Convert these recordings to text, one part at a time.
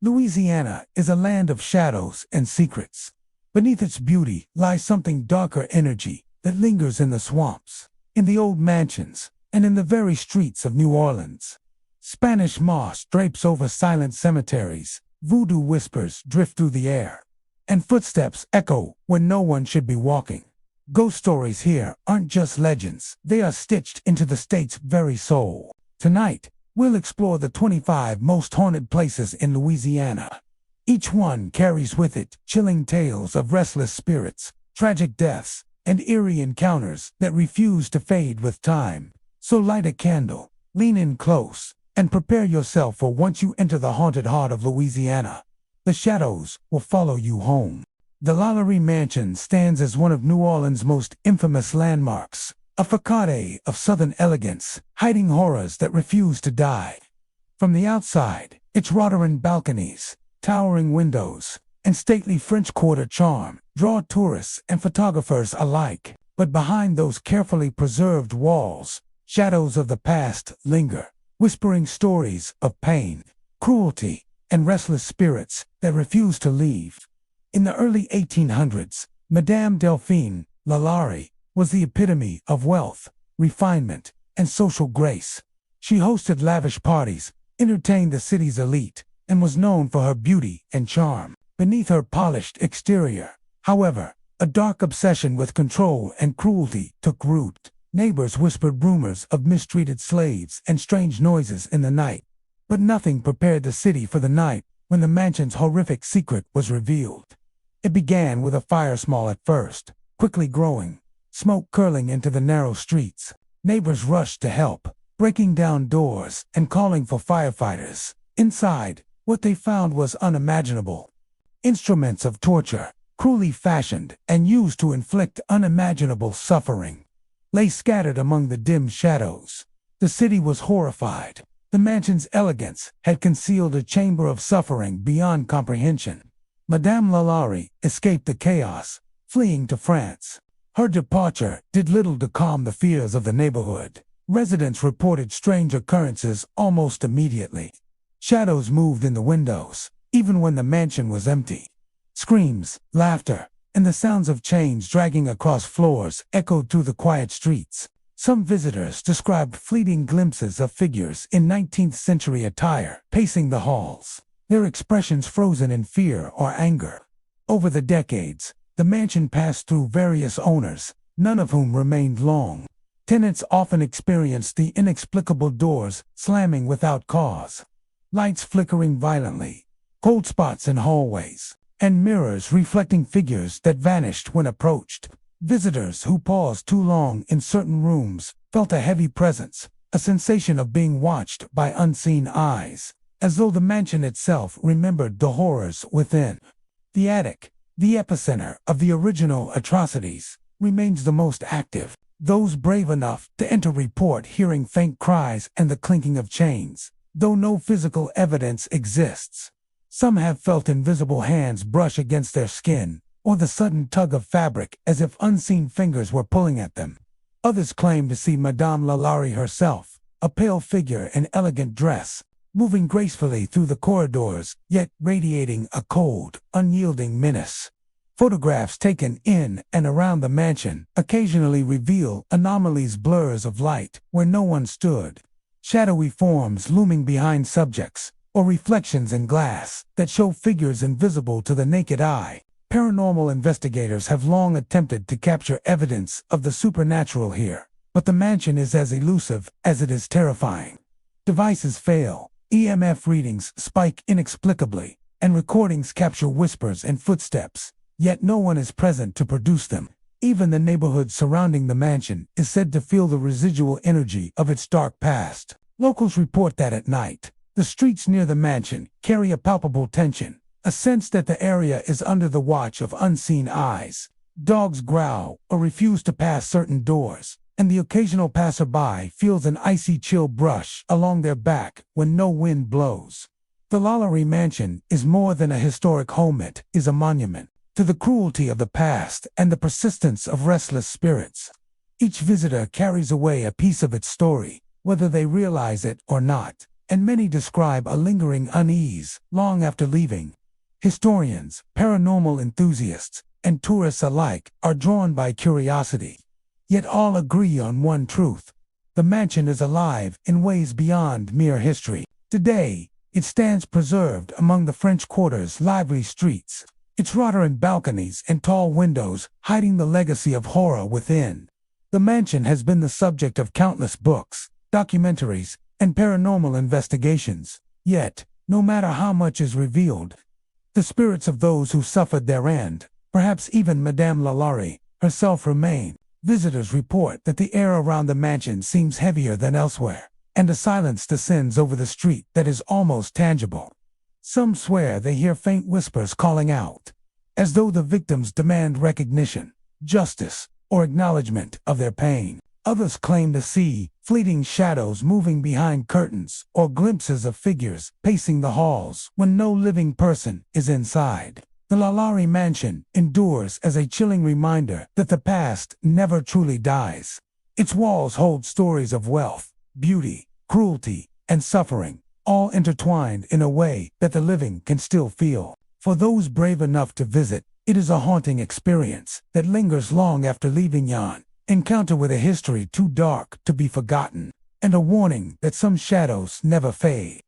Louisiana is a land of shadows and secrets. Beneath its beauty lies something darker energy that lingers in the swamps, in the old mansions, and in the very streets of New Orleans. Spanish moss drapes over silent cemeteries, voodoo whispers drift through the air, and footsteps echo where no one should be walking. Ghost stories here aren't just legends, they are stitched into the state's very soul. Tonight, we'll explore the 25 most haunted places in Louisiana. Each one carries with it chilling tales of restless spirits, tragic deaths, and eerie encounters that refuse to fade with time. So light a candle, lean in close, and prepare yourself for once you enter the haunted heart of Louisiana, the shadows will follow you home. The LaLaurie Mansion stands as one of New Orleans' most infamous landmarks, a facade of southern elegance, hiding horrors that refuse to die. From the outside, its Roteran balconies, towering windows, and stately French Quarter charm draw tourists and photographers alike. But behind those carefully preserved walls, shadows of the past linger, whispering stories of pain, cruelty, and restless spirits that refuse to leave. In the early 1800s, Madame Delphine LaLaurie was the epitome of wealth, refinement, and social grace. She hosted lavish parties, entertained the city's elite, and was known for her beauty and charm. Beneath her polished exterior, however, a dark obsession with control and cruelty took root. Neighbors whispered rumors of mistreated slaves and strange noises in the night. But nothing prepared the city for the night when the mansion's horrific secret was revealed. It began with a fire small at first, quickly growing, smoke curling into the narrow streets. Neighbors rushed to help, breaking down doors and calling for firefighters. Inside, what they found was unimaginable. Instruments of torture, cruelly fashioned and used to inflict unimaginable suffering, lay scattered among the dim shadows. The city was horrified. The mansion's elegance had concealed a chamber of suffering beyond comprehension. Madame LaLaurie escaped the chaos, fleeing to France. Her departure did little to calm the fears of the neighborhood. Residents reported strange occurrences almost immediately. Shadows moved in the windows, even when the mansion was empty. Screams, laughter, and the sounds of chains dragging across floors echoed through the quiet streets. Some visitors described fleeting glimpses of figures in 19th-century attire pacing the halls, their expressions frozen in fear or anger. Over the decades, the mansion passed through various owners, none of whom remained long. Tenants often experienced the inexplicable doors slamming without cause, lights flickering violently, cold spots in hallways, and mirrors reflecting figures that vanished when approached. Visitors who paused too long in certain rooms felt a heavy presence, a sensation of being watched by unseen eyes, as though the mansion itself remembered the horrors within. The attic, the epicenter of the original atrocities, remains the most active. Those brave enough to enter report hearing faint cries and the clinking of chains, though no physical evidence exists. Some have felt invisible hands brush against their skin, or the sudden tug of fabric as if unseen fingers were pulling at them. Others claim to see Madame LaLaurie herself, a pale figure in elegant dress, moving gracefully through the corridors, yet radiating a cold, unyielding menace. Photographs taken in and around the mansion occasionally reveal anomalies, blurs of light where no one stood, shadowy forms looming behind subjects, or reflections in glass that show figures invisible to the naked eye. Paranormal investigators have long attempted to capture evidence of the supernatural here, but the mansion is as elusive as it is terrifying. Devices fail, EMF readings spike inexplicably, and recordings capture whispers and footsteps, yet no one is present to produce them. Even the neighborhood surrounding the mansion is said to feel the residual energy of its dark past. Locals report that at night, the streets near the mansion carry a palpable tension, a sense that the area is under the watch of unseen eyes. Dogs growl or refuse to pass certain doors, and the occasional passerby feels an icy chill brush along their back when no wind blows. The LaLaurie Mansion is more than a historic home, it is a monument to the cruelty of the past and the persistence of restless spirits. Each visitor carries away a piece of its story, whether they realize it or not, and many describe a lingering unease long after leaving. Historians, paranormal enthusiasts, and tourists alike are drawn by curiosity. Yet all agree on one truth: the mansion is alive in ways beyond mere history. Today, it stands preserved among the French Quarter's lively streets, its Rotterdam balconies and tall windows hiding the legacy of horror within. The mansion has been the subject of countless books, documentaries, and paranormal investigations. Yet, no matter how much is revealed, the spirits of those who suffered therein, perhaps even Madame LaLaurie herself, remain. Visitors report that the air around the mansion seems heavier than elsewhere, and a silence descends over the street that is almost tangible. Some swear they hear faint whispers calling out, as though the victims demand recognition, justice, or acknowledgement of their pain. Others claim to see fleeting shadows moving behind curtains or glimpses of figures pacing the halls when no living person is inside. The LaLaurie Mansion endures as a chilling reminder that the past never truly dies. Its walls hold stories of wealth, beauty, cruelty, and suffering, all intertwined in a way that the living can still feel. For those brave enough to visit, it is a haunting experience that lingers long after leaving yon encounter with a history too dark to be forgotten, and a warning that some shadows never fade.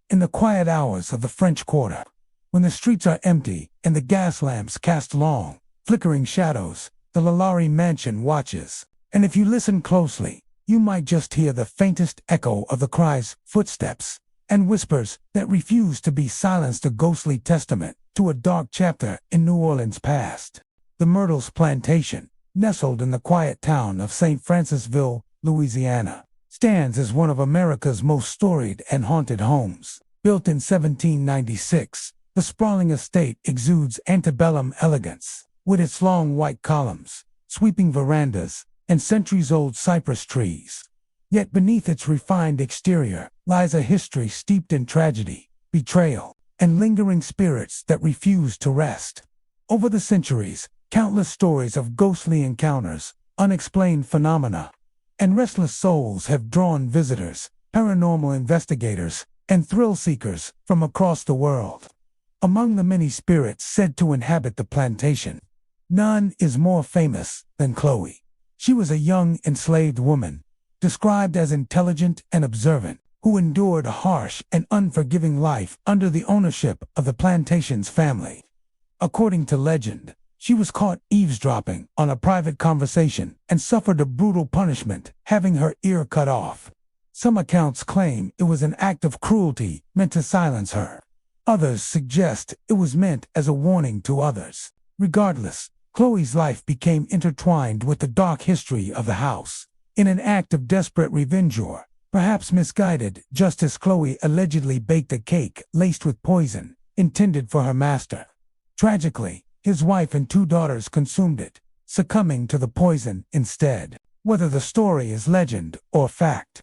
In the quiet hours of the French Quarter, when the streets are empty and the gas lamps cast long, flickering shadows, the LaLaurie Mansion watches. And if you listen closely, you might just hear the faintest echo of the cries, footsteps, and whispers that refuse to be silenced, a ghostly testament to a dark chapter in New Orleans' past. The Myrtles Plantation, nestled in the quiet town of St. Francisville, Louisiana, stands as one of America's most storied and haunted homes. Built in 1796, the sprawling estate exudes antebellum elegance, with its long white columns, sweeping verandas, and centuries-old cypress trees. Yet beneath its refined exterior lies a history steeped in tragedy, betrayal, and lingering spirits that refuse to rest. Over the centuries, countless stories of ghostly encounters, unexplained phenomena, and restless souls have drawn visitors, paranormal investigators, and thrill-seekers from across the world. Among the many spirits said to inhabit the plantation, none is more famous than Chloe. She was a young enslaved woman, described as intelligent and observant, who endured a harsh and unforgiving life under the ownership of the plantation's family. According to legend, she was caught eavesdropping on a private conversation and suffered a brutal punishment, having her ear cut off. Some accounts claim it was an act of cruelty meant to silence her. Others suggest it was meant as a warning to others. Regardless, Chloe's life became intertwined with the dark history of the house. In an act of desperate revenge, or perhaps misguided justice, Chloe allegedly baked a cake laced with poison intended for her master. Tragically, his wife and 2 daughters consumed it, succumbing to the poison instead. Whether the story is legend or fact,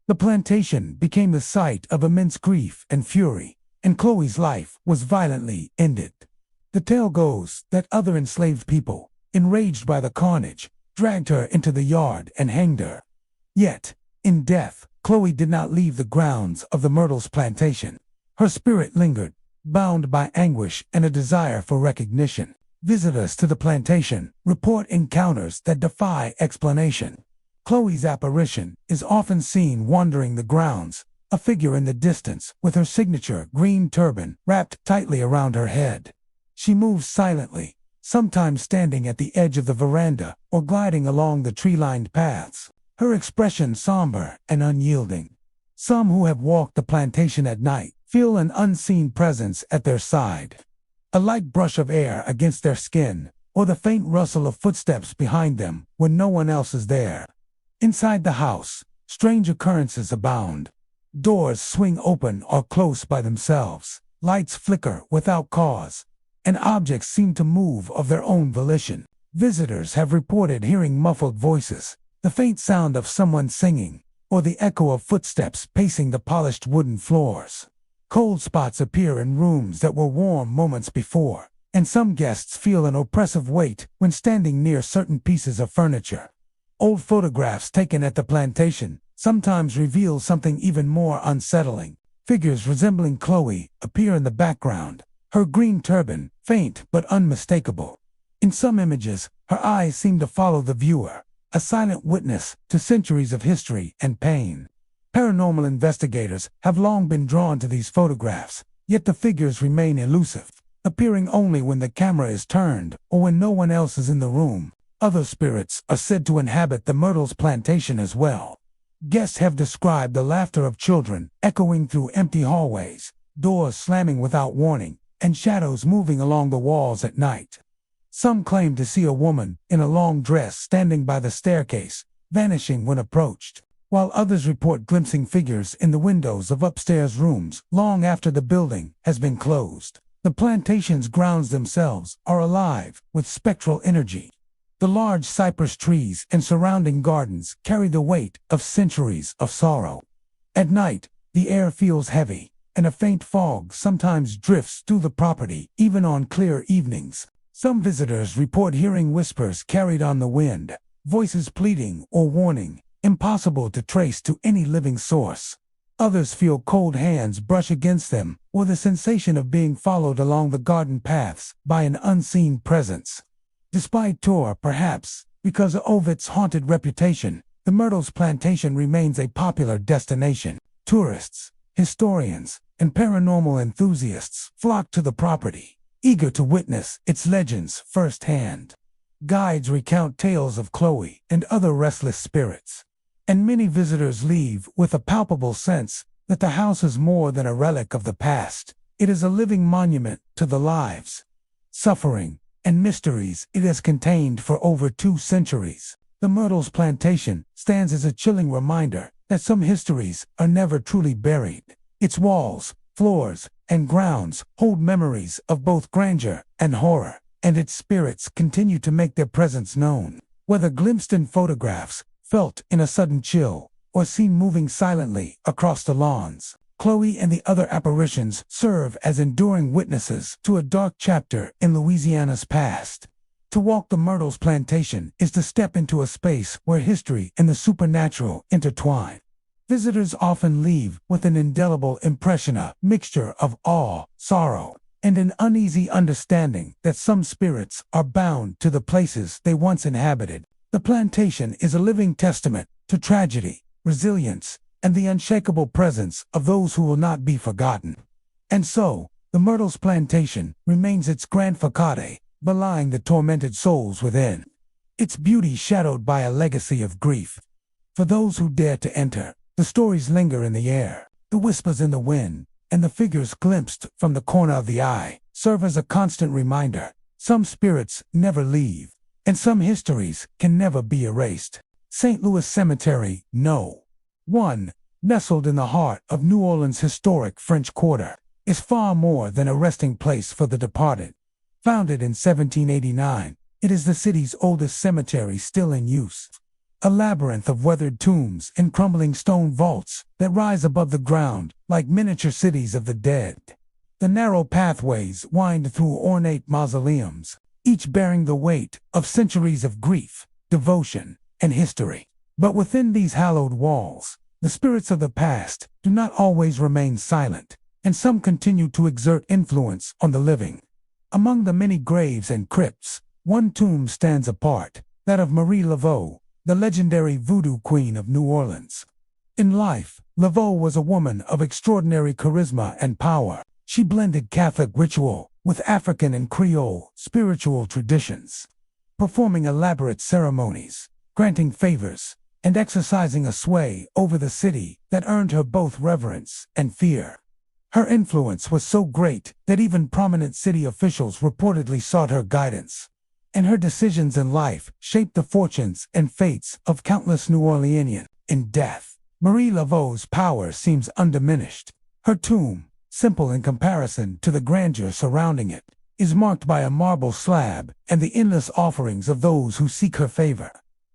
the plantation became the site of immense grief and fury, and Chloe's life was violently ended. The tale goes that other enslaved people, enraged by the carnage, dragged her into the yard and hanged her. Yet, in death, Chloe did not leave the grounds of the Myrtles Plantation. Her spirit lingered, bound by anguish and a desire for recognition. Visitors to the plantation report encounters that defy explanation. Chloe's apparition is often seen wandering the grounds, a figure in the distance with her signature green turban wrapped tightly around her head. She moves silently, sometimes standing at the edge of the veranda or gliding along the tree-lined paths, her expression somber and unyielding. Some who have walked the plantation at night feel an unseen presence at their side, a light brush of air against their skin, or the faint rustle of footsteps behind them when no one else is there. Inside the house, strange occurrences abound. Doors swing open or close by themselves, lights flicker without cause, and objects seem to move of their own volition. Visitors have reported hearing muffled voices, the faint sound of someone singing, or the echo of footsteps pacing the polished wooden floors. Cold spots appear in rooms that were warm moments before, and some guests feel an oppressive weight when standing near certain pieces of furniture. Old photographs taken at the plantation sometimes reveal something even more unsettling. Figures resembling Chloe appear in the background, her green turban, faint but unmistakable. In some images, her eyes seem to follow the viewer, a silent witness to centuries of history and pain. Paranormal investigators have long been drawn to these photographs, yet the figures remain elusive, appearing only when the camera is turned or when no one else is in the room. Other spirits are said to inhabit the Myrtles Plantation as well. Guests have described the laughter of children echoing through empty hallways, doors slamming without warning, and shadows moving along the walls at night. Some claim to see a woman in a long dress standing by the staircase, vanishing when approached, while others report glimpsing figures in the windows of upstairs rooms long after the building has been closed. The plantation's grounds themselves are alive with spectral energy. The large cypress trees and surrounding gardens carry the weight of centuries of sorrow. At night, the air feels heavy, and a faint fog sometimes drifts through the property, even on clear evenings. Some visitors report hearing whispers carried on the wind, voices pleading or warning, impossible to trace to any living source. Others feel cold hands brush against them, or the sensation of being followed along the garden paths by an unseen presence. Despite tour, perhaps because of its haunted reputation, the Myrtles Plantation remains a popular destination. Tourists, historians, and paranormal enthusiasts flock to the property, eager to witness its legends firsthand. Guides recount tales of Chloe and other restless spirits, and many visitors leave with a palpable sense that the house is more than a relic of the past. It is a living monument to the lives, suffering, and mysteries it has contained for over 2 centuries. The Myrtles Plantation stands as a chilling reminder that some histories are never truly buried. Its walls, floors, and grounds hold memories of both grandeur and horror, and its spirits continue to make their presence known. Whether glimpsed in photographs, felt in a sudden chill, or seen moving silently across the lawns, Chloe and the other apparitions serve as enduring witnesses to a dark chapter in Louisiana's past. To walk the Myrtles Plantation is to step into a space where history and the supernatural intertwine. Visitors often leave with an indelible impression, a mixture of awe, sorrow, and an uneasy understanding that some spirits are bound to the places they once inhabited. The plantation is a living testament to tragedy, resilience, and the unshakable presence of those who will not be forgotten. And so, the Myrtles Plantation remains its grand facade, belying the tormented souls within. Its beauty shadowed by a legacy of grief. For those who dare to enter, the stories linger in the air. The whispers in the wind, and the figures glimpsed from the corner of the eye, serve as a constant reminder. Some spirits never leave, and some histories can never be erased. St. Louis Cemetery, No. 1, nestled in the heart of New Orleans' historic French Quarter, is far more than a resting place for the departed. Founded in 1789, it is the city's oldest cemetery still in use. A labyrinth of weathered tombs and crumbling stone vaults that rise above the ground like miniature cities of the dead. The narrow pathways wind through ornate mausoleums, each bearing the weight of centuries of grief, devotion, and history. But within these hallowed walls, the spirits of the past do not always remain silent, and some continue to exert influence on the living. Among the many graves and crypts, one tomb stands apart, that of Marie Laveau, the legendary voodoo queen of New Orleans. In life, Laveau was a woman of extraordinary charisma and power. She blended Catholic ritual with African and Creole spiritual traditions, performing elaborate ceremonies, granting favors, and exercising a sway over the city that earned her both reverence and fear. Her influence was so great that even prominent city officials reportedly sought her guidance, and her decisions in life shaped the fortunes and fates of countless New Orleanians. In death, Marie Laveau's power seems undiminished. Her tomb, simple in comparison to the grandeur surrounding it, is marked by a marble slab and the endless offerings of those who seek her favor.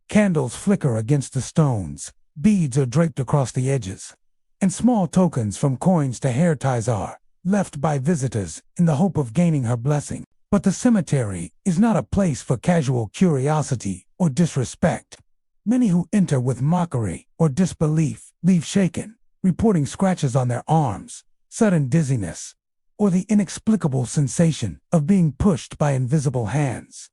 Candles flicker against the stones, beads are draped across the edges, and small tokens from coins to hair ties are left by visitors in the hope of gaining her blessing. But the cemetery is not a place for casual curiosity or disrespect. Many who enter with mockery or disbelief leave shaken, reporting scratches on their arms, sudden dizziness, or the inexplicable sensation of being pushed by invisible hands.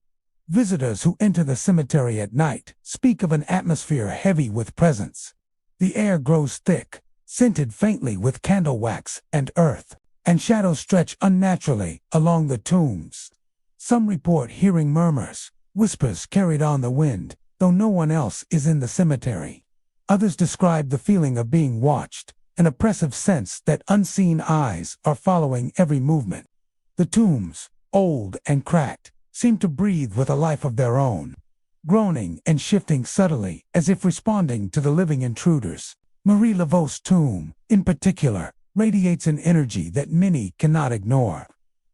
Visitors who enter the cemetery at night speak of an atmosphere heavy with presence. The air grows thick, scented faintly with candle wax and earth, and shadows stretch unnaturally along the tombs. Some report hearing murmurs, whispers carried on the wind, though no one else is in the cemetery. Others describe the feeling of being watched, an oppressive sense that unseen eyes are following every movement. The tombs, old and cracked, seem to breathe with a life of their own, groaning and shifting subtly as if responding to the living intruders. Marie Laveau's tomb, in particular, radiates an energy that many cannot ignore.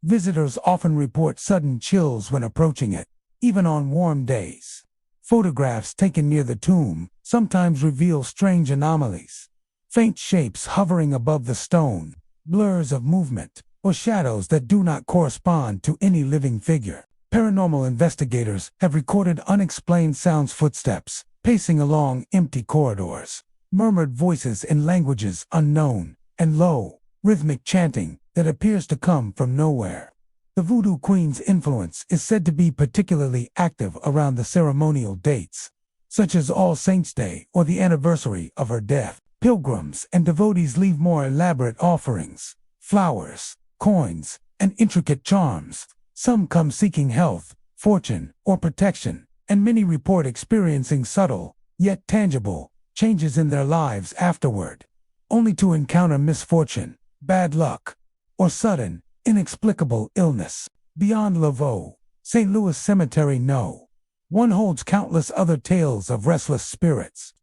Visitors often report sudden chills when approaching it, even on warm days. Photographs taken near the tomb sometimes reveal strange anomalies. Faint shapes hovering above the stone, blurs of movement, or shadows that do not correspond to any living figure. Paranormal investigators have recorded unexplained sounds, footsteps, pacing along empty corridors, murmured voices in languages unknown, and low, rhythmic chanting that appears to come from nowhere. The Voodoo Queen's influence is said to be particularly active around the ceremonial dates, such as All Saints' Day or the anniversary of her death. Pilgrims and devotees leave more elaborate offerings, flowers, coins, and intricate charms. Some come seeking health, fortune, or protection, and many report experiencing subtle, yet tangible, changes in their lives afterward, only to encounter misfortune, bad luck, or sudden, inexplicable illness. Beyond Laveau, St. Louis Cemetery No. 1 holds countless other tales of restless spirits.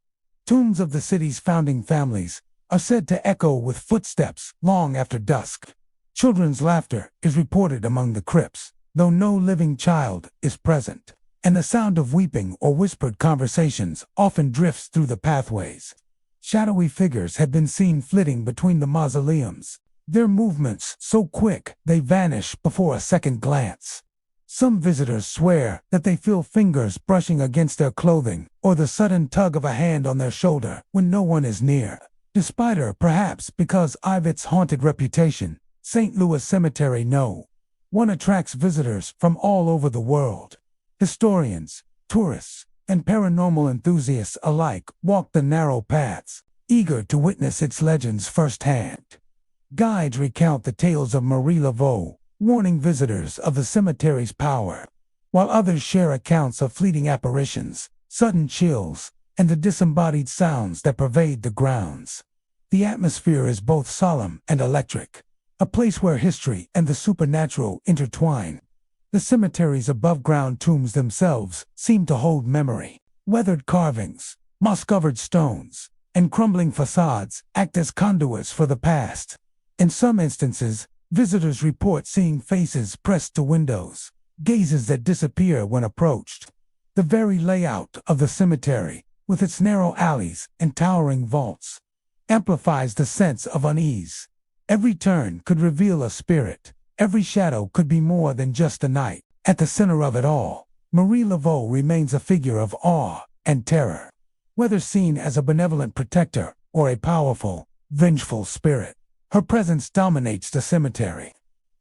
Tombs of the city's founding families are said to echo with footsteps long after dusk. Children's laughter is reported among the crypts, though no living child is present, and the sound of weeping or whispered conversations often drifts through the pathways. Shadowy figures have been seen flitting between the mausoleums, their movements so quick they vanish before a second glance. Some visitors swear that they feel fingers brushing against their clothing or the sudden tug of a hand on their shoulder when no one is near. Despite her, perhaps because of its haunted reputation, St. Louis Cemetery No. 1 attracts visitors from all over the world. Historians, tourists, and paranormal enthusiasts alike walk the narrow paths, eager to witness its legends firsthand. Guides recount the tales of Marie Laveau, warning visitors of the cemetery's power, while others share accounts of fleeting apparitions, sudden chills, and the disembodied sounds that pervade the grounds. The atmosphere is both solemn and electric, a place where history and the supernatural intertwine. The cemetery's above-ground tombs themselves seem to hold memory. Weathered carvings, moss-covered stones, and crumbling facades act as conduits for the past. In some instances, visitors report seeing faces pressed to windows, gazes that disappear when approached. The very layout of the cemetery, with its narrow alleys and towering vaults, amplifies the sense of unease. Every turn could reveal a spirit. Every shadow could be more than just a night. At the center of it all, Marie Laveau remains a figure of awe and terror. Whether seen as a benevolent protector or a powerful, vengeful spirit, her presence dominates the cemetery.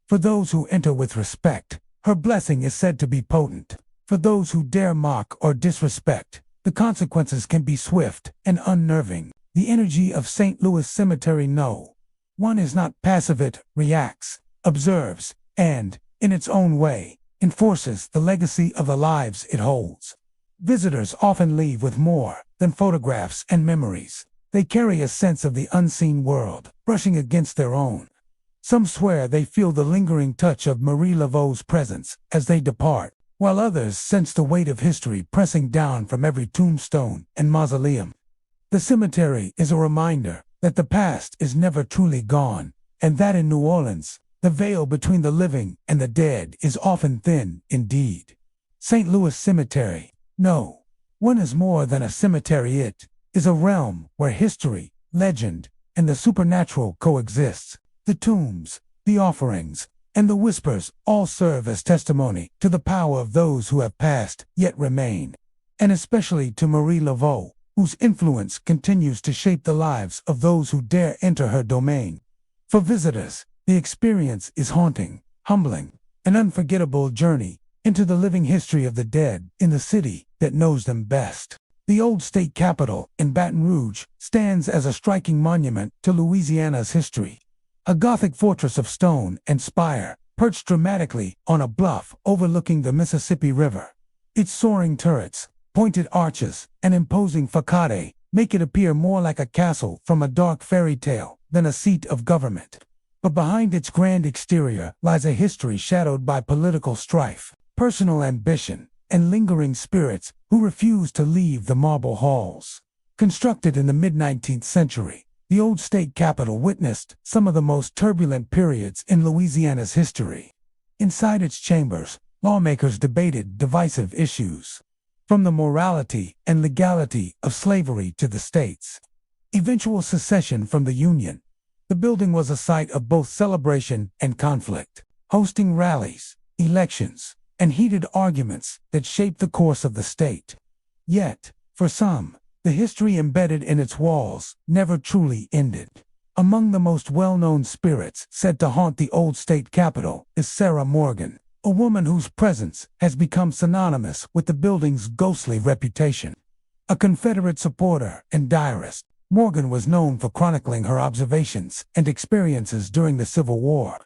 For those who enter with respect, her blessing is said to be potent. For those who dare mock or disrespect, the consequences can be swift and unnerving. The energy of St. Louis Cemetery No. 1 is not passive. It reacts, observes, and, in its own way, enforces the legacy of the lives it holds. Visitors often leave with more than photographs and memories. They carry a sense of the unseen world, brushing against their own. Some swear they feel the lingering touch of Marie Laveau's presence as they depart, while others sense the weight of history pressing down from every tombstone and mausoleum. The cemetery is a reminder that the past is never truly gone, and that in New Orleans, the veil between the living and the dead is often thin indeed. St. Louis Cemetery No. 1 is more than a cemetery. It is a realm where history, legend, and the supernatural coexist. The tombs, the offerings, and the whispers all serve as testimony to the power of those who have passed yet remain, and especially to Marie Laveau, whose influence continues to shape the lives of those who dare enter her domain. For visitors, the experience is haunting, humbling, an unforgettable journey into the living history of the dead in the city that knows them best. The old state capitol in Baton Rouge stands as a striking monument to Louisiana's history. A Gothic fortress of stone and spire, perched dramatically on a bluff overlooking the Mississippi River. Its soaring turrets, pointed arches, and imposing facade make it appear more like a castle from a dark fairy tale than a seat of government. But behind its grand exterior lies a history shadowed by political strife, personal ambition, and lingering spirits who refuse to leave the marble halls. Constructed in the mid-19th century, the old state capitol witnessed some of the most turbulent periods in Louisiana's history. Inside its chambers, lawmakers debated divisive issues, from the morality and legality of slavery to the state's eventual secession from the Union. The building was a site of both celebration and conflict, hosting rallies, elections, and heated arguments that shaped the course of the state. Yet, for some, the history embedded in its walls never truly ended. Among the most well-known spirits said to haunt the old state capitol is Sarah Morgan, a woman whose presence has become synonymous with the building's ghostly reputation. A Confederate supporter and diarist, Morgan was known for chronicling her observations and experiences during the Civil War,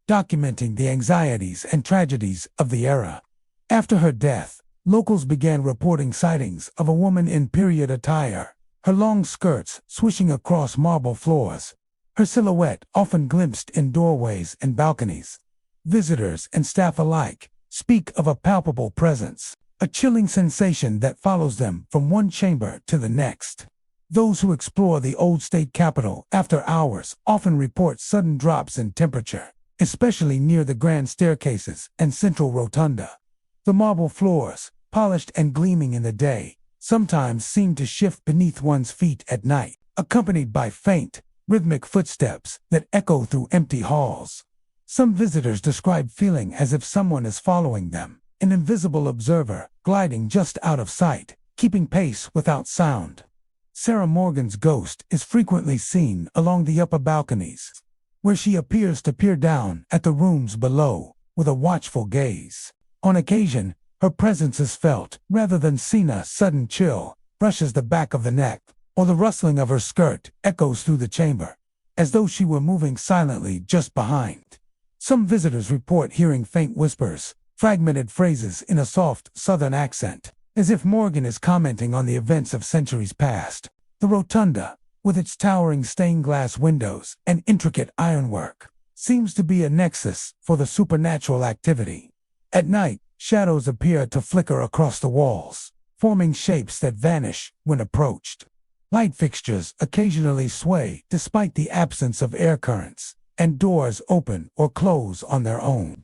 documenting the anxieties and tragedies of the era. After her death, locals began reporting sightings of a woman in period attire, her long skirts swishing across marble floors, her silhouette often glimpsed in doorways and balconies. Visitors and staff alike speak of a palpable presence, a chilling sensation that follows them from one chamber to the next. Those who explore the old state capitol after hours often report sudden drops in temperature, especially near the grand staircases and central rotunda. The marble floors, polished and gleaming in the day, sometimes seem to shift beneath one's feet at night, accompanied by faint, rhythmic footsteps that echo through empty halls. Some visitors describe feeling as if someone is following them, an invisible observer gliding just out of sight, keeping pace without sound. Sarah Morgan's ghost is frequently seen along the upper balconies, where she appears to peer down at the rooms below with a watchful gaze. On occasion, her presence is felt rather than seen. A sudden chill brushes the back of the neck, or the rustling of her skirt echoes through the chamber, as though she were moving silently just behind. Some visitors report hearing faint whispers, fragmented phrases in a soft Southern accent, as if Morgan is commenting on the events of centuries past. The rotunda, with its towering stained glass windows and intricate ironwork, seems to be a nexus for the supernatural activity. At night, shadows appear to flicker across the walls, forming shapes that vanish when approached. Light fixtures occasionally sway despite the absence of air currents, and doors open or close on their own.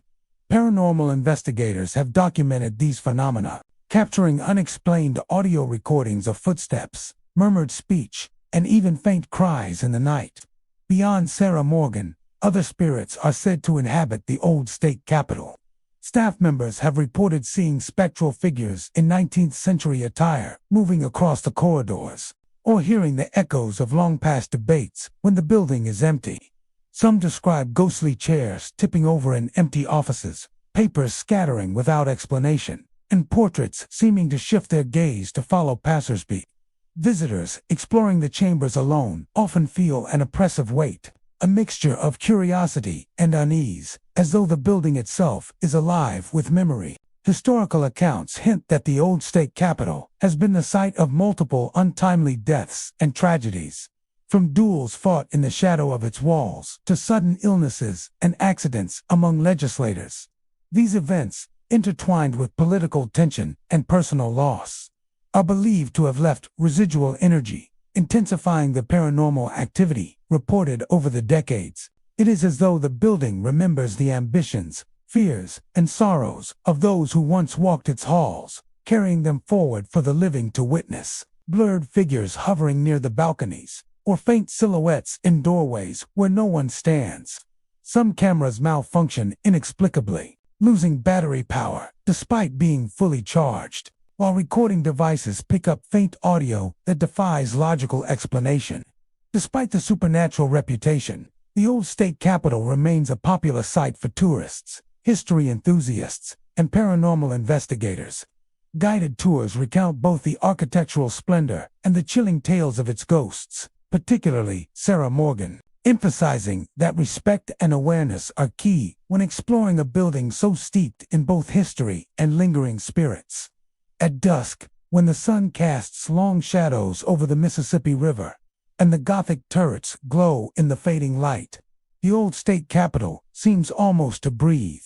Paranormal investigators have documented these phenomena, capturing unexplained audio recordings of footsteps, murmured speech, and even faint cries in the night. Beyond Sarah Morgan, other spirits are said to inhabit the old state capitol. Staff members have reported seeing spectral figures in 19th century attire moving across the corridors, or hearing the echoes of long-past debates when the building is empty. Some describe ghostly chairs tipping over in empty offices, papers scattering without explanation, and portraits seeming to shift their gaze to follow passersby. Visitors exploring the chambers alone often feel an oppressive weight, a mixture of curiosity and unease, as though the building itself is alive with memory. Historical accounts hint that the old state capitol has been the site of multiple untimely deaths and tragedies, from duels fought in the shadow of its walls to sudden illnesses and accidents among legislators. These events, intertwined with political tension and personal loss, are believed to have left residual energy, intensifying the paranormal activity reported over the decades. It is as though the building remembers the ambitions, fears, and sorrows of those who once walked its halls, carrying them forward for the living to witness. Blurred figures hovering near the balconies, or faint silhouettes in doorways where no one stands. Some cameras malfunction inexplicably, losing battery power despite being fully charged. while recording devices pick up faint audio that defies logical explanation. Despite the supernatural reputation, the old state capitol remains a popular site for tourists, history enthusiasts, and paranormal investigators. Guided tours recount both the architectural splendor and the chilling tales of its ghosts, particularly Sarah Morgan, emphasizing that respect and awareness are key when exploring a building so steeped in both history and lingering spirits. At dusk, when the sun casts long shadows over the Mississippi River, and the Gothic turrets glow in the fading light, the old state capitol seems almost to breathe.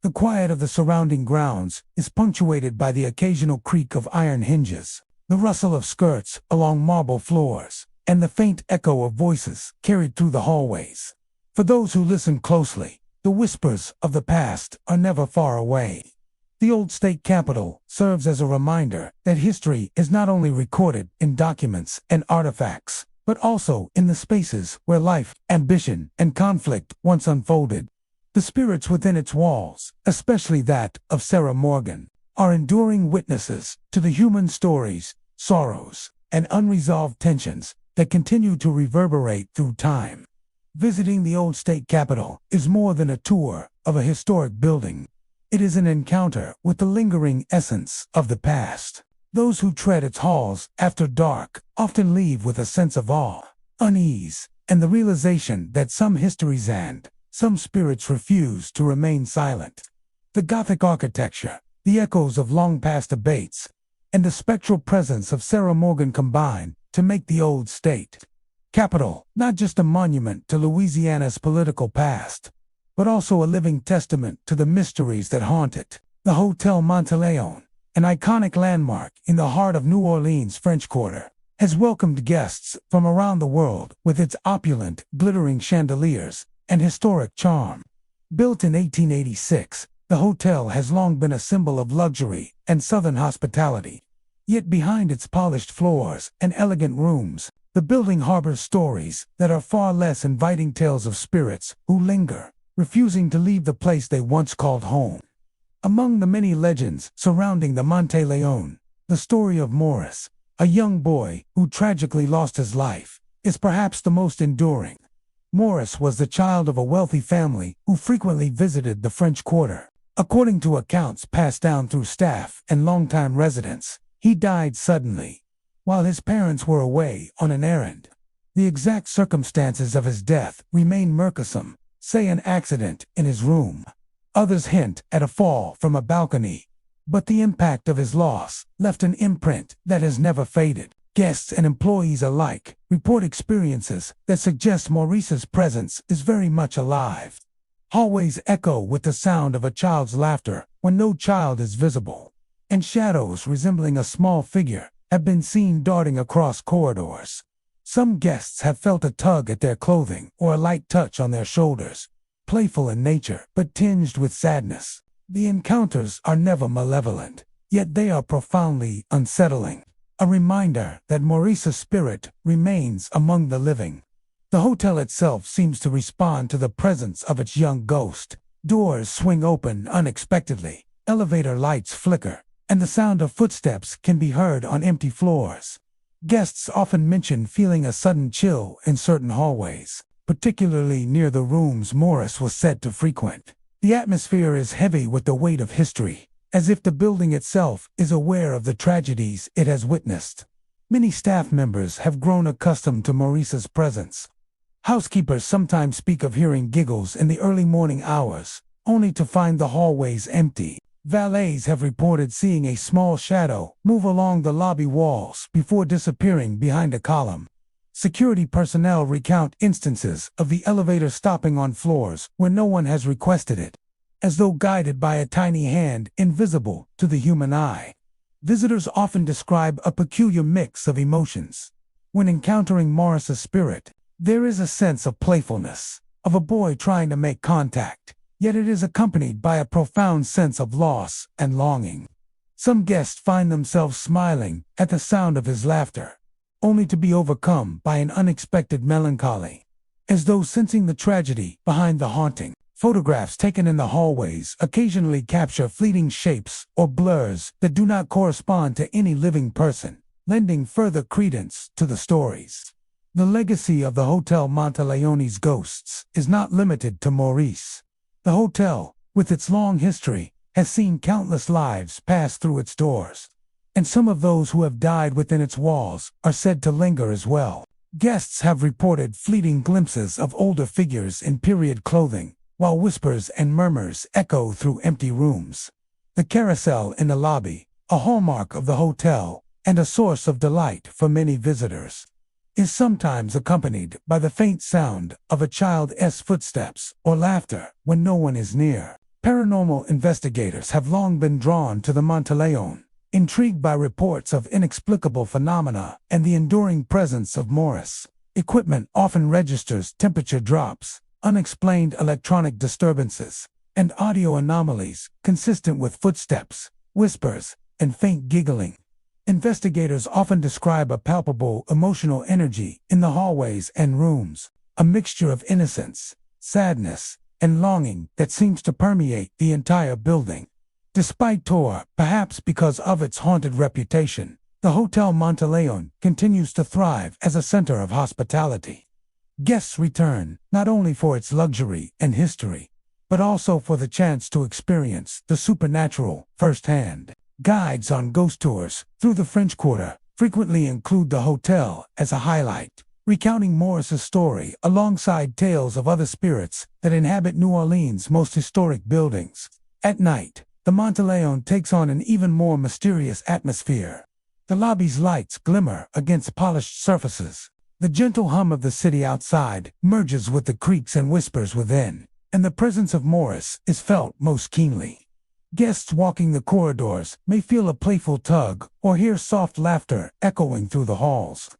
The quiet of the surrounding grounds is punctuated by the occasional creak of iron hinges, the rustle of skirts along marble floors, and the faint echo of voices carried through the hallways. For those who listen closely, the whispers of the past are never far away. The old state capitol serves as a reminder that history is not only recorded in documents and artifacts, but also in the spaces where life, ambition, and conflict once unfolded. The spirits within its walls, especially that of Sarah Morgan, are enduring witnesses to the human stories, sorrows, and unresolved tensions that continue to reverberate through time. Visiting the old state capitol is more than a tour of a historic building. It is an encounter with the lingering essence of the past. Those who tread its halls after dark often leave with a sense of awe, unease, and the realization that some histories and some spirits refuse to remain silent. The Gothic architecture, the echoes of long-past debates, and the spectral presence of Sarah Morgan combine to make the old state capitol not just a monument to Louisiana's political past, but also a living testament to the mysteries that haunt it. The Hotel Monteleone, an iconic landmark in the heart of New Orleans' French Quarter, has welcomed guests from around the world with its opulent, glittering chandeliers and historic charm. Built in 1886, the hotel has long been a symbol of luxury and Southern hospitality. Yet behind its polished floors and elegant rooms, the building harbors stories that are far less inviting, tales of spirits who linger, refusing to leave the place they once called home. Among the many legends surrounding the Monteleone, the story of Morris, a young boy who tragically lost his life, is perhaps the most enduring. Morris was the child of a wealthy family who frequently visited the French Quarter. According to accounts passed down through staff and longtime residents, he died suddenly, while his parents were away on an errand. The exact circumstances of his death remain murkisome, say an accident in his room. Others hint at a fall from a balcony, but the impact of his loss left an imprint that has never faded. Guests and employees alike report experiences that suggest Maurice's presence is very much alive. Hallways echo with the sound of a child's laughter when no child is visible, and shadows resembling a small figure have been seen darting across corridors. Some guests have felt a tug at their clothing or a light touch on their shoulders, playful in nature but tinged with sadness. The encounters are never malevolent, yet they are profoundly unsettling. A reminder that Maurice's spirit remains among the living. The hotel itself seems to respond to the presence of its young ghost. Doors swing open unexpectedly, elevator lights flicker, and the sound of footsteps can be heard on empty floors. Guests often mention feeling a sudden chill in certain hallways, particularly near the rooms Morris was said to frequent. The atmosphere is heavy with the weight of history, as if the building itself is aware of the tragedies it has witnessed. Many staff members have grown accustomed to Maurice's presence. Housekeepers sometimes speak of hearing giggles in the early morning hours, only to find the hallways empty. Valets have reported seeing a small shadow move along the lobby walls before disappearing behind a column. Security personnel recount instances of the elevator stopping on floors where no one has requested it, as though guided by a tiny hand invisible to the human eye. Visitors often describe a peculiar mix of emotions. When encountering Maurice's spirit, there is a sense of playfulness, of a boy trying to make contact, yet it is accompanied by a profound sense of loss and longing. Some guests find themselves smiling at the sound of his laughter, only to be overcome by an unexpected melancholy, as though sensing the tragedy behind the haunting. Photographs taken in the hallways occasionally capture fleeting shapes or blurs that do not correspond to any living person, lending further credence to the stories. The legacy of the Hotel Monteleone's ghosts is not limited to Maurice. The hotel, with its long history, has seen countless lives pass through its doors, and some of those who have died within its walls are said to linger as well. Guests have reported fleeting glimpses of older figures in period clothing, while whispers and murmurs echo through empty rooms. The carousel in the lobby, a hallmark of the hotel and a source of delight for many visitors, is sometimes accompanied by the faint sound of a child's footsteps or laughter when no one is near. Paranormal investigators have long been drawn to the Monteleone, intrigued by reports of inexplicable phenomena and the enduring presence of Maurice. Equipment often registers temperature drops, unexplained electronic disturbances, and audio anomalies consistent with footsteps, whispers, and faint giggling. Investigators often describe a palpable emotional energy in the hallways and rooms, a mixture of innocence, sadness, and longing that seems to permeate the entire building. Despite tour, perhaps because of its haunted reputation, the Hotel Monteleone continues to thrive as a center of hospitality. Guests return not only for its luxury and history, but also for the chance to experience the supernatural firsthand. Guides on ghost tours through the French Quarter frequently include the hotel as a highlight, recounting Maurice's story alongside tales of other spirits that inhabit New Orleans' most historic buildings. At night, the Monteleone takes on an even more mysterious atmosphere. The lobby's lights glimmer against polished surfaces. The gentle hum of the city outside merges with the creaks and whispers within, and the presence of Maurice is felt most keenly. Guests walking the corridors may feel a playful tug or hear soft laughter echoing through the halls.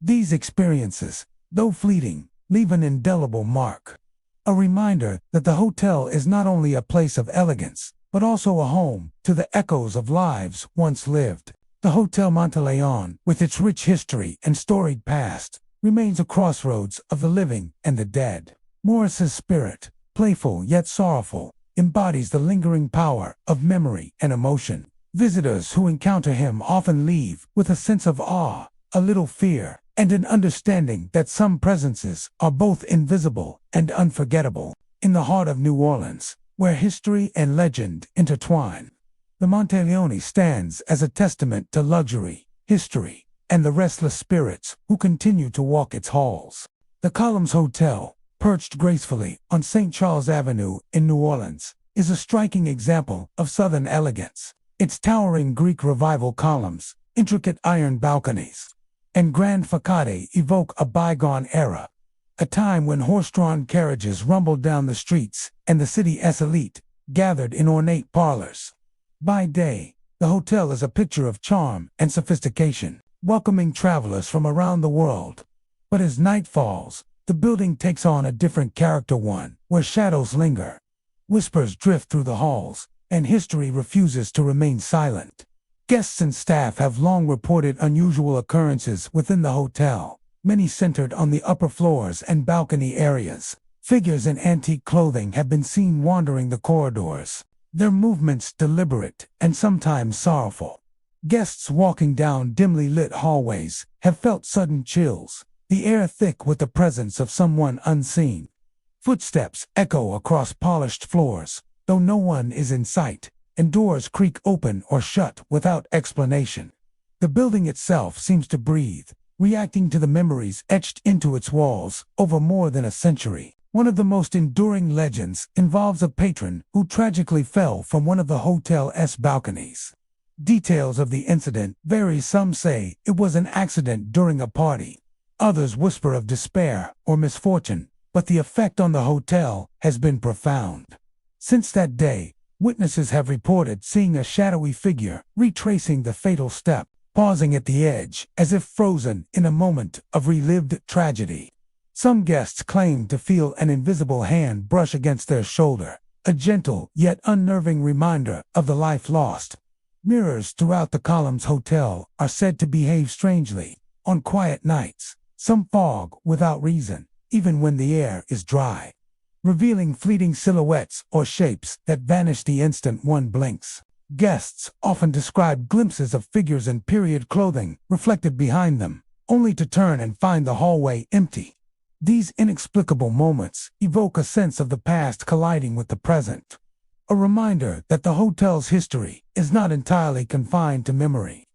These experiences, though fleeting, leave an indelible mark. A reminder that the hotel is not only a place of elegance, but also a home to the echoes of lives once lived. The Hotel Monteleone, with its rich history and storied past, remains a crossroads of the living and the dead. Maurice's spirit, playful yet sorrowful, embodies the lingering power of memory and emotion. Visitors who encounter him often leave with a sense of awe, a little fear, and an understanding that some presences are both invisible and unforgettable. In the heart of New Orleans, where history and legend intertwine, the Monteleone stands as a testament to luxury, history, and the restless spirits who continue to walk its halls. The Columns Hotel, perched gracefully on St. Charles Avenue in New Orleans, is a striking example of Southern elegance. Its towering Greek Revival columns, intricate iron balconies, and grand facade evoke a bygone era, a time when horse-drawn carriages rumbled down the streets and the city's elite gathered in ornate parlors. By day, the hotel is a picture of charm and sophistication, welcoming travelers from around the world. But as night falls, the building takes on a different character, one where shadows linger, whispers drift through the halls, and history refuses to remain silent. Guests and staff have long reported unusual occurrences within the hotel, many centered on the upper floors and balcony areas. Figures in antique clothing have been seen wandering the corridors, their movements deliberate and sometimes sorrowful. Guests walking down dimly lit hallways have felt sudden chills, the air thick with the presence of someone unseen. Footsteps echo across polished floors, though no one is in sight, and doors creak open or shut without explanation. The building itself seems to breathe, reacting to the memories etched into its walls over more than a century. One of the most enduring legends involves a patron who tragically fell from one of the hotel's balconies. Details of the incident vary. Some say it was an accident during a party. Others whisper of despair or misfortune, but the effect on the hotel has been profound. Since that day, witnesses have reported seeing a shadowy figure retracing the fatal step, pausing at the edge as if frozen in a moment of relived tragedy. Some guests claim to feel an invisible hand brush against their shoulder, a gentle yet unnerving reminder of the life lost. Mirrors throughout the Columns Hotel are said to behave strangely on quiet nights. Some fog without reason, even when the air is dry. revealing fleeting silhouettes or shapes that vanish the instant one blinks. Guests often describe glimpses of figures in period clothing reflected behind them, only to turn and find the hallway empty. These inexplicable moments evoke a sense of the past colliding with the present, a reminder that the hotel's history is not entirely confined to memory.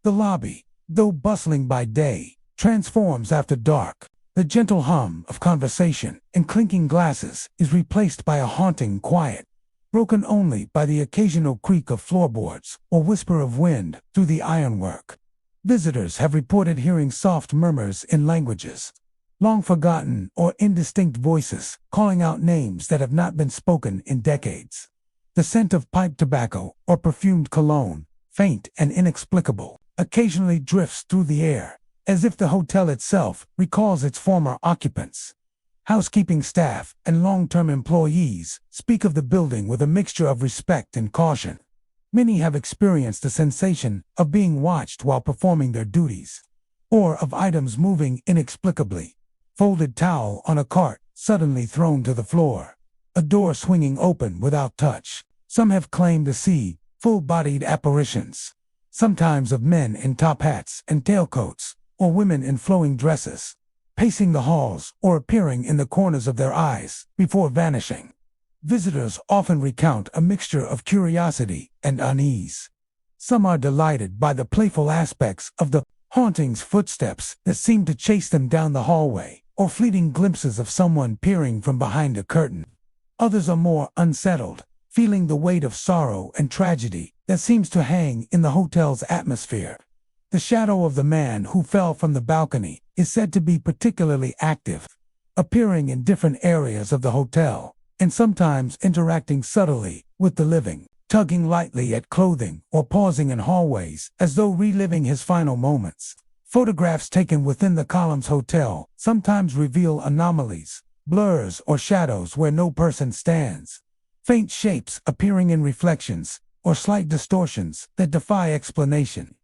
The lobby, though bustling by day, transforms after dark. The gentle hum of conversation and clinking glasses is replaced by a haunting quiet, broken only by the occasional creak of floorboards or whisper of wind through the ironwork. Visitors have reported hearing soft murmurs in languages long forgotten or indistinct voices calling out names that have not been spoken in decades. The scent of pipe tobacco or perfumed cologne, faint and inexplicable, occasionally drifts through the air, as if the hotel itself recalls its former occupants. Housekeeping staff and long-term employees speak of the building with a mixture of respect and caution. Many have experienced the sensation of being watched while performing their duties, or of items moving inexplicably. Folded towel on a cart suddenly thrown to the floor, a door swinging open without touch. Some have claimed to see full-bodied apparitions, sometimes of men in top hats and tailcoats, or women in flowing dresses, pacing the halls or appearing in the corners of their eyes before vanishing. Visitors often recount a mixture of curiosity and unease. Some are delighted by the playful aspects of the hauntings, footsteps that seem to chase them down the hallway, or fleeting glimpses of someone peering from behind a curtain. Others are more unsettled, feeling the weight of sorrow and tragedy that seems to hang in the hotel's atmosphere. The shadow of the man who fell from the balcony is said to be particularly active, appearing in different areas of the hotel, and sometimes interacting subtly with the living, tugging lightly at clothing or pausing in hallways as though reliving his final moments. Photographs taken within the Columns Hotel sometimes reveal anomalies, blurs or shadows where no person stands, faint shapes appearing in reflections, or slight distortions that defy explanation.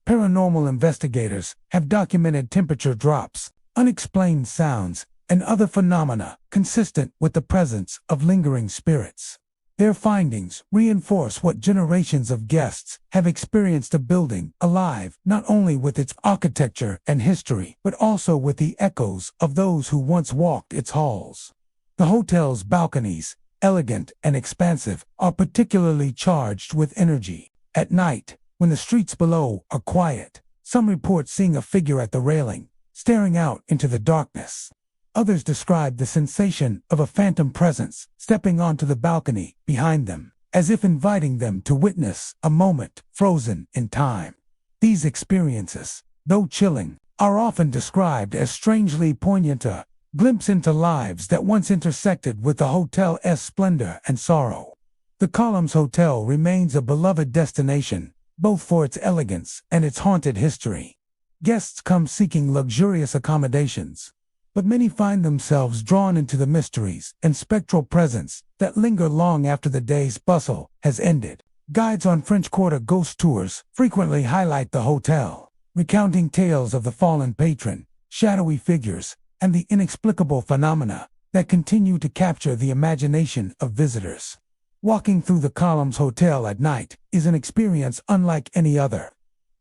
Paranormal investigators have documented temperature drops, unexplained sounds, and other phenomena consistent with the presence of lingering spirits. Their findings reinforce what generations of guests have experienced: a building alive not only with its architecture and history, but also with the echoes of those who once walked its halls. The hotel's balconies, elegant and expansive, are particularly charged with energy. At night, when the streets below are quiet, some report seeing a figure at the railing, staring out into the darkness. Others describe the sensation of a phantom presence stepping onto the balcony behind them, as if inviting them to witness a moment frozen in time. These experiences, though chilling, are often described as strangely poignant, a glimpse into lives that once intersected with the hotel's splendor and sorrow. The Columns Hotel remains a beloved destination, both for its elegance and its haunted history. Guests come seeking luxurious accommodations, but many find themselves drawn into the mysteries and spectral presence that linger long after the day's bustle has ended. Guides on French Quarter ghost tours frequently highlight the hotel, recounting tales of the fallen patron, shadowy figures, and the inexplicable phenomena that continue to capture the imagination of visitors. Walking through the Columns Hotel at night is an experience unlike any other.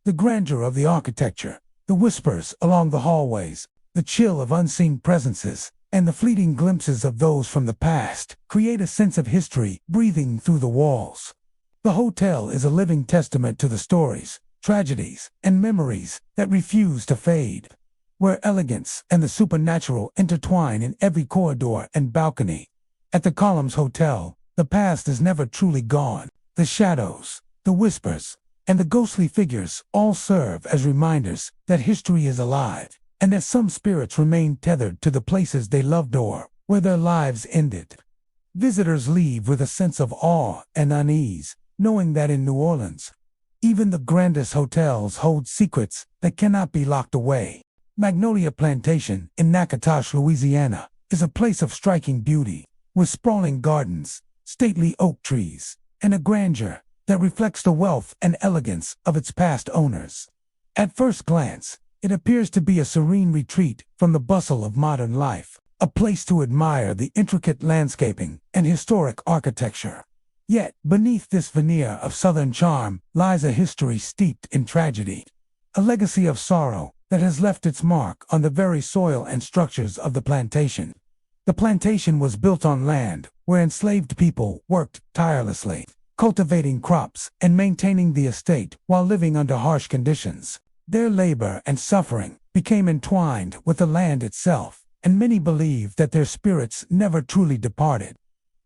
The grandeur of the architecture, the whispers along the hallways, the chill of unseen presences, and the fleeting glimpses of those from the past create a sense of history breathing through the walls. The hotel is a living testament to the stories, tragedies, and memories that refuse to fade, where elegance and the supernatural intertwine in every corridor and balcony. At the Columns Hotel, the past is never truly gone. The shadows, the whispers, and the ghostly figures all serve as reminders that history is alive, and that some spirits remain tethered to the places they loved or where their lives ended. Visitors leave with a sense of awe and unease, knowing that in New Orleans, even the grandest hotels hold secrets that cannot be locked away. Magnolia Plantation in Natchitoches, Louisiana, is a place of striking beauty, with sprawling gardens, stately oak trees, and a grandeur that reflects the wealth and elegance of its past owners. At first glance, it appears to be a serene retreat from the bustle of modern life. a place to admire the intricate landscaping and historic architecture. Yet, beneath this veneer of southern charm lies a history steeped in tragedy, a legacy of sorrow that has left its mark on the very soil and structures of the plantation. The plantation was built on land where enslaved people worked tirelessly, cultivating crops and maintaining the estate while living under harsh conditions. Their labor and suffering became entwined with the land itself, and many believe that their spirits never truly departed.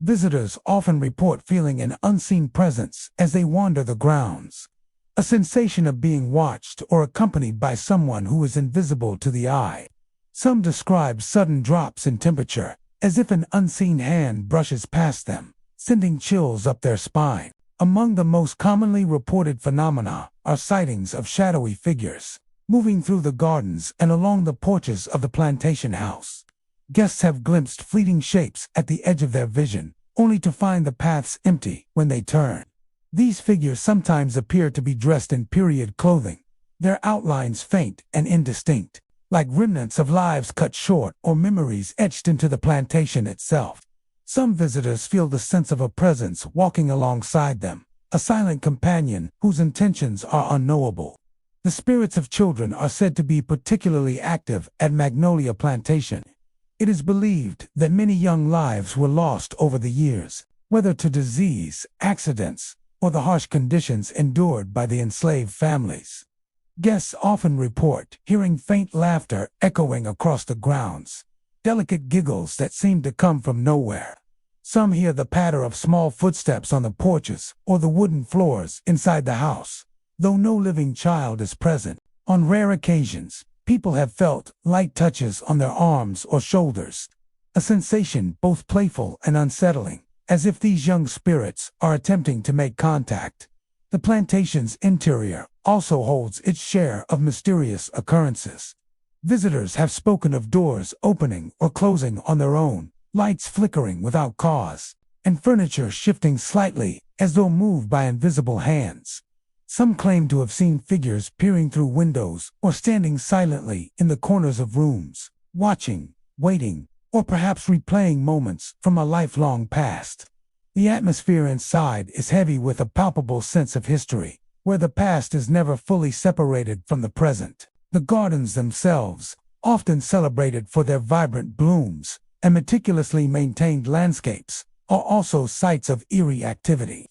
Visitors often report feeling an unseen presence as they wander the grounds, a sensation of being watched or accompanied by someone who is invisible to the eye. Some describe sudden drops in temperature, as if an unseen hand brushes past them, sending chills up their spine. Among the most commonly reported phenomena are sightings of shadowy figures moving through the gardens and along the porches of the plantation house. Guests have glimpsed fleeting shapes at the edge of their vision, only to find the paths empty when they turn. These figures sometimes appear to be dressed in period clothing, their outlines faint and indistinct, like remnants of lives cut short or memories etched into the plantation itself. Some visitors feel the sense of a presence walking alongside them, a silent companion whose intentions are unknowable. The spirits of children are said to be particularly active at Magnolia Plantation. It is believed that many young lives were lost over the years, whether to disease, accidents, or the harsh conditions endured by the enslaved families. Guests often report hearing faint laughter echoing across the grounds, delicate giggles that seem to come from nowhere. Some hear the patter of small footsteps on the porches or the wooden floors inside the house, though no living child is present. On rare occasions, people have felt light touches on their arms or shoulders, a sensation both playful and unsettling, as if these young spirits are attempting to make contact. The plantation's interior also holds its share of mysterious occurrences. Visitors have spoken of doors opening or closing on their own, lights flickering without cause, and furniture shifting slightly as though moved by invisible hands. Some claim to have seen figures peering through windows or standing silently in the corners of rooms, watching, waiting, or perhaps replaying moments from a lifelong past. The atmosphere inside is heavy with a palpable sense of history, where the past is never fully separated from the present. The gardens themselves, often celebrated for their vibrant blooms and meticulously maintained landscapes, are also sites of eerie activity.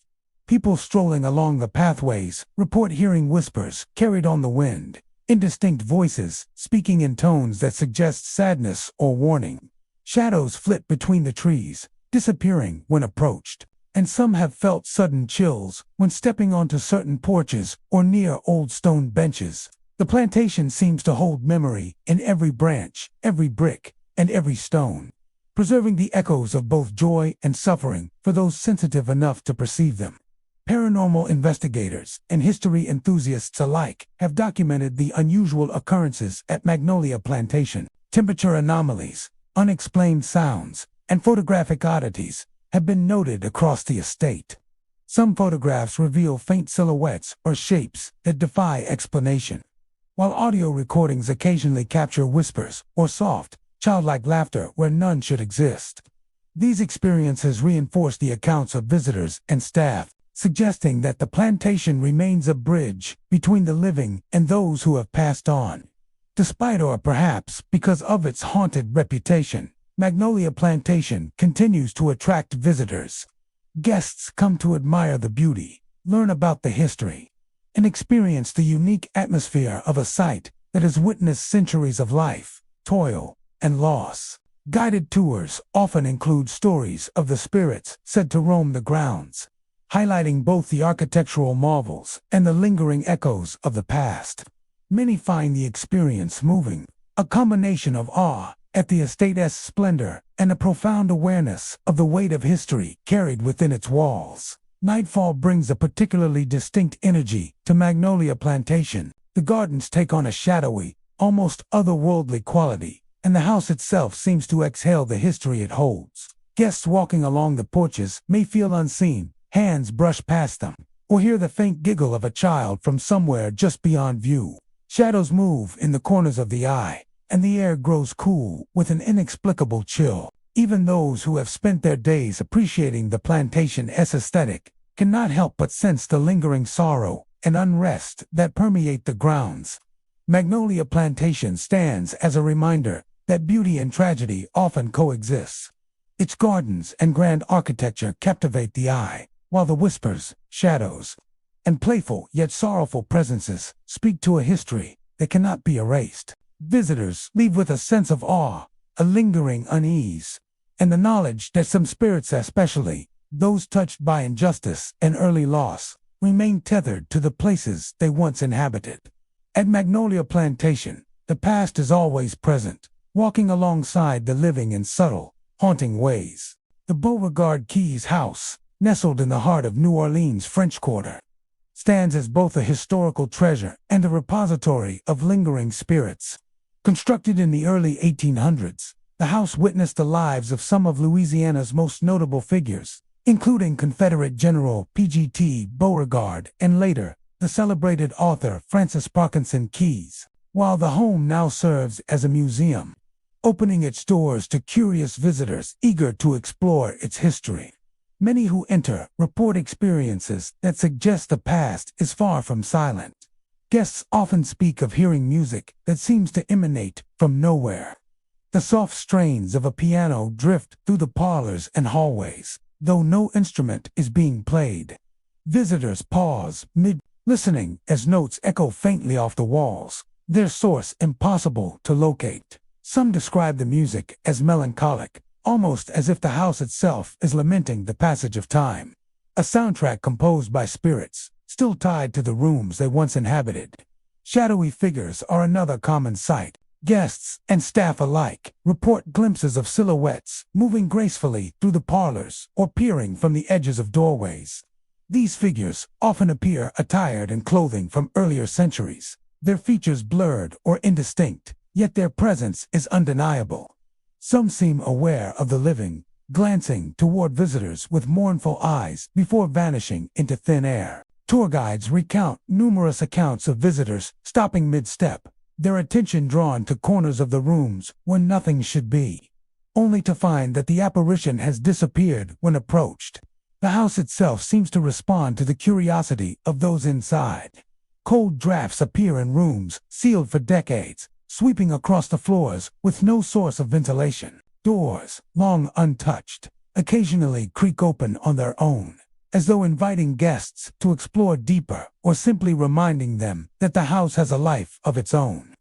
People strolling along the pathways report hearing whispers carried on the wind, indistinct voices speaking in tones that suggest sadness or warning. Shadows flit between the trees, disappearing when approached, and some have felt sudden chills when stepping onto certain porches or near old stone benches. The plantation seems to hold memory in every branch, every brick, and every stone, preserving the echoes of both joy and suffering for those sensitive enough to perceive them. Paranormal investigators and history enthusiasts alike have documented the unusual occurrences at Magnolia Plantation. Temperature anomalies, unexplained sounds, and photographic oddities have been noted across the estate. Some photographs reveal faint silhouettes or shapes that defy explanation, while audio recordings occasionally capture whispers or soft, childlike laughter where none should exist. These experiences reinforce the accounts of visitors and staff, suggesting that the plantation remains a bridge between the living and those who have passed on. Despite or perhaps because of its haunted reputation, Magnolia Plantation continues to attract visitors. Guests come to admire the beauty, learn about the history, and experience the unique atmosphere of a site that has witnessed centuries of life, toil, and loss. Guided tours often include stories of the spirits said to roam the grounds, highlighting both the architectural marvels and the lingering echoes of the past. Many find the experience moving, a combination of awe at the estate's splendor and a profound awareness of the weight of history carried within its walls. Nightfall brings a particularly distinct energy to Magnolia Plantation. The gardens take on a shadowy, almost otherworldly quality, and the house itself seems to exhale the history it holds. Guests walking along the porches may feel unseen, hands brush past them, or hear the faint giggle of a child from somewhere just beyond view. Shadows move in the corners of the eye, and the air grows cool with an inexplicable chill. Even those who have spent their days appreciating the plantation's aesthetic cannot help but sense the lingering sorrow and unrest that permeate the grounds. Magnolia Plantation stands as a reminder that beauty and tragedy often coexist. Its gardens and grand architecture captivate the eye, while the whispers, shadows, and playful yet sorrowful presences speak to a history that cannot be erased. Visitors leave with a sense of awe, a lingering unease, and the knowledge that some spirits, especially those touched by injustice and early loss, remain tethered to the places they once inhabited. At Magnolia Plantation, the past is always present, walking alongside the living in subtle, haunting ways. The Beauregard Keys house, nestled in the heart of New Orleans' French Quarter, stands as both a historical treasure and a repository of lingering spirits. Constructed in the early 1800s, the house witnessed the lives of some of Louisiana's most notable figures, including Confederate General P.G.T. Beauregard and later, the celebrated author Francis Parkinson Keyes, while the home now serves as a museum, opening its doors to curious visitors eager to explore its history. Many who enter report experiences that suggest the past is far from silent. Guests often speak of hearing music that seems to emanate from nowhere. The soft strains of a piano drift through the parlors and hallways, though no instrument is being played. Visitors pause mid-listening as notes echo faintly off the walls, their source impossible to locate. Some describe the music as melancholic, almost as if the house itself is lamenting the passage of time. A soundtrack composed by spirits, still tied to the rooms they once inhabited. Shadowy figures are another common sight. Guests and staff alike report glimpses of silhouettes moving gracefully through the parlors or peering from the edges of doorways. These figures often appear attired in clothing from earlier centuries, their features blurred or indistinct, yet their presence is undeniable. Some seem aware of the living, glancing toward visitors with mournful eyes before vanishing into thin air. Tour guides recount numerous accounts of visitors stopping mid-step, their attention drawn to corners of the rooms where nothing should be, only to find that the apparition has disappeared when approached. The house itself seems to respond to the curiosity of those inside. Cold drafts appear in rooms sealed for decades, sweeping across the floors with no source of ventilation. Doors, long untouched, occasionally creak open on their own, as though inviting guests to explore deeper or simply reminding them that the house has a life of its own.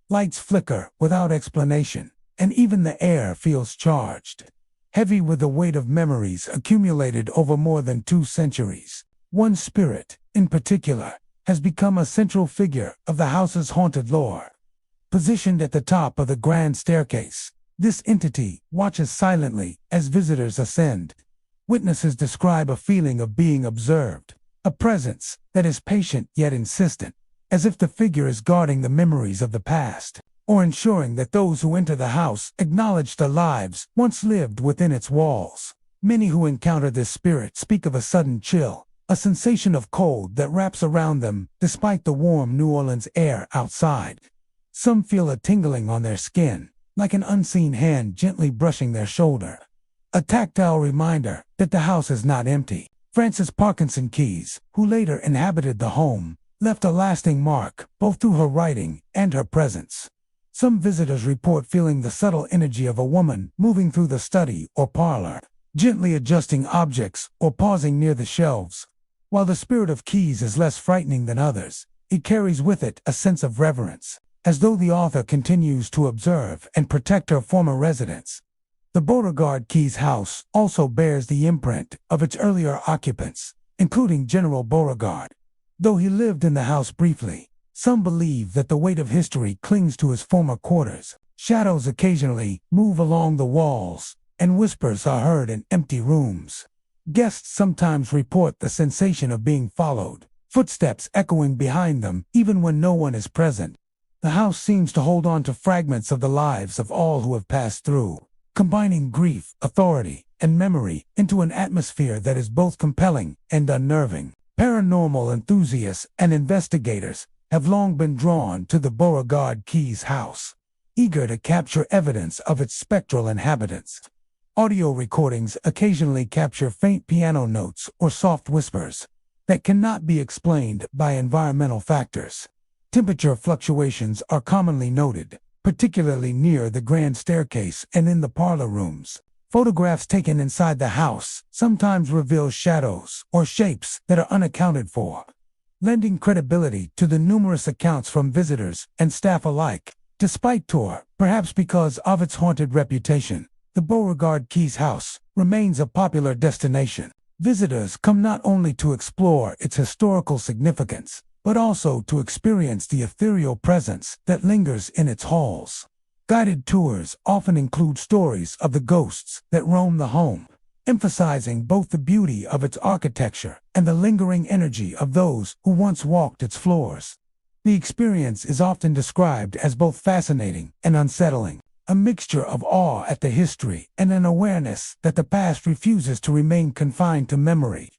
Lights flicker without explanation, and even the air feels charged, heavy with the weight of memories accumulated over more than 2 centuries. One spirit, in particular, has become a central figure of the house's haunted lore. Positioned at the top of the grand staircase, this entity watches silently as visitors ascend. Witnesses describe a feeling of being observed, a presence that is patient yet insistent, as if the figure is guarding the memories of the past, or ensuring that those who enter the house acknowledge the lives once lived within its walls. Many who encounter this spirit speak of a sudden chill, a sensation of cold that wraps around them despite the warm New Orleans air outside. Some feel a tingling on their skin, like an unseen hand gently brushing their shoulder. A tactile reminder that the house is not empty. Francis Parkinson Keyes, who later inhabited the home, left a lasting mark both through her writing and her presence. Some visitors report feeling the subtle energy of a woman moving through the study or parlor, gently adjusting objects or pausing near the shelves. While the spirit of Keyes is less frightening than others, it carries with it a sense of reverence, as though the author continues to observe and protect her former residence. The Beauregard Keyes house also bears the imprint of its earlier occupants, including General Beauregard. Though he lived in the house briefly, some believe that the weight of history clings to his former quarters. Shadows occasionally move along the walls, and whispers are heard in empty rooms. Guests sometimes report the sensation of being followed, footsteps echoing behind them even when no one is present. The house seems to hold on to fragments of the lives of all who have passed through, combining grief, authority, and memory into an atmosphere that is both compelling and unnerving. Paranormal enthusiasts and investigators have long been drawn to the Beauregard Keyes house. eager to capture evidence of its spectral inhabitants. Audio recordings occasionally capture faint piano notes or soft whispers that cannot be explained by environmental factors. Temperature fluctuations are commonly noted, particularly near the grand staircase and in the parlor rooms. Photographs taken inside the house sometimes reveal shadows or shapes that are unaccounted for, lending credibility to the numerous accounts from visitors and staff alike. Despite tour, perhaps because of its haunted reputation, the Beauregard Keys house remains a popular destination. Visitors come not only to explore its historical significance, but also to experience the ethereal presence that lingers in its halls. Guided tours often include stories of the ghosts that roam the home, emphasizing both the beauty of its architecture and the lingering energy of those who once walked its floors. The experience is often described as both fascinating and unsettling, a mixture of awe at the history and an awareness that the past refuses to remain confined to memory.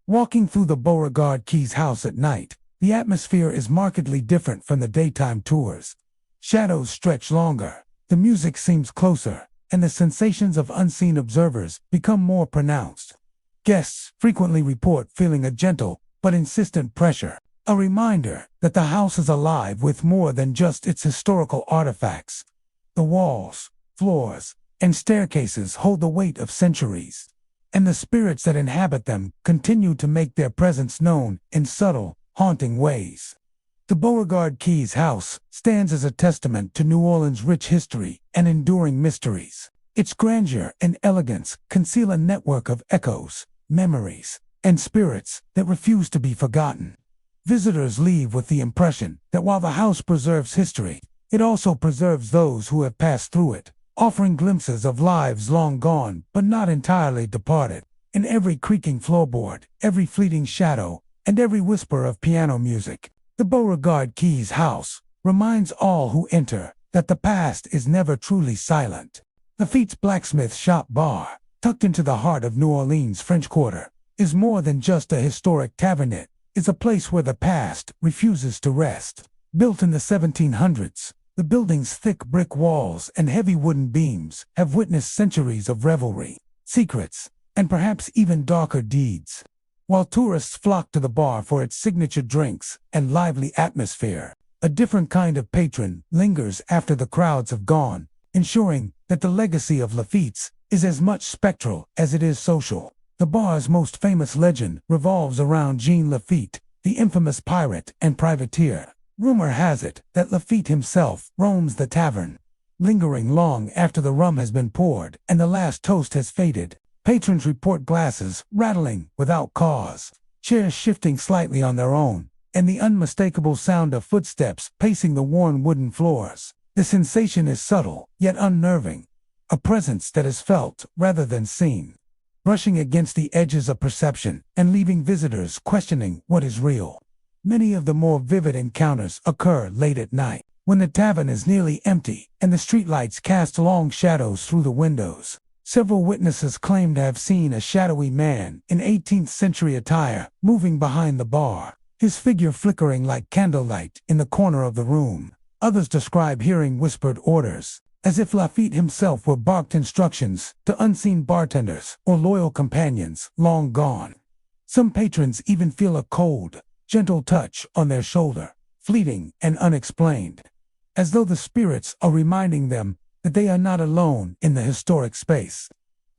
Walking through the Beauregard Keys house at night, the atmosphere is markedly different from the daytime tours. Shadows stretch longer, the music seems closer, and the sensations of unseen observers become more pronounced. Guests frequently report feeling a gentle but insistent pressure, a reminder that the house is alive with more than just its historical artifacts. The walls, floors, and staircases hold the weight of centuries, and the spirits that inhabit them continue to make their presence known in subtle, haunting ways. The Beauregard Keys house stands as a testament to New Orleans' rich history and enduring mysteries. Its grandeur and elegance conceal a network of echoes, memories, and spirits that refuse to be forgotten. Visitors leave with the impression that while the house preserves history, it also preserves those who have passed through it, offering glimpses of lives long gone but not entirely departed. In every creaking floorboard, every fleeting shadow, and every whisper of piano music, the Beauregard Keys house reminds all who enter that the past is never truly silent. Lafitte's Blacksmith Shop Bar, tucked into the heart of New Orleans' French Quarter, is more than just a historic tavern. It is a place where the past refuses to rest. Built in the 1700s, the building's thick brick walls and heavy wooden beams have witnessed centuries of revelry, secrets, and perhaps even darker deeds. While tourists flock to the bar for its signature drinks and lively atmosphere, a different kind of patron lingers after the crowds have gone, ensuring that the legacy of Lafitte's is as much spectral as it is social. The bar's most famous legend revolves around Jean Lafitte, the infamous pirate and privateer. Rumor has it that Lafitte himself roams the tavern, lingering long after the rum has been poured and the last toast has faded. Patrons report glasses rattling without cause, chairs shifting slightly on their own, and the unmistakable sound of footsteps pacing the worn wooden floors. The sensation is subtle, yet unnerving, a presence that is felt rather than seen, brushing against the edges of perception and leaving visitors questioning what is real. Many of the more vivid encounters occur late at night, when the tavern is nearly empty and the streetlights cast long shadows through the windows. Several witnesses claim to have seen a shadowy man in 18th century attire moving behind the bar, his figure flickering like candlelight in the corner of the room. Others describe hearing whispered orders, as if Lafitte himself were barked instructions to unseen bartenders or loyal companions long gone. Some patrons even feel a cold, gentle touch on their shoulder, fleeting and unexplained, as though the spirits are reminding them that they are not alone in the historic space.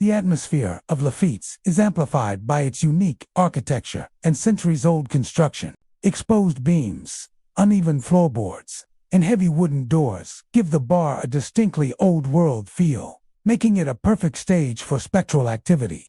The atmosphere of Lafitte's is amplified by its unique architecture and centuries-old construction. Exposed beams, uneven floorboards, and heavy wooden doors give the bar a distinctly old-world feel, making it a perfect stage for spectral activity.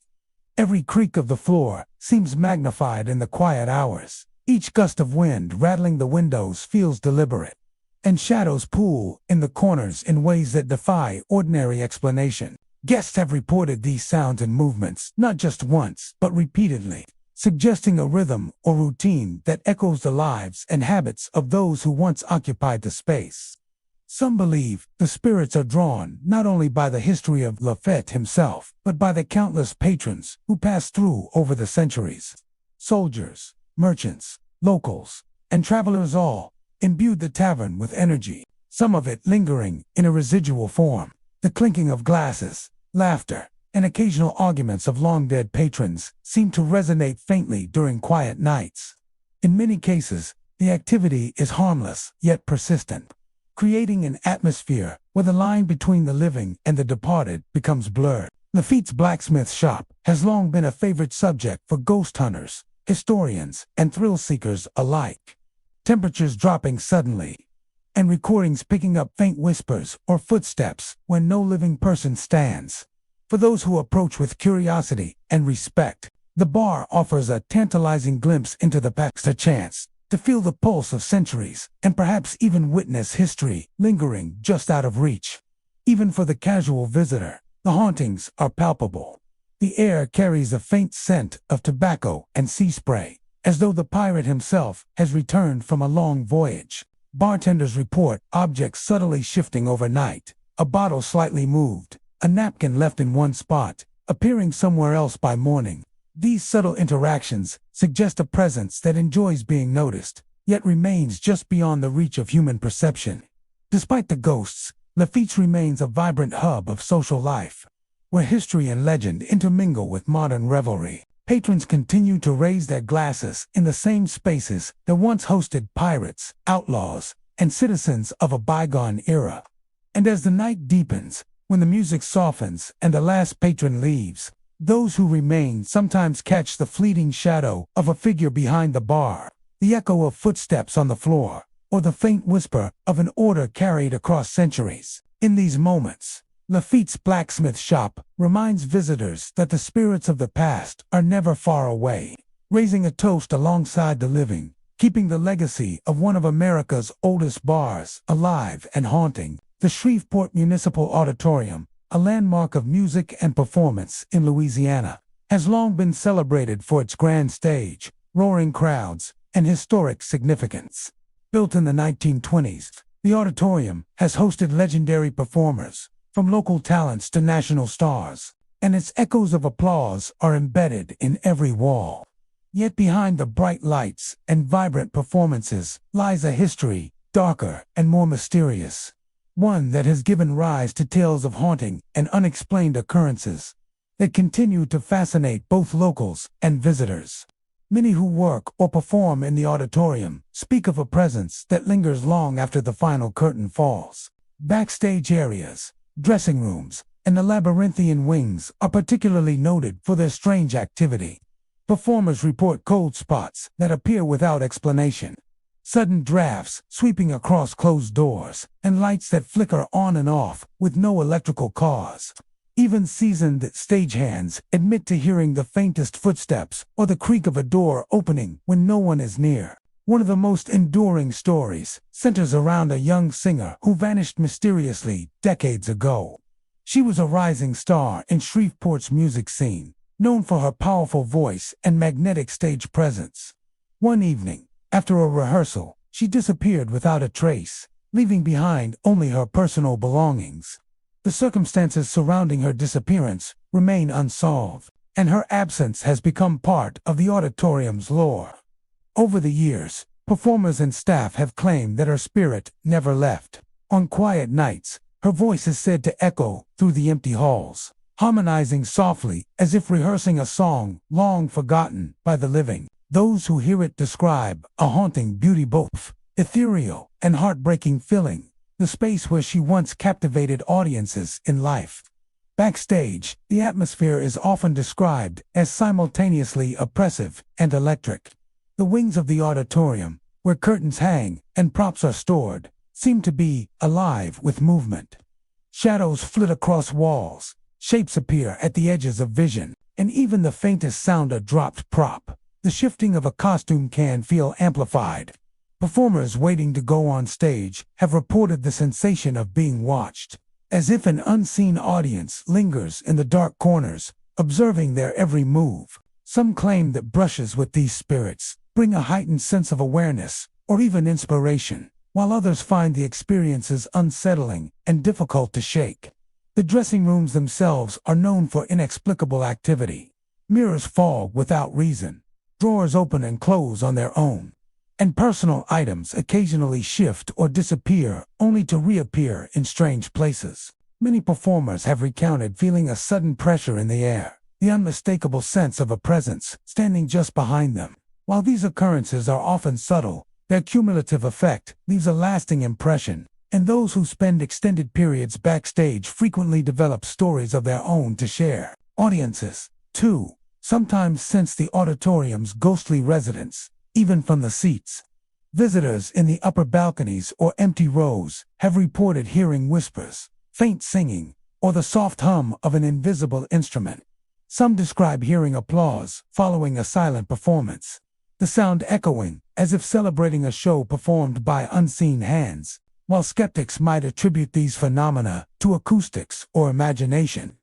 Every creak of the floor seems magnified in the quiet hours. Each gust of wind rattling the windows feels deliberate, and shadows pool in the corners in ways that defy ordinary explanation. Guests have reported these sounds and movements not just once, but repeatedly, suggesting a rhythm or routine that echoes the lives and habits of those who once occupied the space. Some believe the spirits are drawn not only by the history of Lafitte himself, but by the countless patrons who passed through over the centuries. Soldiers, merchants, locals, and travelers all imbued the tavern with energy. some of it lingering in a residual form. The clinking of glasses, laughter, and occasional arguments of long-dead patrons seem to resonate faintly during quiet nights. In many cases, the activity is harmless yet persistent, creating an atmosphere where the line between the living and the departed becomes blurred. Lafitte's blacksmith shop has long been a favorite subject for ghost hunters, historians, and thrill-seekers alike. Temperatures dropping suddenly, and recordings picking up faint whispers or footsteps when no living person stands. For those who approach with curiosity and respect, the bar offers a tantalizing glimpse into the past, a chance to feel the pulse of centuries and perhaps even witness history lingering just out of reach. Even for the casual visitor, the hauntings are palpable. The air carries a faint scent of tobacco and sea spray, as though the pirate himself has returned from a long voyage. Bartenders report objects subtly shifting overnight, a bottle slightly moved, a napkin left in one spot, appearing somewhere else by morning. These subtle interactions suggest a presence that enjoys being noticed, yet remains just beyond the reach of human perception. Despite the ghosts, Lafitte's remains a vibrant hub of social life, where history and legend intermingle with modern revelry. Patrons continue to raise their glasses in the same spaces that once hosted pirates, outlaws, and citizens of a bygone era. And as the night deepens, when the music softens and the last patron leaves, those who remain sometimes catch the fleeting shadow of a figure behind the bar, the echo of footsteps on the floor, or the faint whisper of an order carried across centuries. In these moments, Lafitte's blacksmith shop reminds visitors that the spirits of the past are never far away, raising a toast alongside the living, keeping the legacy of one of America's oldest bars alive and haunting. The Shreveport Municipal Auditorium, a landmark of music and performance in Louisiana, has long been celebrated for its grand stage, roaring crowds, and historic significance. Built in the 1920s, the auditorium has hosted legendary performers, from local talents to national stars, and its echoes of applause are embedded in every wall. Yet behind the bright lights and vibrant performances lies a history, darker and more mysterious, one that has given rise to tales of haunting and unexplained occurrences that continue to fascinate both locals and visitors. Many who work or perform in the auditorium speak of a presence that lingers long after the final curtain falls. Backstage areas, dressing rooms, and the labyrinthian wings are particularly noted for their strange activity. Performers report cold spots that appear without explanation, sudden drafts sweeping across closed doors, and lights that flicker on and off with no electrical cause. Even seasoned stagehands admit to hearing the faintest footsteps or the creak of a door opening when no one is near. One of the most enduring stories centers around a young singer who vanished mysteriously decades ago. She was a rising star in Shreveport's music scene, known for her powerful voice and magnetic stage presence. One evening, after a rehearsal, she disappeared without a trace, leaving behind only her personal belongings. The circumstances surrounding her disappearance remain unsolved, and her absence has become part of the auditorium's lore. Over the years, performers and staff have claimed that her spirit never left. On quiet nights, her voice is said to echo through the empty halls, harmonizing softly as if rehearsing a song long forgotten by the living. Those who hear it describe a haunting beauty, both ethereal and heartbreaking, filling the space where she once captivated audiences in life. Backstage, the atmosphere is often described as simultaneously oppressive and electric. The wings of the auditorium, where curtains hang and props are stored, seem to be alive with movement. Shadows flit across walls, shapes appear at the edges of vision, and even the faintest sound a dropped prop, the shifting of a costume, can feel amplified. Performers waiting to go on stage have reported the sensation of being watched, as if an unseen audience lingers in the dark corners, observing their every move. Some claim that brushes with these spirits bring a heightened sense of awareness or even inspiration, while others find the experiences unsettling and difficult to shake. The dressing rooms themselves are known for inexplicable activity. Mirrors fall without reason. Drawers open and close on their own. and personal items occasionally shift or disappear, only to reappear in strange places. Many performers have recounted feeling a sudden pressure in the air, the unmistakable sense of a presence standing just behind them. While these occurrences are often subtle, their cumulative effect leaves a lasting impression, and those who spend extended periods backstage frequently develop stories of their own to share. Audiences, too, sometimes sense the auditorium's ghostly residence, even from the seats. Visitors in the upper balconies or empty rows have reported hearing whispers, faint singing, or the soft hum of an invisible instrument. Some describe hearing applause following a silent performance, the sound echoing as if celebrating a show performed by unseen hands, while skeptics might attribute these phenomena to acoustics or imagination.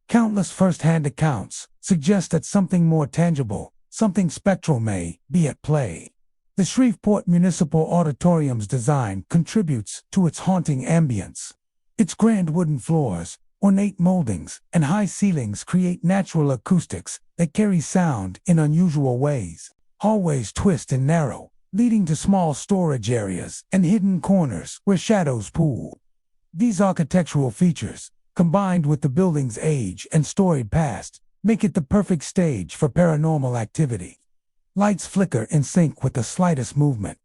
Countless first-hand accounts suggest that something more tangible, something spectral may be at play. The Shreveport Municipal Auditorium's design contributes to its haunting ambience. Its grand wooden floors, ornate moldings, and high ceilings create natural acoustics that carry sound in unusual ways. Hallways twist and narrow, leading to small storage areas and hidden corners where shadows pool. These architectural features, combined with the building's age and storied past, make it the perfect stage for paranormal activity. Lights flicker in sync with the slightest movement,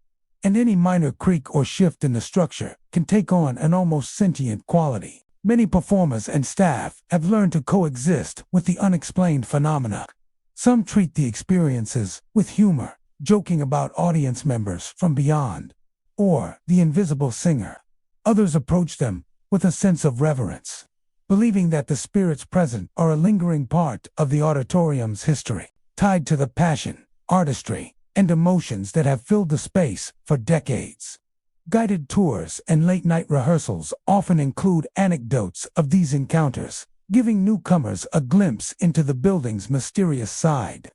and any minor creak or shift in the structure can take on an almost sentient quality. Many performers and staff have learned to coexist with the unexplained phenomena. Some treat the experiences with humor, joking about audience members from beyond, or the invisible singer. Others approach them with a sense of reverence, believing that the spirits present are a lingering part of the auditorium's history, tied to the passion, artistry, and emotions that have filled the space for decades. Guided tours and late-night rehearsals often include anecdotes of these encounters, giving newcomers a glimpse into the building's mysterious side.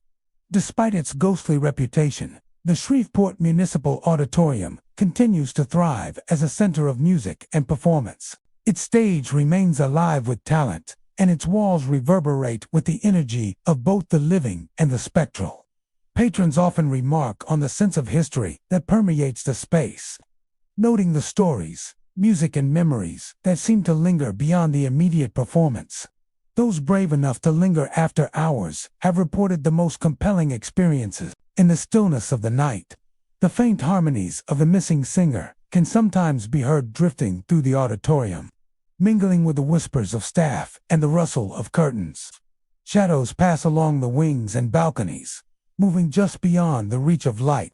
Despite its ghostly reputation, the Shreveport Municipal Auditorium continues to thrive as a center of music and performance. Its stage remains alive with talent, and its walls reverberate with the energy of both the living and the spectral. Patrons often remark on the sense of history that permeates the space, noting the stories, music, and memories that seem to linger beyond the immediate performance. Those brave enough to linger after hours have reported the most compelling experiences in the stillness of the night. The faint harmonies of the missing singer can sometimes be heard drifting through the auditorium, mingling with the whispers of staff and the rustle of curtains. Shadows pass along the wings and balconies, moving just beyond the reach of light.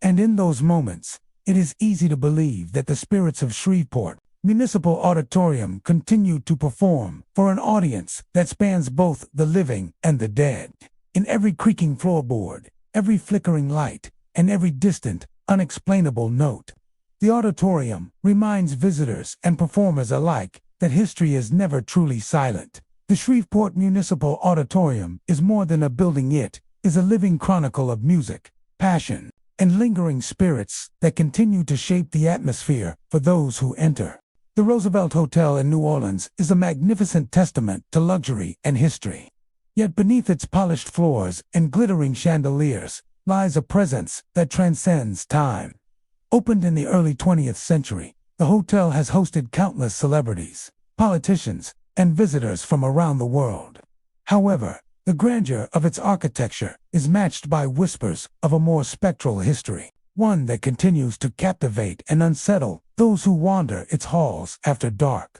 And in those moments, it is easy to believe that the spirits of Shreveport Municipal Auditorium continue to perform for an audience that spans both the living and the dead. In every creaking floorboard, every flickering light, and every distant, unexplainable note, the auditorium reminds visitors and performers alike that history is never truly silent. The Shreveport Municipal Auditorium is more than a building. It is a living chronicle of music, passion, and lingering spirits that continue to shape the atmosphere for those who enter. The Roosevelt Hotel in New Orleans is a magnificent testament to luxury and history. Yet beneath its polished floors and glittering chandeliers lies a presence that transcends time. Opened in the early 20th century, the hotel has hosted countless celebrities, politicians, and visitors from around the world. However, the grandeur of its architecture is matched by whispers of a more spectral history, one that continues to captivate and unsettle those who wander its halls after dark.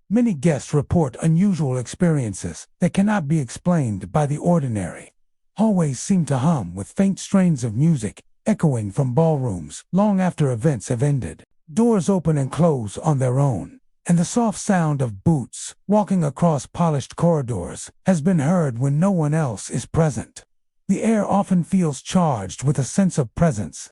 Many guests report unusual experiences that cannot be explained by the ordinary. Hallways seem to hum with faint strains of music, echoing from ballrooms long after events have ended. Doors open and close on their own, and the soft sound of boots walking across polished corridors has been heard when no one else is present. The air often feels charged with a sense of presence,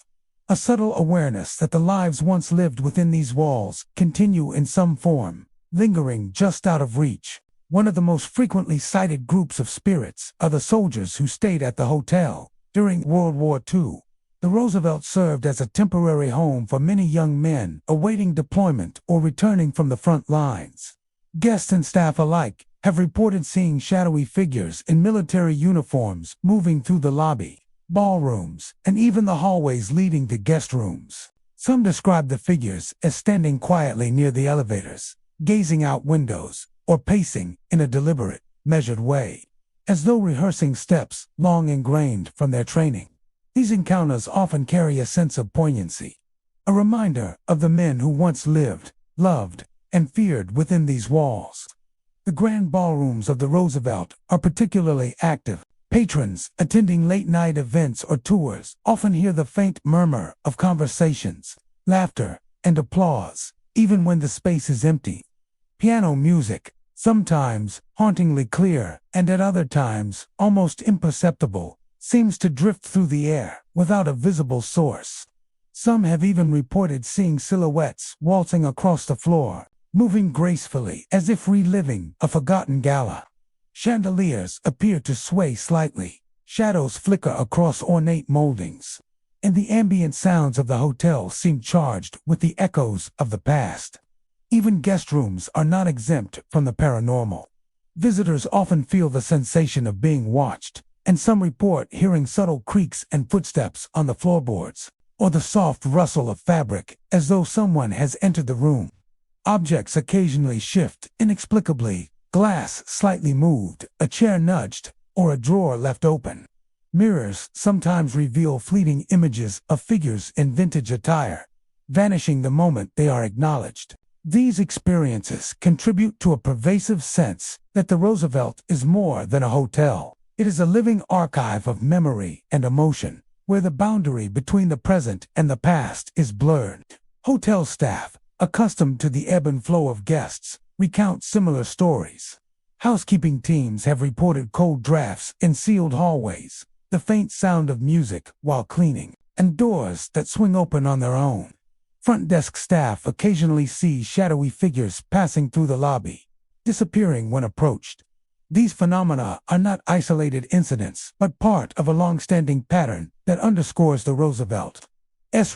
a subtle awareness that the lives once lived within these walls continue in some form, lingering just out of reach. One of the most frequently cited groups of spirits are the soldiers who stayed at the hotel during World War II. The Roosevelt served as a temporary home for many young men awaiting deployment or returning from the front lines. Guests and staff alike have reported seeing shadowy figures in military uniforms moving through the lobby, ballrooms, and even the hallways leading to guest rooms. Some describe the figures as standing quietly near the elevators, gazing out windows, or pacing in a deliberate, measured way, as though rehearsing steps long ingrained from their training. These encounters often carry a sense of poignancy, a reminder of the men who once lived, loved, and feared within these walls. The grand ballrooms of the Roosevelt are particularly active. Patrons attending late-night events or tours often hear the faint murmur of conversations, laughter, and applause, even when the space is empty. Piano music, sometimes hauntingly clear and at other times almost imperceptible, seems to drift through the air without a visible source. Some have even reported seeing silhouettes waltzing across the floor, moving gracefully as if reliving a forgotten gala. Chandeliers appear to sway slightly, shadows flicker across ornate moldings, and the ambient sounds of the hotel seem charged with the echoes of the past. Even guest rooms are not exempt from the paranormal. Visitors often feel the sensation of being watched, and some report hearing subtle creaks and footsteps on the floorboards, or the soft rustle of fabric as though someone has entered the room. Objects occasionally shift inexplicably, glass slightly moved, a chair nudged, or a drawer left open. Mirrors sometimes reveal fleeting images of figures in vintage attire, vanishing the moment they are acknowledged. These experiences contribute to a pervasive sense that the Roosevelt is more than a hotel. It is a living archive of memory and emotion, where the boundary between the present and the past is blurred. Hotel staff, accustomed to the ebb and flow of guests, recount similar stories. Housekeeping teams have reported cold drafts in sealed hallways, the faint sound of music while cleaning, and doors that swing open on their own. Front desk staff occasionally see shadowy figures passing through the lobby, disappearing when approached. These phenomena are not isolated incidents, but part of a long-standing pattern that underscores the Roosevelt's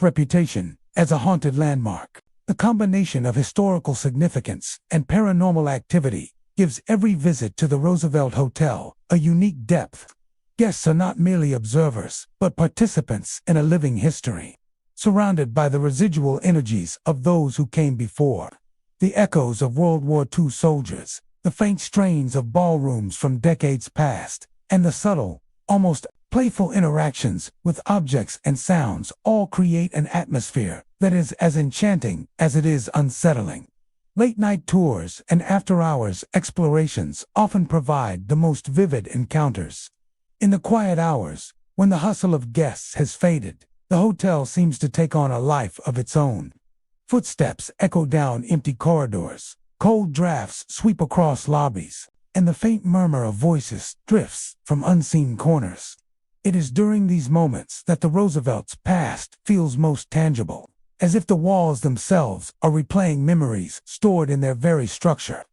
reputation as a haunted landmark. The combination of historical significance and paranormal activity gives every visit to the Roosevelt Hotel a unique depth. Guests are not merely observers, but participants in a living history, surrounded by the residual energies of those who came before. The echoes of World War II soldiers, the faint strains of ballrooms from decades past, and the subtle, almost playful interactions with objects and sounds all create an atmosphere that is as enchanting as it is unsettling. Late-night tours and after-hours explorations often provide the most vivid encounters. In the quiet hours, when the hustle of guests has faded, the hotel seems to take on a life of its own. Footsteps echo down empty corridors, cold drafts sweep across lobbies, and the faint murmur of voices drifts from unseen corners. It is during these moments that the Roosevelt's past feels most tangible, as if the walls themselves are replaying memories stored in their very structure.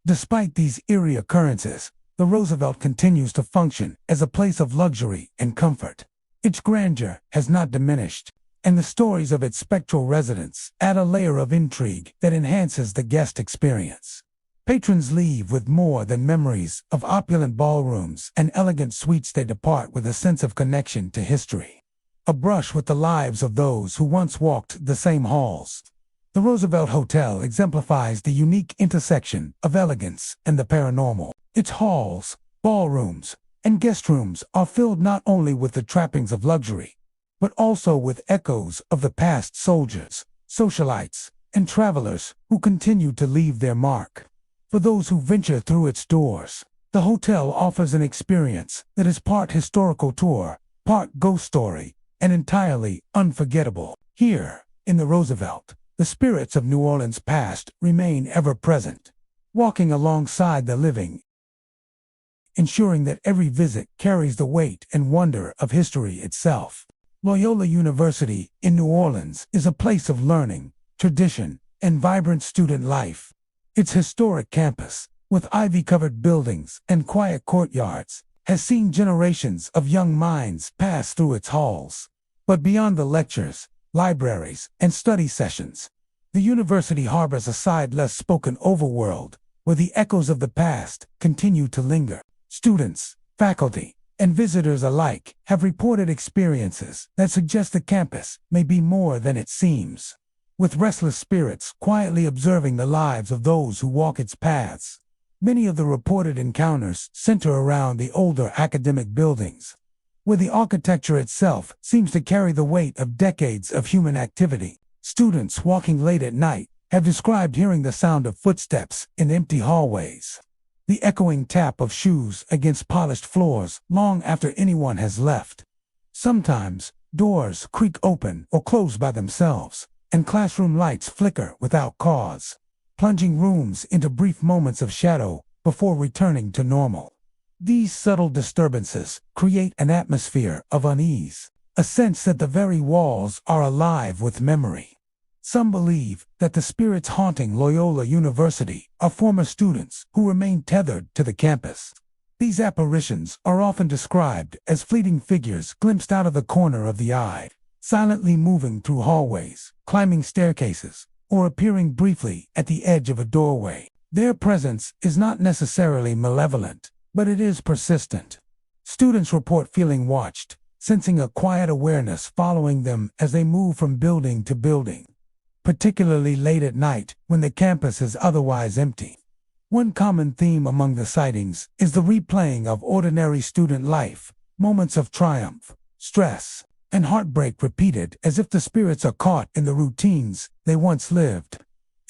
Despite these eerie occurrences, the Roosevelt continues to function as a place of luxury and comfort. Its grandeur has not diminished, and the stories of its spectral residents add a layer of intrigue that enhances the guest experience. Patrons leave with more than memories of opulent ballrooms and elegant suites. They depart with a sense of connection to history, a brush with the lives of those who once walked the same halls. The Roosevelt Hotel exemplifies the unique intersection of elegance and the paranormal. Its halls, ballrooms, and guest rooms are filled not only with the trappings of luxury, but also with echoes of the past soldiers, socialites, and travelers who continue to leave their mark. For those who venture through its doors, the hotel offers an experience that is part historical tour, part ghost story, and entirely unforgettable. Here, in the Roosevelt, the spirits of New Orleans' past remain ever present, walking alongside the living, ensuring that every visit carries the weight and wonder of history itself. Loyola University in New Orleans is a place of learning, tradition, and vibrant student life. Its historic campus, with ivy-covered buildings and quiet courtyards, has seen generations of young minds pass through its halls. But beyond the lectures, libraries, and study sessions, the university harbors a side less spoken overworld, where the echoes of the past continue to linger. Students, faculty, and visitors alike have reported experiences that suggest the campus may be more than it seems, with restless spirits quietly observing the lives of those who walk its paths. Many of the reported encounters center around the older academic buildings, where the architecture itself seems to carry the weight of decades of human activity. Students walking late at night have described hearing the sound of footsteps in empty hallways, the echoing tap of shoes against polished floors long after anyone has left. Sometimes, doors creak open or close by themselves, and classroom lights flicker without cause, plunging rooms into brief moments of shadow before returning to normal. These subtle disturbances create an atmosphere of unease, a sense that the very walls are alive with memory. Some believe that the spirits haunting Loyola University are former students who remain tethered to the campus. These apparitions are often described as fleeting figures glimpsed out of the corner of the eye, silently moving through hallways, climbing staircases, or appearing briefly at the edge of a doorway. Their presence is not necessarily malevolent, but it is persistent. Students report feeling watched, sensing a quiet awareness following them as they move from building to building, particularly late at night when the campus is otherwise empty. One common theme among the sightings is the replaying of ordinary student life, moments of triumph, stress, and heartbreak repeated as if the spirits are caught in the routines they once lived.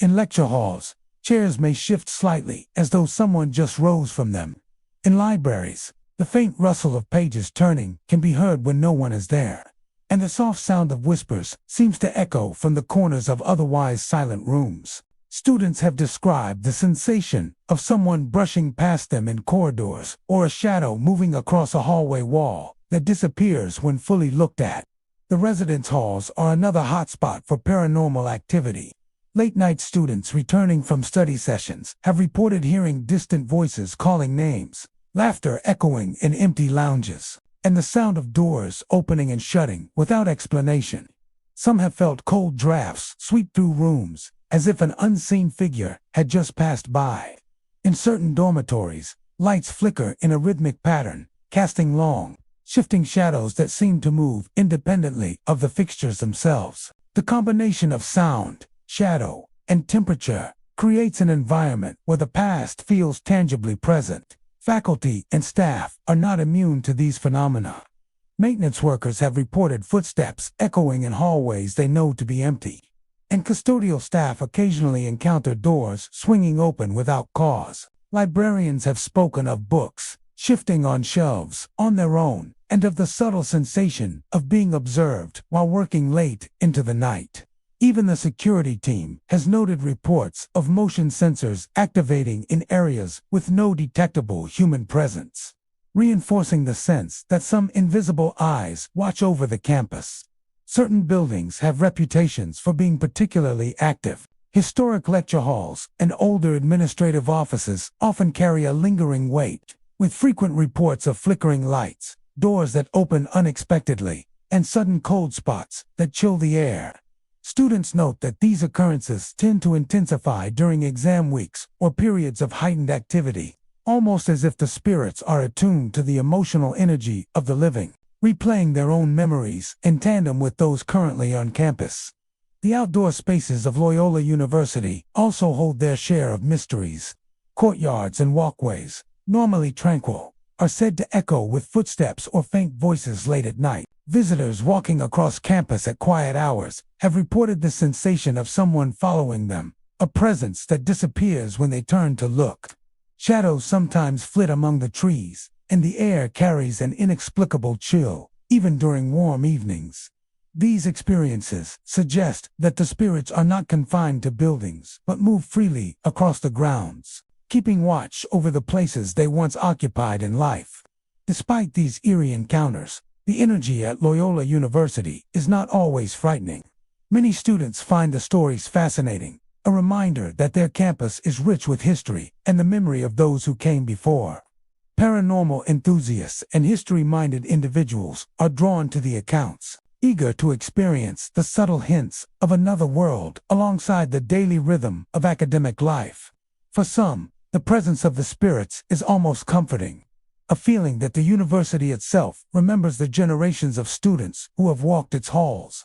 In lecture halls, chairs may shift slightly as though someone just rose from them. In libraries, the faint rustle of pages turning can be heard when no one is there, and the soft sound of whispers seems to echo from the corners of otherwise silent rooms. Students have described the sensation of someone brushing past them in corridors, or a shadow moving across a hallway wall that disappears when fully looked at. The residence halls are another hotspot for paranormal activity. Late-night students returning from study sessions have reported hearing distant voices calling names, laughter echoing in empty lounges, and the sound of doors opening and shutting without explanation. Some have felt cold drafts sweep through rooms, as if an unseen figure had just passed by. In certain dormitories, lights flicker in a rhythmic pattern, casting long, shifting shadows that seem to move independently of the fixtures themselves. The combination of sound, shadow, and temperature creates an environment where the past feels tangibly present. Faculty and staff are not immune to these phenomena. Maintenance workers have reported footsteps echoing in hallways they know to be empty, and custodial staff occasionally encounter doors swinging open without cause. Librarians have spoken of books shifting on shelves on their own, and of the subtle sensation of being observed while working late into the night. Even the security team has noted reports of motion sensors activating in areas with no detectable human presence, reinforcing the sense that some invisible eyes watch over the campus. Certain buildings have reputations for being particularly active. Historic lecture halls and older administrative offices often carry a lingering weight, with frequent reports of flickering lights, doors that open unexpectedly, and sudden cold spots that chill the air. Students note that these occurrences tend to intensify during exam weeks or periods of heightened activity, almost as if the spirits are attuned to the emotional energy of the living, replaying their own memories in tandem with those currently on campus. The outdoor spaces of Loyola University also hold their share of mysteries. Courtyards and walkways, normally tranquil, are said to echo with footsteps or faint voices late at night. Visitors walking across campus at quiet hours have reported the sensation of someone following them, a presence that disappears when they turn to look. Shadows sometimes flit among the trees, and the air carries an inexplicable chill, even during warm evenings. These experiences suggest that the spirits are not confined to buildings, but move freely across the grounds, keeping watch over the places they once occupied in life. Despite these eerie encounters, the energy at Loyola University is not always frightening. Many students find the stories fascinating, a reminder that their campus is rich with history and the memory of those who came before. Paranormal enthusiasts and history-minded individuals are drawn to the accounts, eager to experience the subtle hints of another world alongside the daily rhythm of academic life. For some, the presence of the spirits is almost comforting, a feeling that the university itself remembers the generations of students who have walked its halls.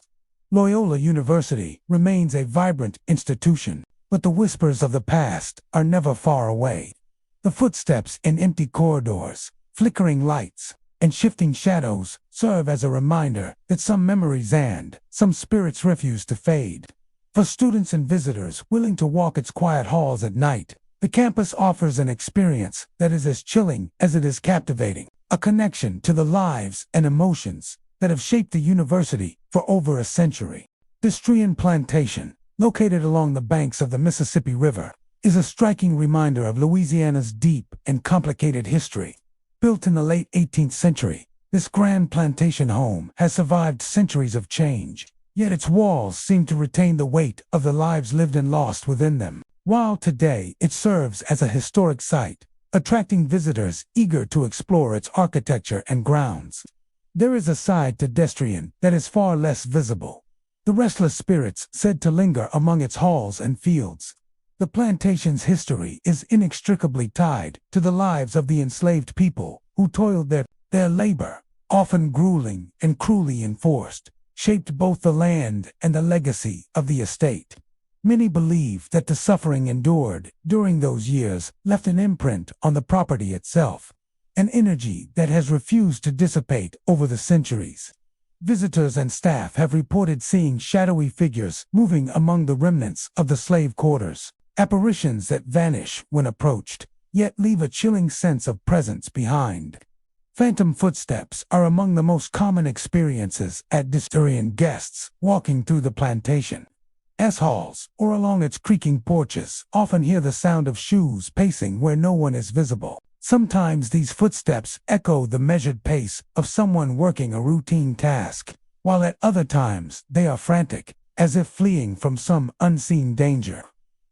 Loyola University remains a vibrant institution, but the whispers of the past are never far away. The footsteps in empty corridors, flickering lights, and shifting shadows serve as a reminder that some memories and some spirits refuse to fade. For students and visitors willing to walk its quiet halls at night, the campus offers an experience that is as chilling as it is captivating, a connection to the lives and emotions that have shaped the university for over a century. Myrtles Plantation, located along the banks of the Mississippi River, is a striking reminder of Louisiana's deep and complicated history. Built in the late 18th century, this grand plantation home has survived centuries of change, yet its walls seem to retain the weight of the lives lived and lost within them. While today it serves as a historic site, attracting visitors eager to explore its architecture and grounds, there is a side to Destrian that is far less visible. The restless spirits said to linger among its halls and fields. The plantation's history is inextricably tied to the lives of the enslaved people who toiled there. Their labor, often grueling and cruelly enforced, shaped both the land and the legacy of the estate. Many believe that the suffering endured during those years left an imprint on the property itself, an energy that has refused to dissipate over the centuries. Visitors and staff have reported seeing shadowy figures moving among the remnants of the slave quarters. Apparitions that vanish when approached, yet leave a chilling sense of presence behind. Phantom footsteps are among the most common experiences at Destrian. Guests walking through the plantation halls or along its creaking porches often hear the sound of shoes pacing where no one is visible. Sometimes these footsteps echo the measured pace of someone working a routine task, while at other times they are frantic, as if fleeing from some unseen danger.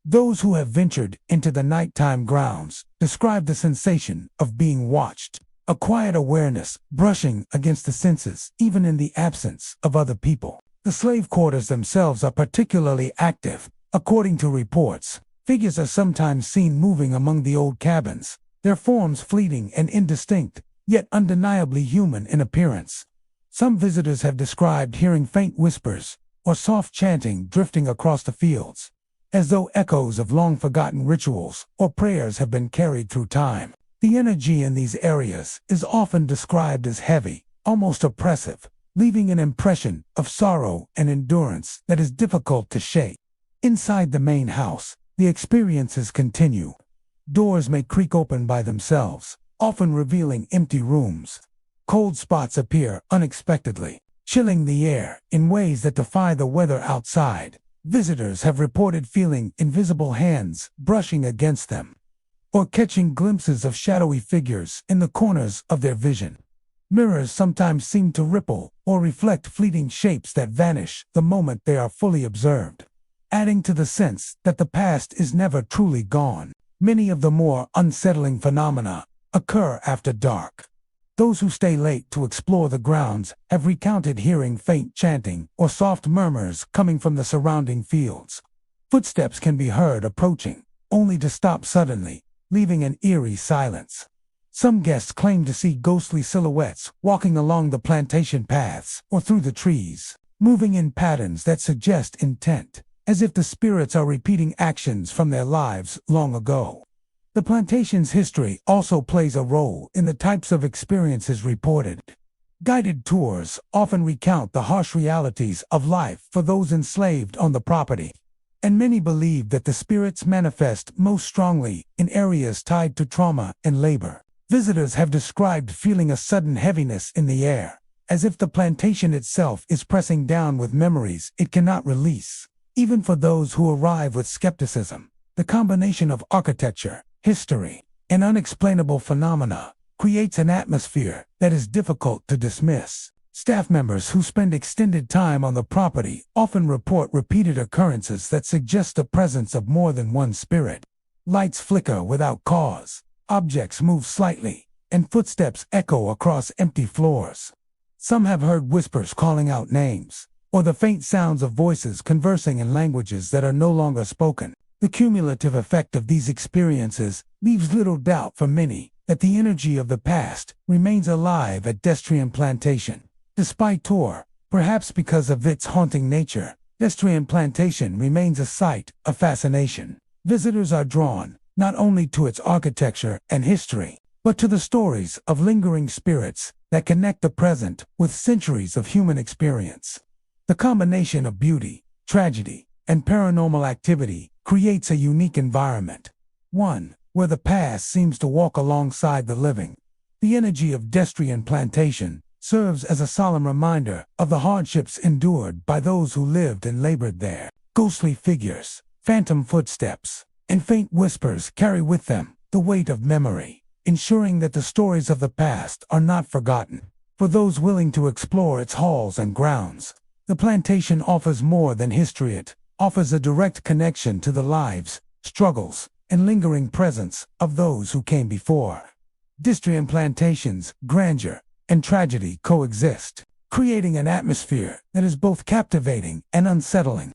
Those who have ventured into the nighttime grounds describe the sensation of being watched, a quiet awareness brushing against the senses even in the absence of other people. The slave quarters themselves are particularly active. According to reports, figures are sometimes seen moving among the old cabins, their forms fleeting and indistinct, yet undeniably human in appearance. Some visitors have described hearing faint whispers or soft chanting drifting across the fields, as though echoes of long-forgotten rituals or prayers have been carried through time. The energy in these areas is often described as heavy, almost oppressive, leaving an impression of sorrow and endurance that is difficult to shake. Inside the main house, the experiences continue. Doors may creak open by themselves, often revealing empty rooms. Cold spots appear unexpectedly, chilling the air in ways that defy the weather outside. Visitors have reported feeling invisible hands brushing against them, or catching glimpses of shadowy figures in the corners of their vision. Mirrors sometimes seem to ripple or reflect fleeting shapes that vanish the moment they are fully observed, adding to the sense that the past is never truly gone. Many of the more unsettling phenomena occur after dark. Those who stay late to explore the grounds have recounted hearing faint chanting or soft murmurs coming from the surrounding fields. Footsteps can be heard approaching, only to stop suddenly, leaving an eerie silence. Some guests claim to see ghostly silhouettes walking along the plantation paths or through the trees, moving in patterns that suggest intent, as if the spirits are repeating actions from their lives long ago. The plantation's history also plays a role in the types of experiences reported. Guided tours often recount the harsh realities of life for those enslaved on the property, and many believe that the spirits manifest most strongly in areas tied to trauma and labor. Visitors have described feeling a sudden heaviness in the air, as if the plantation itself is pressing down with memories it cannot release. Even for those who arrive with skepticism, the combination of architecture, history, and unexplainable phenomena creates an atmosphere that is difficult to dismiss. Staff members who spend extended time on the property often report repeated occurrences that suggest the presence of more than one spirit. Lights flicker without cause, objects move slightly, and footsteps echo across empty floors. Some have heard whispers calling out names, or the faint sounds of voices conversing in languages that are no longer spoken. The cumulative effect of these experiences leaves little doubt for many that the energy of the past remains alive at Myrtles Plantation. Despite tour, perhaps because of its haunting nature, Myrtles Plantation remains a site of fascination. Visitors are drawn not only to its architecture and history, but to the stories of lingering spirits that connect the present with centuries of human experience. The combination of beauty, tragedy, and paranormal activity creates a unique environment, one where the past seems to walk alongside the living. The energy of Myrtles Plantation serves as a solemn reminder of the hardships endured by those who lived and labored there. Ghostly figures, phantom footsteps, and faint whispers carry with them the weight of memory, ensuring that the stories of the past are not forgotten. For those willing to explore its halls and grounds, the plantation offers more than history. It offers a direct connection to the lives, struggles, and lingering presence of those who came before. Myrtles Plantation's grandeur and tragedy coexist, creating an atmosphere that is both captivating and unsettling.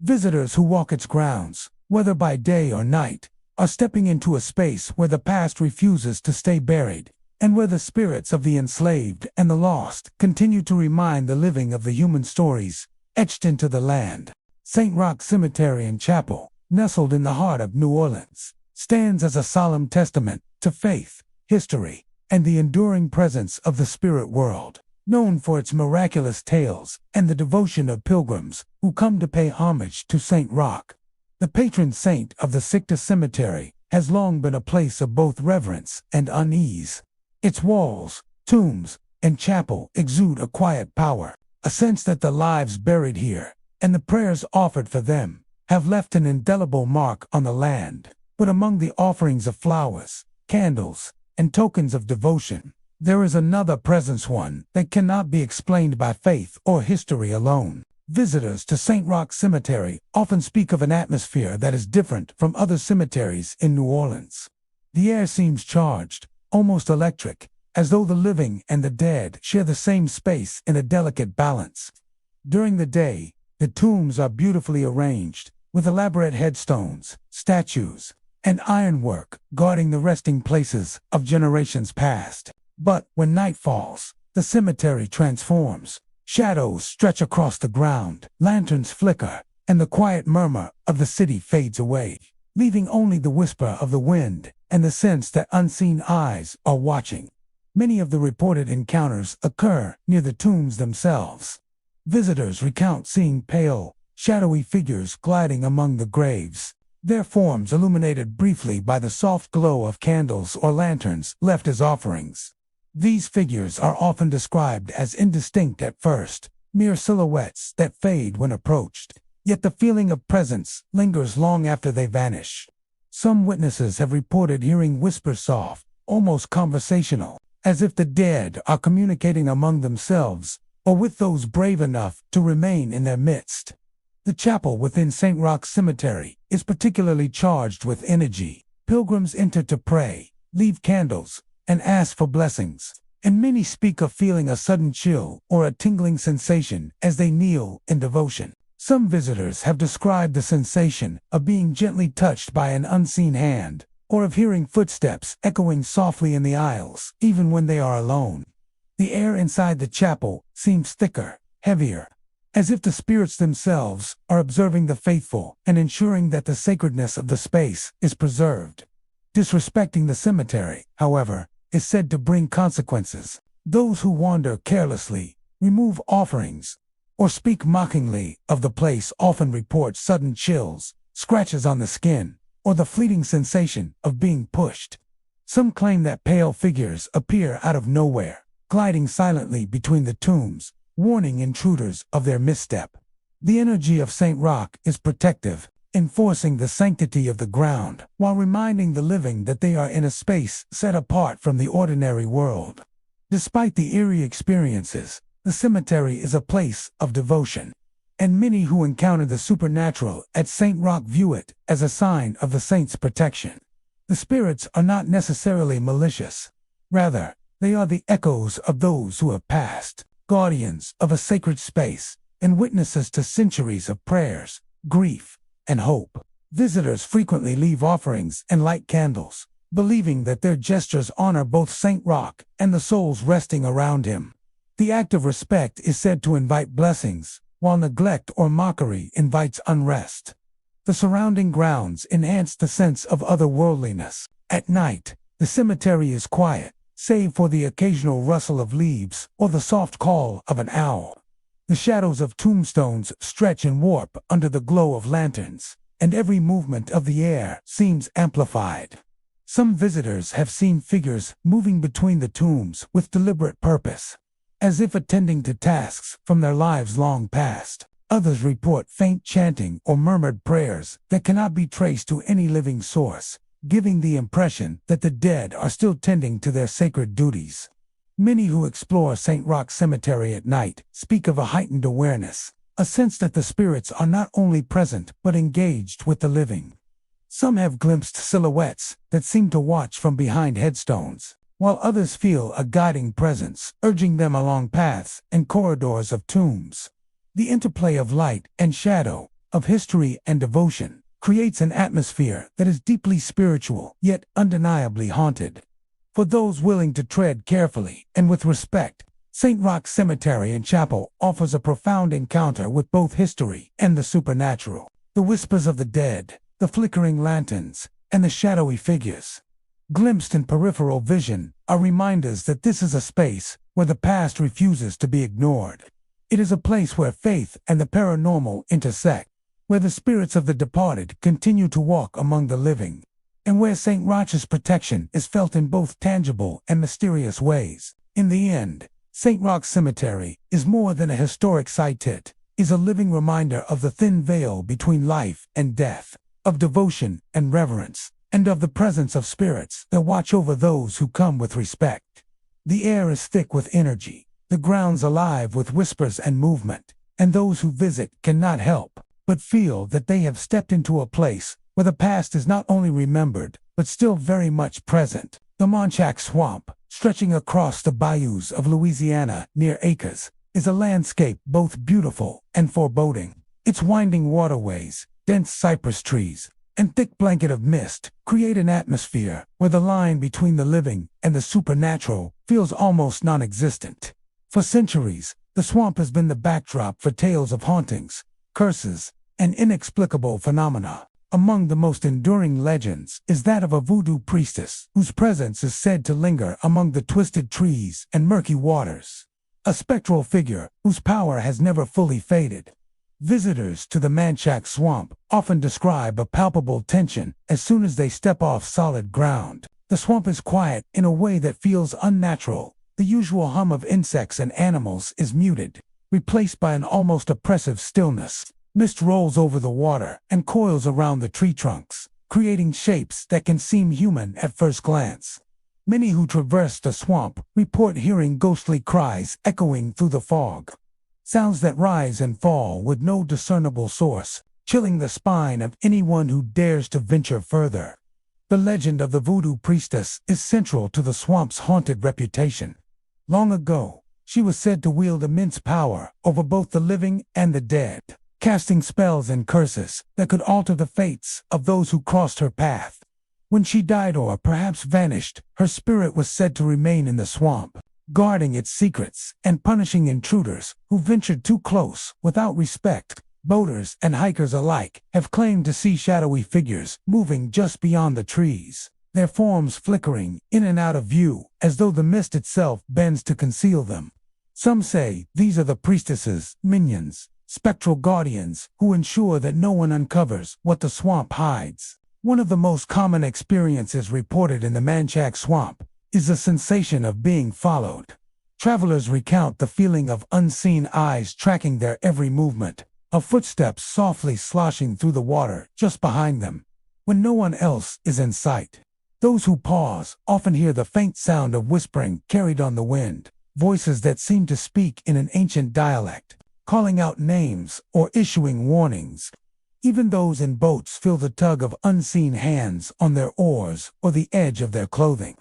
Visitors who walk its grounds, whether by day or night, are stepping into a space where the past refuses to stay buried, and where the spirits of the enslaved and the lost continue to remind the living of the human stories etched into the land. St. Roch Cemetery and Chapel, nestled in the heart of New Orleans, stands as a solemn testament to faith, history, and the enduring presence of the spirit world. Known for its miraculous tales and the devotion of pilgrims who come to pay homage to St. Roch, the patron saint of the cemetery, has long been a place of both reverence and unease. Its walls, tombs, and chapel exude a quiet power, a sense that the lives buried here, and the prayers offered for them, have left an indelible mark on the land. But among the offerings of flowers, candles, and tokens of devotion, there is another presence, one that cannot be explained by faith or history alone. Visitors to St. Roch Cemetery often speak of an atmosphere that is different from other cemeteries in New Orleans. The air seems charged, almost electric, as though the living and the dead share the same space in a delicate balance. During the day, the tombs are beautifully arranged, with elaborate headstones, statues, and ironwork guarding the resting places of generations past. But when night falls, the cemetery transforms. Shadows stretch across the ground, lanterns flicker, and the quiet murmur of the city fades away, leaving only the whisper of the wind and the sense that unseen eyes are watching. Many of the reported encounters occur near the tombs themselves. Visitors recount seeing pale, shadowy figures gliding among the graves, their forms illuminated briefly by the soft glow of candles or lanterns left as offerings. These figures are often described as indistinct at first, mere silhouettes that fade when approached, yet the feeling of presence lingers long after they vanish. Some witnesses have reported hearing whispers soft, almost conversational, as if the dead are communicating among themselves or with those brave enough to remain in their midst. The chapel within St. Roch Cemetery is particularly charged with energy. Pilgrims enter to pray, leave candles, and ask for blessings, and many speak of feeling a sudden chill or a tingling sensation as they kneel in devotion. Some visitors have described the sensation of being gently touched by an unseen hand, or of hearing footsteps echoing softly in the aisles, even when they are alone. The air inside the chapel seems thicker, heavier, as if the spirits themselves are observing the faithful and ensuring that the sacredness of the space is preserved. Disrespecting the cemetery, however, is said to bring consequences. Those who wander carelessly, remove offerings, or speak mockingly of the place often report sudden chills, scratches on the skin, or the fleeting sensation of being pushed. Some claim that pale figures appear out of nowhere, gliding silently between the tombs, warning intruders of their misstep. The energy of St. Roch is protective, enforcing the sanctity of the ground, while reminding the living that they are in a space set apart from the ordinary world. Despite the eerie experiences, the cemetery is a place of devotion, and many who encounter the supernatural at St. Roch view it as a sign of the saint's protection. The spirits are not necessarily malicious. Rather, they are the echoes of those who have passed, guardians of a sacred space, and witnesses to centuries of prayers, grief, and hope. Visitors frequently leave offerings and light candles, believing that their gestures honor both Saint Roch and the souls resting around him. The act of respect is said to invite blessings, while neglect or mockery invites unrest. The surrounding grounds enhance the sense of otherworldliness. At night, the cemetery is quiet, save for the occasional rustle of leaves or the soft call of an owl. The shadows of tombstones stretch and warp under the glow of lanterns, and every movement of the air seems amplified. Some visitors have seen figures moving between the tombs with deliberate purpose, as if attending to tasks from their lives long past. Others report faint chanting or murmured prayers that cannot be traced to any living source, giving the impression that the dead are still tending to their sacred duties. Many who explore St. Roch Cemetery at night speak of a heightened awareness, a sense that the spirits are not only present but engaged with the living. Some have glimpsed silhouettes that seem to watch from behind headstones, while others feel a guiding presence, urging them along paths and corridors of tombs. The interplay of light and shadow, of history and devotion, creates an atmosphere that is deeply spiritual, yet undeniably haunted. For those willing to tread carefully and with respect, St. Roch Cemetery and Chapel offers a profound encounter with both history and the supernatural. The whispers of the dead, the flickering lanterns, and the shadowy figures, glimpsed in peripheral vision, are reminders that this is a space where the past refuses to be ignored. It is a place where faith and the paranormal intersect, where the spirits of the departed continue to walk among the living, and where St. Roch's protection is felt in both tangible and mysterious ways. In the end, St. Roch Cemetery is more than a historic site. It is a living reminder of the thin veil between life and death, of devotion and reverence, and of the presence of spirits that watch over those who come with respect. The air is thick with energy, the grounds alive with whispers and movement, and those who visit cannot help but feel that they have stepped into a place where the past is not only remembered, but still very much present. The Manchac Swamp, stretching across the bayous of Louisiana near Acres, is a landscape both beautiful and foreboding. Its winding waterways, dense cypress trees, and thick blanket of mist create an atmosphere where the line between the living and the supernatural feels almost non-existent. For centuries, the swamp has been the backdrop for tales of hauntings, curses, and inexplicable phenomena. Among the most enduring legends is that of a voodoo priestess whose presence is said to linger among the twisted trees and murky waters, a spectral figure whose power has never fully faded. Visitors to the Manchac Swamp often describe a palpable tension as soon as they step off solid ground. The swamp is quiet in a way that feels unnatural. The usual hum of insects and animals is muted, replaced by an almost oppressive stillness. Mist rolls over the water and coils around the tree trunks, creating shapes that can seem human at first glance. Many who traverse the swamp report hearing ghostly cries echoing through the fog, sounds that rise and fall with no discernible source, chilling the spine of anyone who dares to venture further. The legend of the voodoo priestess is central to the swamp's haunted reputation. Long ago, she was said to wield immense power over both the living and the dead, casting spells and curses that could alter the fates of those who crossed her path. When she died or perhaps vanished, her spirit was said to remain in the swamp, guarding its secrets and punishing intruders who ventured too close without respect. Boaters and hikers alike have claimed to see shadowy figures moving just beyond the trees, their forms flickering in and out of view as though the mist itself bends to conceal them. Some say these are the priestess's minions, spectral guardians who ensure that no one uncovers what the swamp hides. One of the most common experiences reported in the Manchac Swamp is the sensation of being followed. Travelers recount the feeling of unseen eyes tracking their every movement, of footsteps softly sloshing through the water just behind them, when no one else is in sight. Those who pause often hear the faint sound of whispering carried on the wind, voices that seem to speak in an ancient dialect, calling out names or issuing warnings. Even those in boats feel the tug of unseen hands on their oars or the edge of their clothing,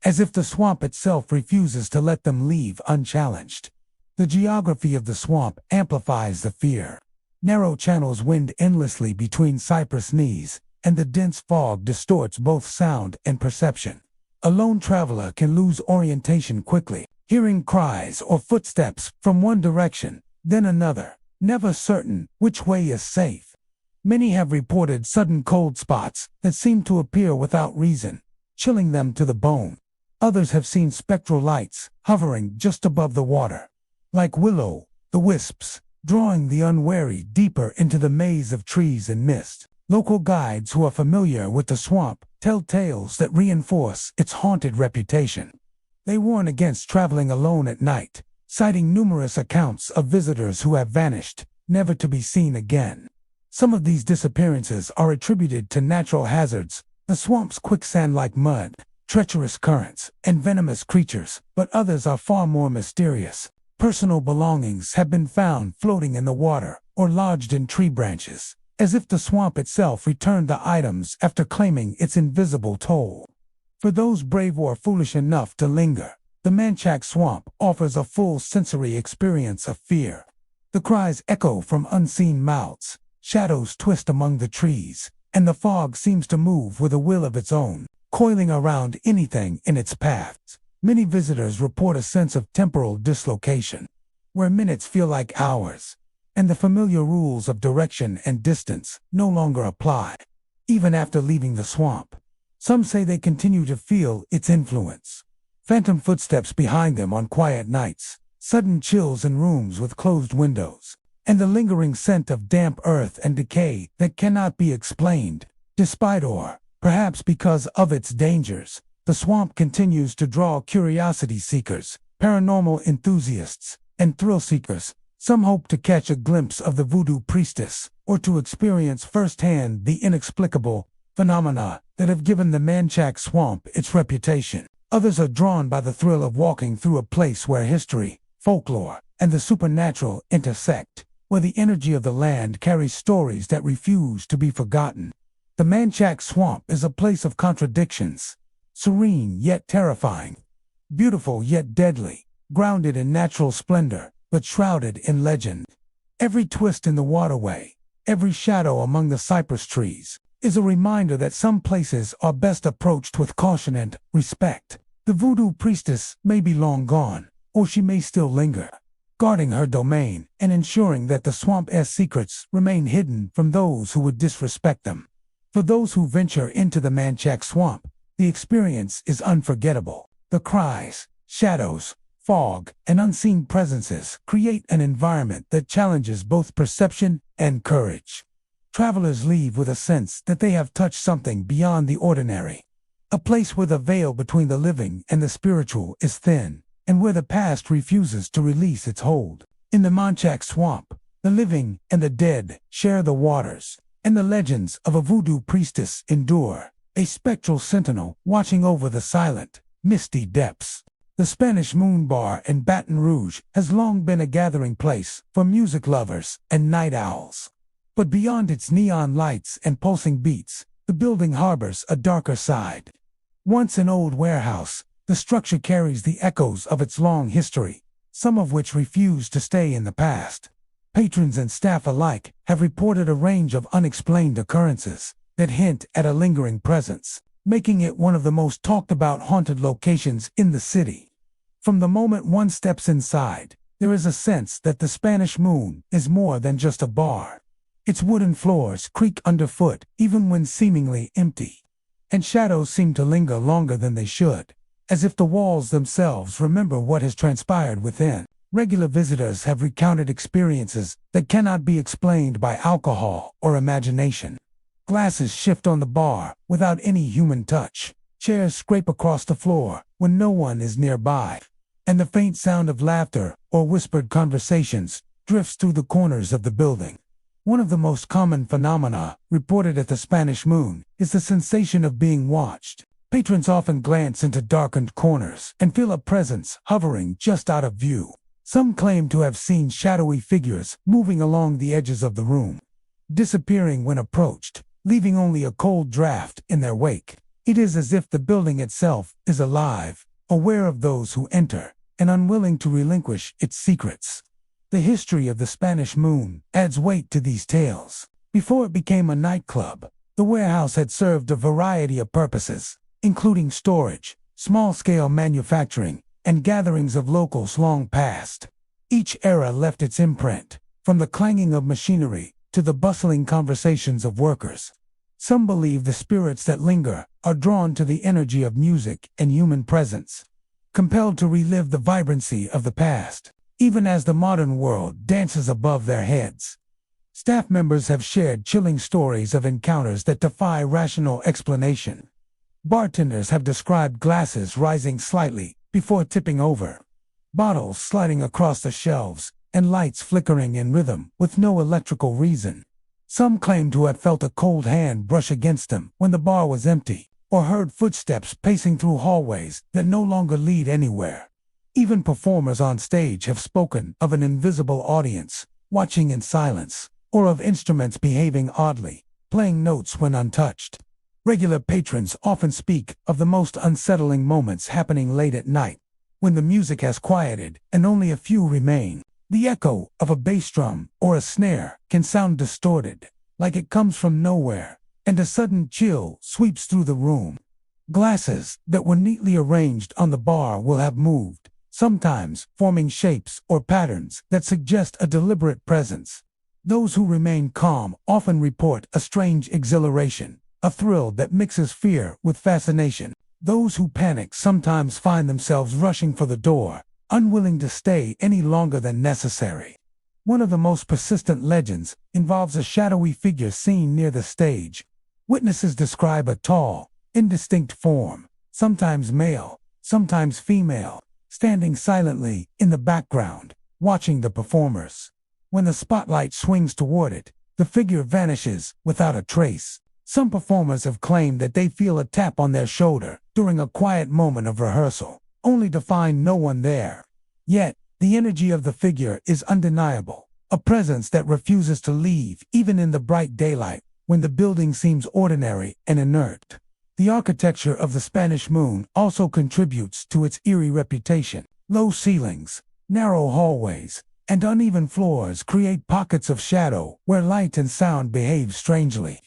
as if the swamp itself refuses to let them leave unchallenged. The geography of the swamp amplifies the fear. Narrow channels wind endlessly between cypress knees, and the dense fog distorts both sound and perception. A lone traveler can lose orientation quickly, hearing cries or footsteps from one direction, then another, never certain which way is safe. Many have reported sudden cold spots that seem to appear without reason, chilling them to the bone. Others have seen spectral lights hovering just above the water, like the wisps, drawing the unwary deeper into the maze of trees and mist. Local guides who are familiar with the swamp tell tales that reinforce its haunted reputation. They warn against traveling alone at night, citing numerous accounts of visitors who have vanished, never to be seen again. Some of these disappearances are attributed to natural hazards, the swamp's quicksand-like mud, treacherous currents, and venomous creatures, but others are far more mysterious. Personal belongings have been found floating in the water or lodged in tree branches, as if the swamp itself returned the items after claiming its invisible toll. For those brave or foolish enough to linger, the Manchac Swamp offers a full sensory experience of fear. The cries echo from unseen mouths, shadows twist among the trees, and the fog seems to move with a will of its own, coiling around anything in its path. Many visitors report a sense of temporal dislocation, where minutes feel like hours, and the familiar rules of direction and distance no longer apply, even after leaving the swamp. Some say they continue to feel its influence. Phantom footsteps behind them on quiet nights, sudden chills in rooms with closed windows, and the lingering scent of damp earth and decay that cannot be explained. Despite or, perhaps because of its dangers, the swamp continues to draw curiosity seekers, paranormal enthusiasts, and thrill seekers. Some hope to catch a glimpse of the voodoo priestess, or to experience firsthand the inexplicable phenomena that have given the Manchac Swamp its reputation. Others are drawn by the thrill of walking through a place where history, folklore, and the supernatural intersect, where the energy of the land carries stories that refuse to be forgotten. The Manchac Swamp is a place of contradictions, serene yet terrifying, beautiful yet deadly, grounded in natural splendor, but shrouded in legend. Every twist in the waterway, every shadow among the cypress trees, is a reminder that some places are best approached with caution and respect. The voodoo priestess may be long gone, or she may still linger, guarding her domain and ensuring that the swamp's secrets remain hidden from those who would disrespect them. For those who venture into the Manchac Swamp, the experience is unforgettable. The cries, shadows, fog, and unseen presences create an environment that challenges both perception and courage. Travelers leave with a sense that they have touched something beyond the ordinary, a place where the veil between the living and the spiritual is thin, and where the past refuses to release its hold. In the Manchac Swamp, the living and the dead share the waters, and the legends of a voodoo priestess endure, a spectral sentinel watching over the silent, misty depths. The Spanish Moon Bar in Baton Rouge has long been a gathering place for music lovers and night owls. But beyond its neon lights and pulsing beats, the building harbors a darker side. Once an old warehouse, the structure carries the echoes of its long history, some of which refuse to stay in the past. Patrons and staff alike have reported a range of unexplained occurrences that hint at a lingering presence, making it one of the most talked about haunted locations in the city. From the moment one steps inside, there is a sense that the Spanish Moon is more than just a bar. Its wooden floors creak underfoot even when seemingly empty, and shadows seem to linger longer than they should, as if the walls themselves remember what has transpired within. Regular visitors have recounted experiences that cannot be explained by alcohol or imagination. Glasses shift on the bar without any human touch. Chairs scrape across the floor when no one is nearby, and the faint sound of laughter or whispered conversations drifts through the corners of the building. One of the most common phenomena reported at the Spanish Moon is the sensation of being watched. Patrons often glance into darkened corners and feel a presence hovering just out of view. Some claim to have seen shadowy figures moving along the edges of the room, disappearing when approached, leaving only a cold draft in their wake. It is as if the building itself is alive, aware of those who enter, and unwilling to relinquish its secrets. The history of the Spanish Moon adds weight to these tales. Before it became a nightclub, The warehouse had served a variety of purposes, including storage, small-scale manufacturing, and gatherings of locals long past. Each era left its imprint, from the clanging of machinery to the bustling conversations of workers. Some believe the spirits that linger are drawn to the energy of music and human presence, compelled to relive the vibrancy of the past, even as the modern world dances above their heads. Staff members have shared chilling stories of encounters that defy rational explanation. Bartenders have described glasses rising slightly before tipping over, bottles sliding across the shelves, and lights flickering in rhythm with no electrical reason. Some claim to have felt a cold hand brush against them when the bar was empty, or heard footsteps pacing through hallways that no longer lead anywhere. Even performers on stage have spoken of an invisible audience, watching in silence, or of instruments behaving oddly, playing notes when untouched. Regular patrons often speak of the most unsettling moments happening late at night, when the music has quieted and only a few remain. The echo of a bass drum or a snare can sound distorted, like it comes from nowhere, and a sudden chill sweeps through the room. Glasses that were neatly arranged on the bar will have moved, sometimes forming shapes or patterns that suggest a deliberate presence. Those who remain calm often report a strange exhilaration, a thrill that mixes fear with fascination. Those who panic sometimes find themselves rushing for the door, unwilling to stay any longer than necessary. One of the most persistent legends involves a shadowy figure seen near the stage. Witnesses describe a tall, indistinct form, sometimes male, sometimes female, standing silently in the background, watching the performers. When the spotlight swings toward it, the figure vanishes without a trace. Some performers have claimed that they feel a tap on their shoulder during a quiet moment of rehearsal, only to find no one there. Yet, the energy of the figure is undeniable, a presence that refuses to leave even in the bright daylight, when the building seems ordinary and inert. The architecture of the Spanish Moon also contributes to its eerie reputation. Low ceilings, narrow hallways, and uneven floors create pockets of shadow where light and sound behave strangely.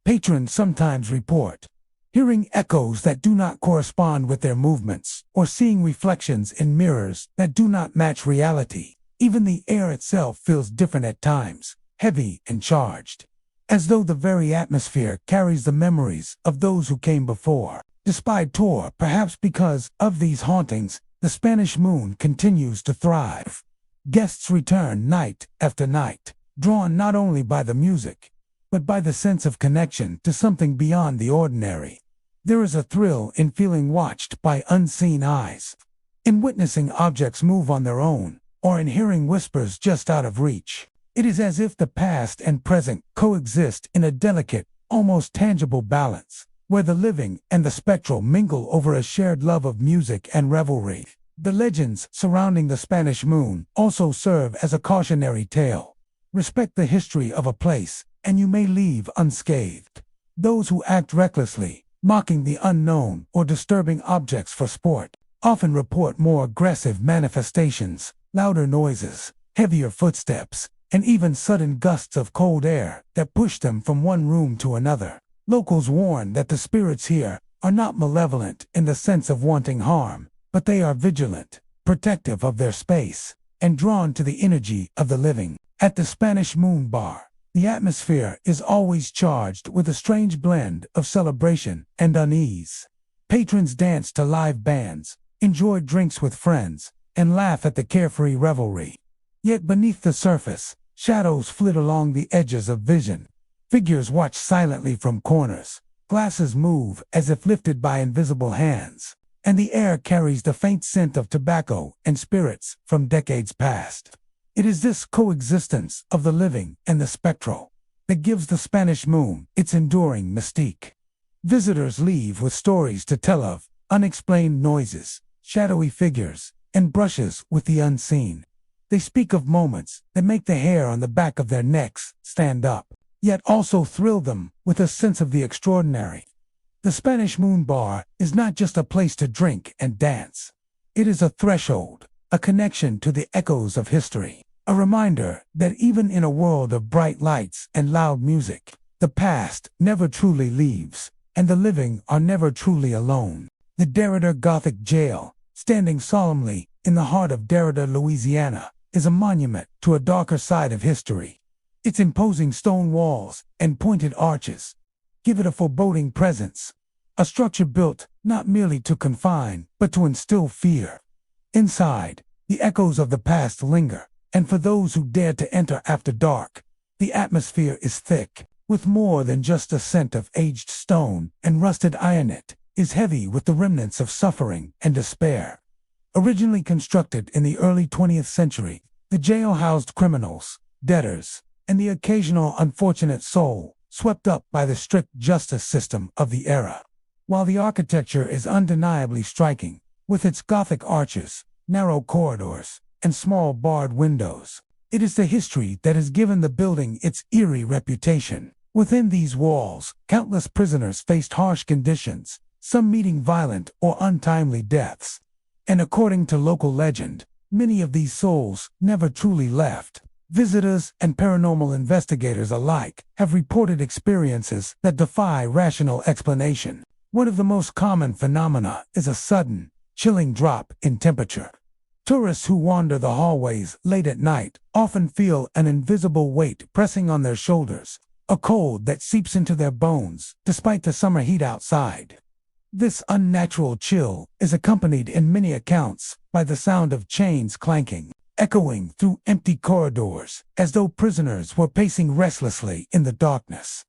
Patrons sometimes report hearing echoes that do not correspond with their movements, or seeing reflections in mirrors that do not match reality. Even the air itself feels different at times, heavy and charged, as though the very atmosphere carries the memories of those who came before. Despite tour, perhaps because of these hauntings, the Spanish Moon continues to thrive. Guests return night after night, drawn not only by the music, but by the sense of connection to something beyond the ordinary. There is a thrill in feeling watched by unseen eyes, in witnessing objects move on their own, or in hearing whispers just out of reach. It is as if the past and present coexist in a delicate, almost tangible balance, where the living and the spectral mingle over a shared love of music and revelry. The legends surrounding the Spanish Moon also serve as a cautionary tale. Respect the history of a place, and you may leave unscathed. Those who act recklessly, mocking the unknown or disturbing objects for sport, often report more aggressive manifestations, louder noises, heavier footsteps, and even sudden gusts of cold air that push them from one room to another. Locals warn that the spirits here are not malevolent in the sense of wanting harm, but they are vigilant, protective of their space, and drawn to the energy of the living. At the Spanish Moon Bar, the atmosphere is always charged with a strange blend of celebration and unease. Patrons dance to live bands, enjoy drinks with friends, and laugh at the carefree revelry. Yet beneath the surface, shadows flit along the edges of vision. Figures watch silently from corners. Glasses move as if lifted by invisible hands, and the air carries the faint scent of tobacco and spirits from decades past. It is this coexistence of the living and the spectral that gives the Spanish Moon its enduring mystique. Visitors leave with stories to tell of unexplained noises, shadowy figures, and brushes with the unseen. They speak of moments that make the hair on the back of their necks stand up, yet also thrill them with a sense of the extraordinary. The Spanish Moon Bar is not just a place to drink and dance. It is a threshold, a connection to the echoes of history, a reminder that even in a world of bright lights and loud music, The past never truly leaves, and the living are never truly alone. The Derrida Gothic Jail, standing solemnly in the heart of Derrida, Louisiana, is a monument to a darker side of history. Its imposing stone walls and pointed arches give it a foreboding presence, a structure built not merely to confine, but to instill fear. Inside, the echoes of the past linger, and for those who dare to enter after dark, the atmosphere is thick, with more than just a scent of aged stone and rusted iron. It is heavy with the remnants of suffering and despair. Originally constructed in the early 20th century, the jail housed criminals, debtors, and the occasional unfortunate soul swept up by the strict justice system of the era. While the architecture is undeniably striking, with its Gothic arches, narrow corridors, and small barred windows, it is the history that has given the building its eerie reputation. Within these walls, countless prisoners faced harsh conditions, some meeting violent or untimely deaths. And according to local legend, many of these souls never truly left. Visitors and paranormal investigators alike have reported experiences that defy rational explanation. One of the most common phenomena is a sudden, chilling drop in temperature. Tourists who wander the hallways late at night often feel an invisible weight pressing on their shoulders, a cold that seeps into their bones despite the summer heat outside. This unnatural chill is accompanied in many accounts by the sound of chains clanking, echoing through empty corridors as though prisoners were pacing restlessly in the darkness.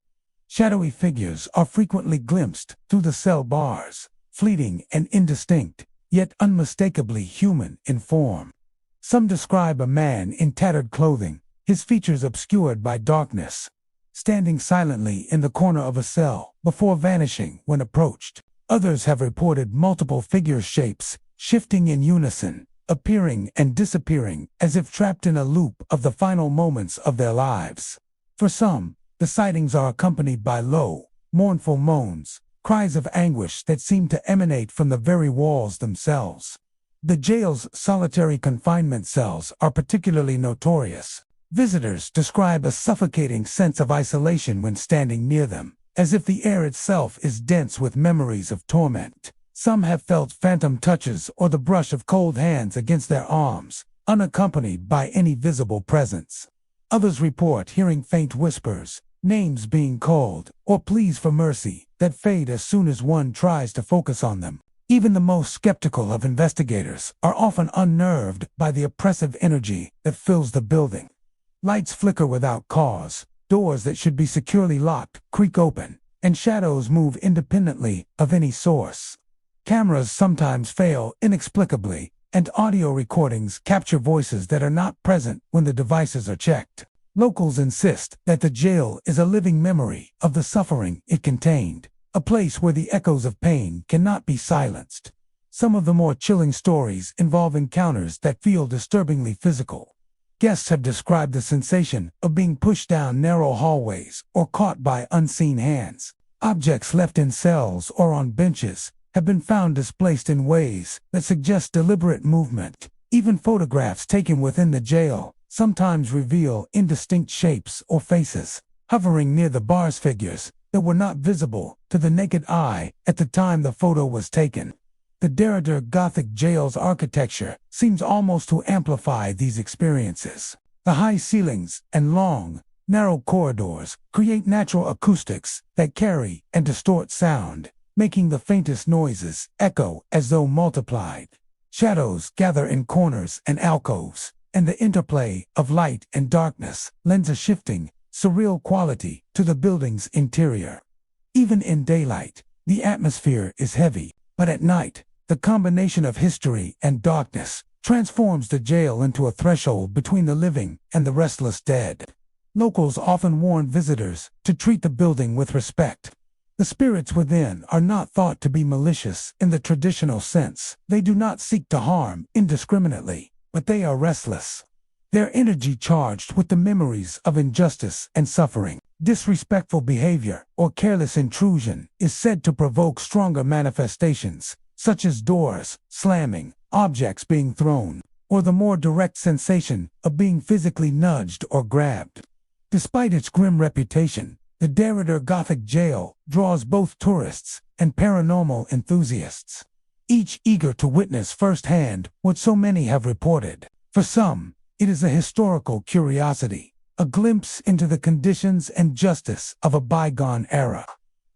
Shadowy figures are frequently glimpsed through the cell bars, fleeting and indistinct, yet unmistakably human in form. Some describe a man in tattered clothing, his features obscured by darkness, standing silently in the corner of a cell before vanishing when approached. Others have reported multiple figure shapes, shifting in unison, appearing and disappearing as if trapped in a loop of the final moments of their lives. For some, the sightings are accompanied by low, mournful moans, cries of anguish that seem to emanate from the very walls themselves. The jail's solitary confinement cells are particularly notorious. Visitors describe a suffocating sense of isolation when standing near them, as if the air itself is dense with memories of torment. Some have felt phantom touches or the brush of cold hands against their arms, unaccompanied by any visible presence. Others report hearing faint whispers, names being called, or pleas for mercy that fade as soon as one tries to focus on them. Even the most skeptical of investigators are often unnerved by the oppressive energy that fills the building. Lights flicker without cause, doors that should be securely locked creak open, and shadows move independently of any source. Cameras sometimes fail inexplicably, and audio recordings capture voices that are not present when the devices are checked. Locals insist that the jail is a living memory of the suffering it contained, a place where the echoes of pain cannot be silenced. Some of the more chilling stories involve encounters that feel disturbingly physical. Guests have described the sensation of being pushed down narrow hallways or caught by unseen hands. Objects left in cells or on benches have been found displaced in ways that suggest deliberate movement. Even photographs taken within the jail sometimes reveal indistinct shapes or faces, hovering near the bars, figures that were not visible to the naked eye at the time the photo was taken. The Derrida Gothic jail's architecture seems almost to amplify these experiences. The high ceilings and long, narrow corridors create natural acoustics that carry and distort sound, making the faintest noises echo as though multiplied. Shadows gather in corners and alcoves, and the interplay of light and darkness lends a shifting, surreal quality to the building's interior. Even in daylight, the atmosphere is heavy, but at night, the combination of history and darkness transforms the jail into a threshold between the living and the restless dead. Locals often warn visitors to treat the building with respect. The spirits within are not thought to be malicious in the traditional sense. They do not seek to harm indiscriminately, but they are restless. Their energy charged with the memories of injustice and suffering. Disrespectful behavior or careless intrusion is said to provoke stronger manifestations, such as doors slamming, objects being thrown, or the more direct sensation of being physically nudged or grabbed. Despite its grim reputation, The Derrida Gothic Jail draws both tourists and paranormal enthusiasts, each eager to witness firsthand what so many have reported. For some, it is a historical curiosity, a glimpse into the conditions and justice of a bygone era.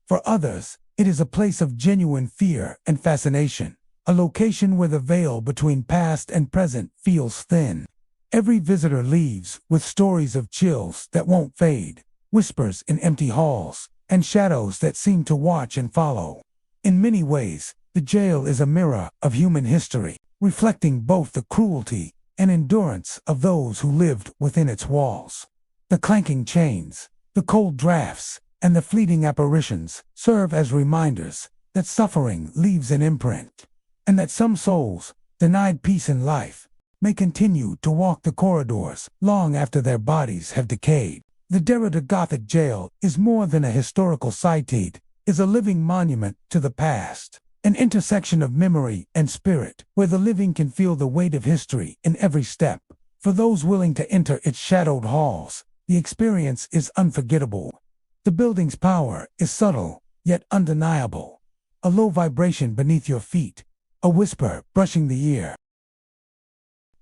For others, it is a place of genuine fear and fascination, a location where the veil between past and present feels thin. Every visitor leaves with stories of chills that won't fade, whispers in empty halls, and shadows that seem to watch and follow. In many ways, the jail is a mirror of human history, reflecting both the cruelty and endurance of those who lived within its walls. The clanking chains, the cold drafts, and the fleeting apparitions serve as reminders that suffering leaves an imprint, and that some souls, denied peace in life, may continue to walk the corridors long after their bodies have decayed. The Derrida Gothic Jail is more than a historical site, it is a living monument to the past, an intersection of memory and spirit, where the living can feel the weight of history in every step. For those willing to enter its shadowed halls, the experience is unforgettable. The building's power is subtle, yet undeniable. A low vibration beneath your feet, a whisper brushing the ear,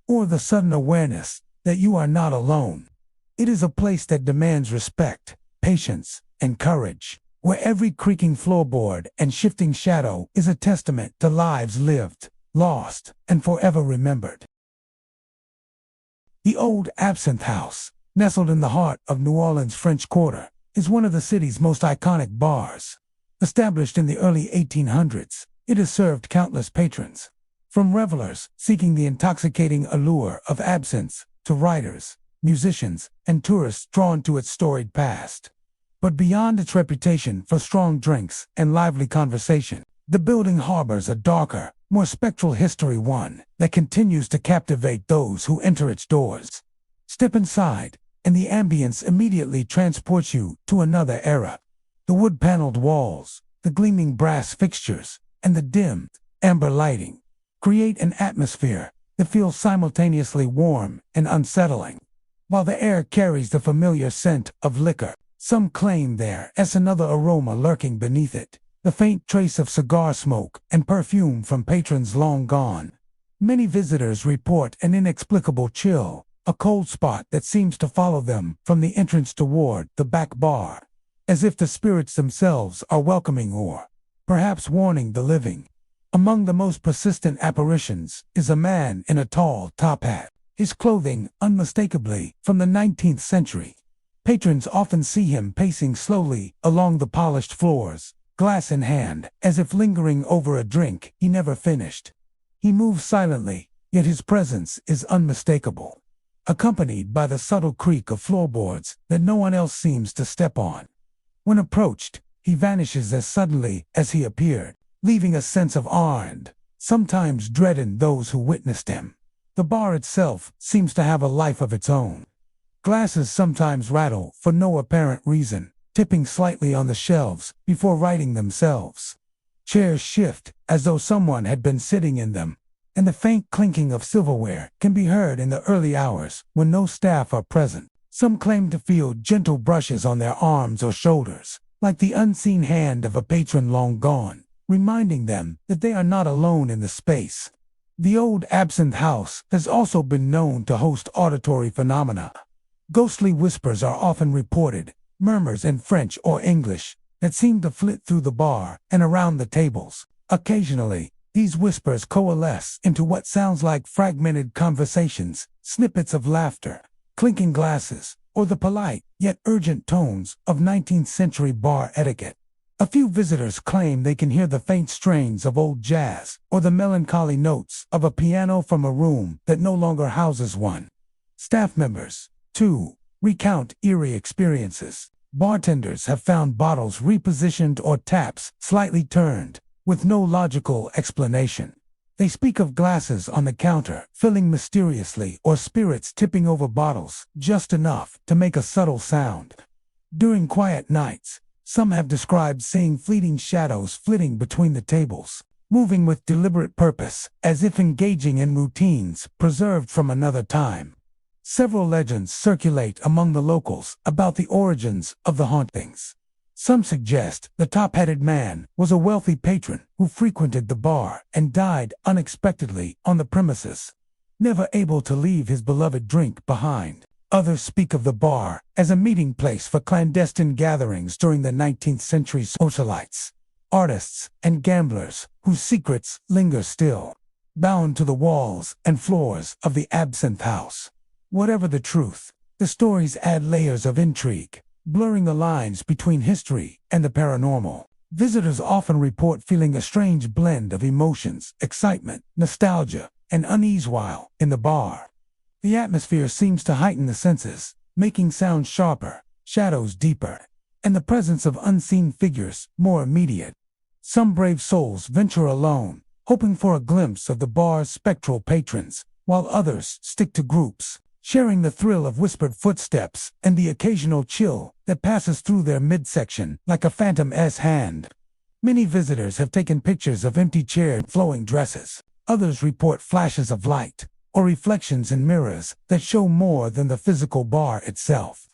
or the sudden awareness that you are not alone. It is a place that demands respect, patience, and courage, where every creaking floorboard and shifting shadow is a testament to lives lived, lost, and forever remembered. The old Absinthe House, nestled in the heart of New Orleans' French Quarter, is one of the city's most iconic bars. Established in the early 1800s, it has served countless patrons, from revelers seeking the intoxicating allure of absinthe to writers, musicians, and tourists drawn to its storied past. But beyond its reputation for strong drinks and lively conversation, the building harbors a darker, more spectral history, one that continues to captivate those who enter its doors. Step inside, and the ambience immediately transports you to another era. The wood-paneled walls, the gleaming brass fixtures, and the dim, amber lighting create an atmosphere that feels simultaneously warm and unsettling. While the air carries the familiar scent of liquor, some claim there is another aroma lurking beneath it, the faint trace of cigar smoke and perfume from patrons long gone. Many visitors report an inexplicable chill, a cold spot that seems to follow them from the entrance toward the back bar, as if the spirits themselves are welcoming or perhaps warning the living. Among the most persistent apparitions is a man in a tall top hat, his clothing unmistakably from the 19th century. Patrons often see him pacing slowly along the polished floors, glass in hand, as if lingering over a drink he never finished. He moves silently, yet his presence is unmistakable, accompanied by the subtle creak of floorboards that no one else seems to step on. When approached, he vanishes as suddenly as he appeared, leaving a sense of awe and sometimes dread in those who witnessed him. The bar itself seems to have a life of its own. Glasses sometimes rattle for no apparent reason, tipping slightly on the shelves before righting themselves. Chairs shift as though someone had been sitting in them, and the faint clinking of silverware can be heard in the early hours when no staff are present. Some claim to feel gentle brushes on their arms or shoulders, like the unseen hand of a patron long gone, reminding them that they are not alone in the space. The old Absinthe House has also been known to host auditory phenomena. Ghostly whispers are often reported, murmurs in French or English, that seem to flit through the bar and around the tables. Occasionally, these whispers coalesce into what sounds like fragmented conversations, snippets of laughter, clinking glasses, or the polite yet urgent tones of 19th century bar etiquette. A few visitors claim they can hear the faint strains of old jazz or the melancholy notes of a piano from a room that no longer houses one. Staff members, too, recount eerie experiences. Bartenders have found bottles repositioned or taps slightly turned, with no logical explanation. They speak of glasses on the counter filling mysteriously or spirits tipping over bottles just enough to make a subtle sound. During quiet nights, some have described seeing fleeting shadows flitting between the tables, moving with deliberate purpose, as if engaging in routines preserved from another time. Several legends circulate among the locals about the origins of the hauntings. Some suggest the top-headed man was a wealthy patron who frequented the bar and died unexpectedly on the premises, never able to leave his beloved drink behind. Others speak of the bar as a meeting place for clandestine gatherings during the 19th century socialites, artists, and gamblers whose secrets linger still, bound to the walls and floors of the Absinthe House. Whatever the truth, the stories add layers of intrigue, blurring the lines between history and the paranormal. Visitors often report feeling a strange blend of emotions, excitement, nostalgia, and unease while in the bar. The atmosphere seems to heighten the senses, making sounds sharper, shadows deeper, and the presence of unseen figures more immediate. Some brave souls venture alone, hoping for a glimpse of the bar's spectral patrons, while others stick to groups, sharing the thrill of whispered footsteps and the occasional chill that passes through their midsection like a phantom's hand. Many visitors have taken pictures of empty chairs and flowing dresses. Others report flashes of light or reflections in mirrors that show more than the physical bar itself.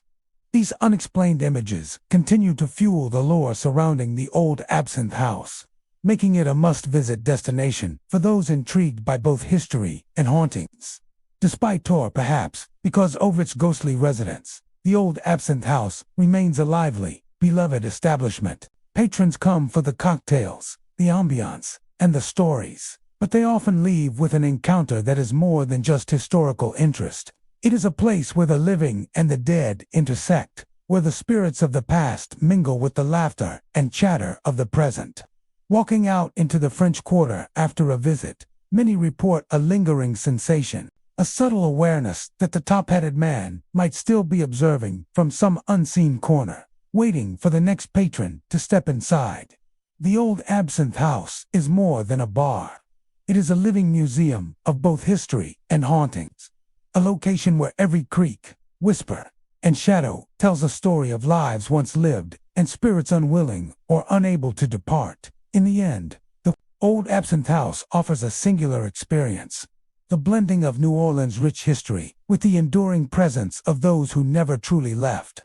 These unexplained images continue to fuel the lore surrounding the old Absinthe House, making it a must-visit destination for those intrigued by both history and hauntings. Despite tour perhaps, because of its ghostly residents, the old Absinthe House remains a lively, beloved establishment. Patrons come for the cocktails, the ambiance, and the stories, but they often leave with an encounter that is more than just historical interest. It is a place where the living and the dead intersect, where the spirits of the past mingle with the laughter and chatter of the present. Walking out into the French Quarter after a visit, many report a lingering sensation, a subtle awareness that the top-headed man might still be observing from some unseen corner, waiting for the next patron to step inside. The old Absinthe House is more than a bar. It is a living museum of both history and hauntings, a location where every creak, whisper, and shadow tells a story of lives once lived and spirits unwilling or unable to depart. In the end, the old Absinthe House offers a singular experience, the blending of New Orleans' rich history with the enduring presence of those who never truly left.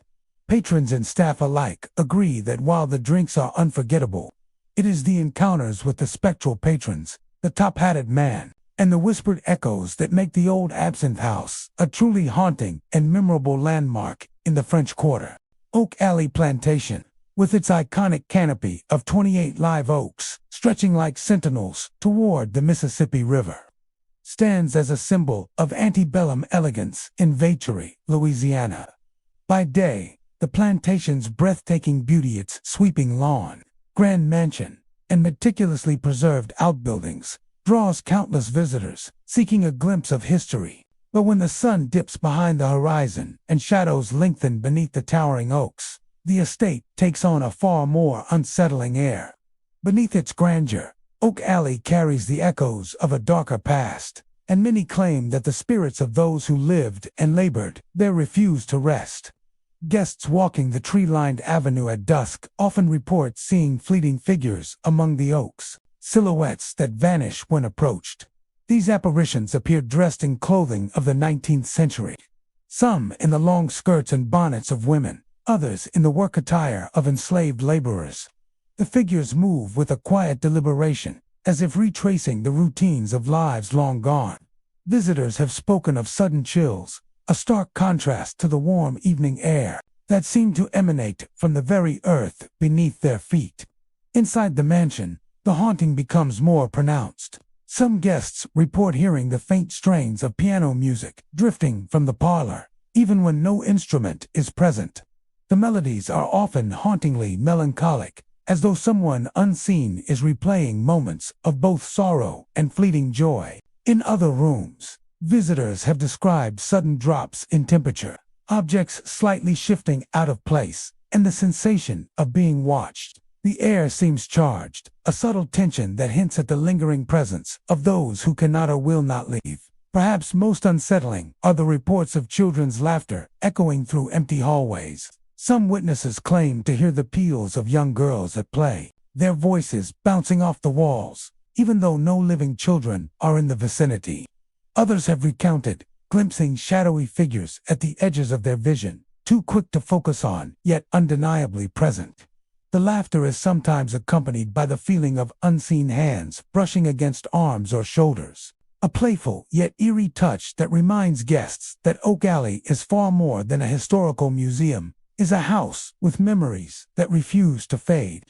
Patrons and staff alike agree that while the drinks are unforgettable, it is the encounters with the spectral patrons, the top-hatted man, and the whispered echoes that make the old Absinthe House a truly haunting and memorable landmark in the French Quarter. Oak Alley Plantation, with its iconic canopy of 28 live oaks stretching like sentinels toward the Mississippi River, stands as a symbol of antebellum elegance in Vacherie, Louisiana. By day, the plantation's breathtaking beauty, its sweeping lawn, grand mansion, and meticulously preserved outbuildings, draws countless visitors seeking a glimpse of history. But when the sun dips behind the horizon and shadows lengthen beneath the towering oaks, the estate takes on a far more unsettling air. Beneath its grandeur, Oak Alley carries the echoes of a darker past, and many claim that the spirits of those who lived and labored there refuse to rest. Guests walking the tree-lined avenue at dusk often report seeing fleeting figures among the oaks, silhouettes that vanish when approached. These apparitions appear dressed in clothing of the 19th century, some in the long skirts and bonnets of women, others in the work attire of enslaved laborers. The figures move with a quiet deliberation, as if retracing the routines of lives long gone. Visitors have spoken of sudden chills, a stark contrast to the warm evening air that seemed to emanate from the very earth beneath their feet. Inside the mansion, the haunting becomes more pronounced. Some guests report hearing the faint strains of piano music drifting from the parlor, even when no instrument is present. The melodies are often hauntingly melancholic, as though someone unseen is replaying moments of both sorrow and fleeting joy. In other rooms, visitors have described sudden drops in temperature, objects slightly shifting out of place, and the sensation of being watched. The air seems charged, a subtle tension that hints at the lingering presence of those who cannot or will not leave. Perhaps most unsettling are the reports of children's laughter echoing through empty hallways. Some witnesses claim to hear the peals of young girls at play, their voices bouncing off the walls, even though no living children are in the vicinity. Others have recounted glimpsing shadowy figures at the edges of their vision, too quick to focus on, yet undeniably present. The laughter is sometimes accompanied by the feeling of unseen hands brushing against arms or shoulders. A playful yet eerie touch that reminds guests that Oak Alley is far more than a historical museum, is a house with memories that refuse to fade.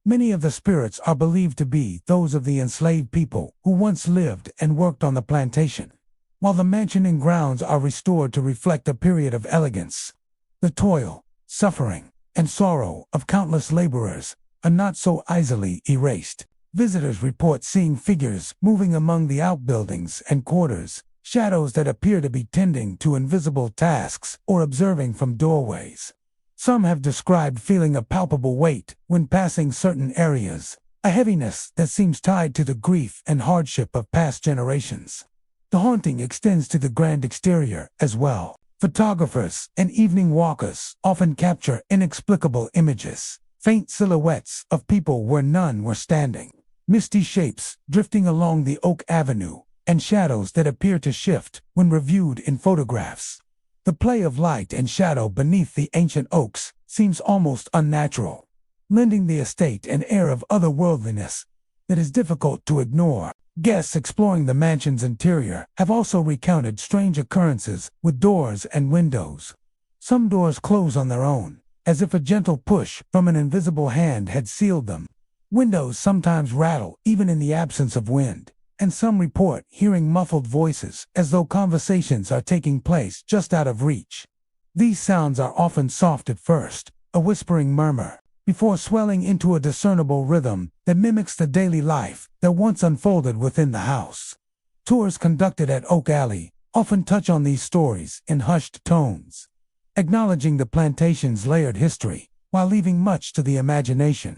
Many of the spirits are believed to be those of the enslaved people who once lived and worked on the plantation. While the mansion and grounds are restored to reflect a period of elegance, the toil, suffering, and sorrow of countless laborers are not so easily erased. Visitors report seeing figures moving among the outbuildings and quarters, shadows that appear to be tending to invisible tasks or observing from doorways. Some have described feeling a palpable weight when passing certain areas, a heaviness that seems tied to the grief and hardship of past generations. The haunting extends to the grand exterior as well. Photographers and evening walkers often capture inexplicable images, faint silhouettes of people where none were standing, misty shapes drifting along the Oak Avenue, and shadows that appear to shift when reviewed in photographs. The play of light and shadow beneath the ancient oaks seems almost unnatural, lending the estate an air of otherworldliness that is difficult to ignore. Guests exploring the mansion's interior have also recounted strange occurrences with doors and windows. Some doors close on their own, as if a gentle push from an invisible hand had sealed them. Windows sometimes rattle even in the absence of wind, and some report hearing muffled voices as though conversations are taking place just out of reach. These sounds are often soft at first, a whispering murmur, before swelling into a discernible rhythm that mimics the daily life that once unfolded within the house. Tours conducted at Oak Alley often touch on these stories in hushed tones, acknowledging the plantation's layered history while leaving much to the imagination.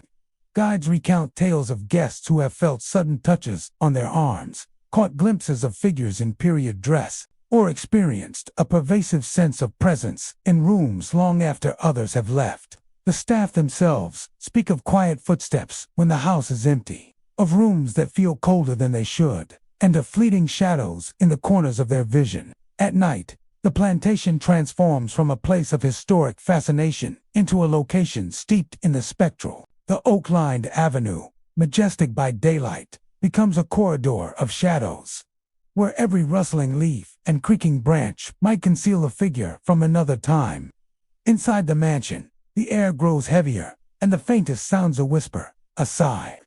Guides recount tales of guests who have felt sudden touches on their arms, caught glimpses of figures in period dress, or experienced a pervasive sense of presence in rooms long after others have left. The staff themselves speak of quiet footsteps when the house is empty, of rooms that feel colder than they should, and of fleeting shadows in the corners of their vision. At night, the plantation transforms from a place of historic fascination into a location steeped in the spectral. The oak-lined avenue, majestic by daylight, becomes a corridor of shadows, where every rustling leaf and creaking branch might conceal a figure from another time. Inside the mansion, the air grows heavier, and the faintest sounds a whisper, a sigh,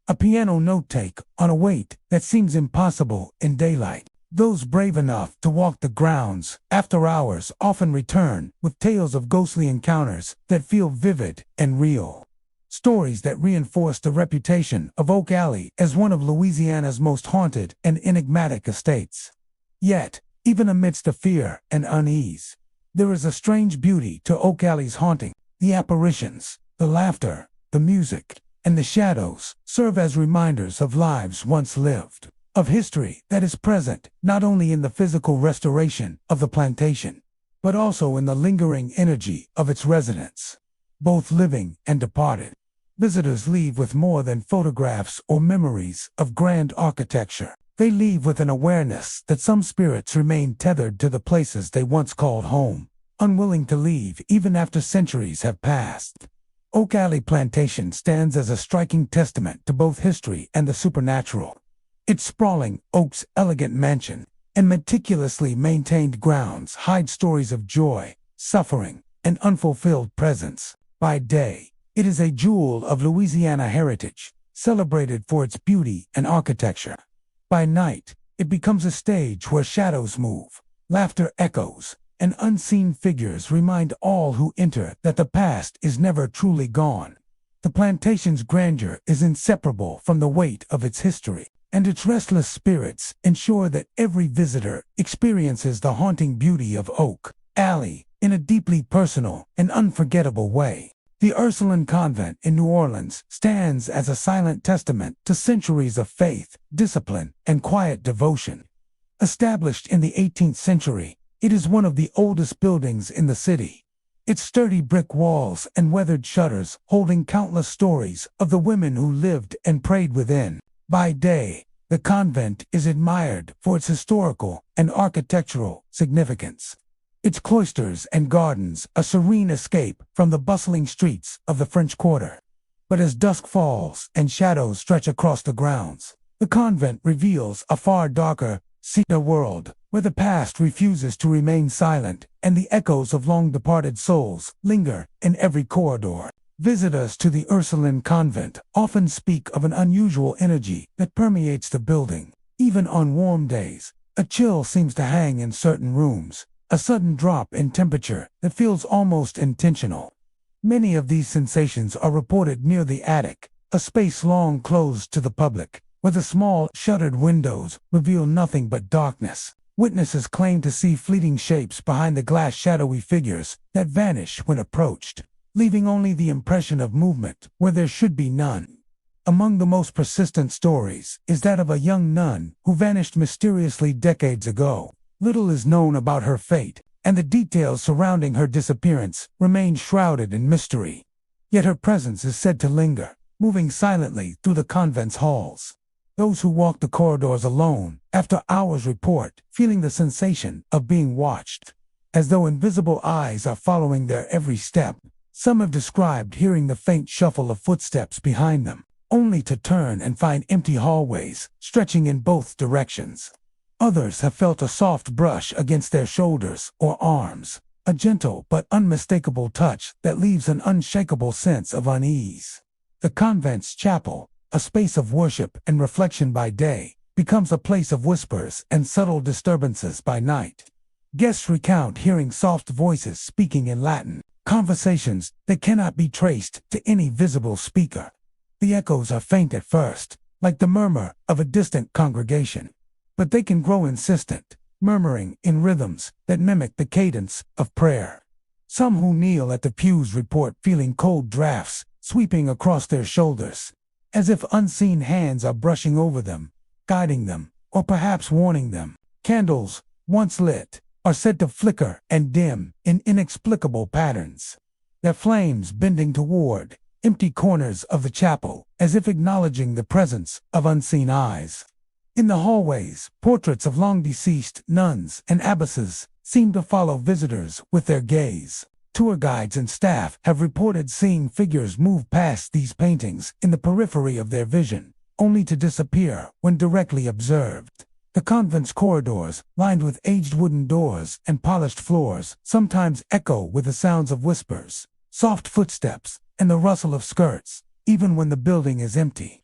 a piano note-take on a weight that seems impossible in daylight. Those brave enough to walk the grounds after hours often return with tales of ghostly encounters that feel vivid and real. Stories that reinforce the reputation of Oak Alley as one of Louisiana's most haunted and enigmatic estates. Yet, even amidst the fear and unease, there is a strange beauty to Oak Alley's haunting. The apparitions, the laughter, the music, and the shadows serve as reminders of lives once lived, of history that is present not only in the physical restoration of the plantation, but also in the lingering energy of its residents, both living and departed. Visitors leave with more than photographs or memories of grand architecture. They leave with an awareness that some spirits remain tethered to the places they once called home, unwilling to leave even after centuries have passed. Oak Alley Plantation stands as a striking testament to both history and the supernatural. Its sprawling oaks, elegant mansion, and meticulously maintained grounds hide stories of joy, suffering, and unfulfilled presence. By day, it is a jewel of Louisiana heritage, celebrated for its beauty and architecture. By night, it becomes a stage where shadows move, laughter echoes, and unseen figures remind all who enter that the past is never truly gone. The plantation's grandeur is inseparable from the weight of its history, and its restless spirits ensure that every visitor experiences the haunting beauty of Oak Alley in a deeply personal and unforgettable way. The Ursuline Convent in New Orleans stands as a silent testament to centuries of faith, discipline, and quiet devotion. Established in the 18th century, it is one of the oldest buildings in the city. Its sturdy brick walls and weathered shutters holding countless stories of the women who lived and prayed within. By day, The convent is admired for its historical and architectural significance. Its cloisters and gardens a serene escape from the bustling streets of the French Quarter. But as dusk falls and shadows stretch across the grounds, the convent reveals a far darker, sinister world where the past refuses to remain silent and the echoes of long-departed souls linger in every corridor. Visitors to the Ursuline convent often speak of an unusual energy that permeates the building. Even on warm days, a chill seems to hang in certain rooms, a sudden drop in temperature that feels almost intentional. Many of these sensations are reported near the attic, a space long closed to the public, where the small, shuttered windows reveal nothing but darkness. Witnesses claim to see fleeting shapes behind the glass, shadowy figures that vanish when approached, leaving only the impression of movement where there should be none. Among the most persistent stories is that of a young nun who vanished mysteriously decades ago. Little is known about her fate, and the details surrounding her disappearance remain shrouded in mystery. Yet her presence is said to linger, moving silently through the convent's halls. Those who walk the corridors alone, after hours, report feeling the sensation of being watched, as though invisible eyes are following their every step. Some have described hearing the faint shuffle of footsteps behind them, only to turn and find empty hallways stretching in both directions. Others have felt a soft brush against their shoulders or arms, a gentle but unmistakable touch that leaves an unshakable sense of unease. The convent's chapel, a space of worship and reflection by day, becomes a place of whispers and subtle disturbances by night. Guests recount hearing soft voices speaking in Latin, conversations that cannot be traced to any visible speaker. The echoes are faint at first, like the murmur of a distant congregation, but they can grow insistent, murmuring in rhythms that mimic the cadence of prayer. Some who kneel at the pews report feeling cold drafts sweeping across their shoulders, as if unseen hands are brushing over them, guiding them, or perhaps warning them. Candles, once lit, are said to flicker and dim in inexplicable patterns, their flames bending toward empty corners of the chapel, as if acknowledging the presence of unseen eyes. In the hallways, portraits of long-deceased nuns and abbesses seem to follow visitors with their gaze. Tour guides and staff have reported seeing figures move past these paintings in the periphery of their vision, only to disappear when directly observed. The convent's corridors, lined with aged wooden doors and polished floors, sometimes echo with the sounds of whispers, soft footsteps, and the rustle of skirts, even when the building is empty.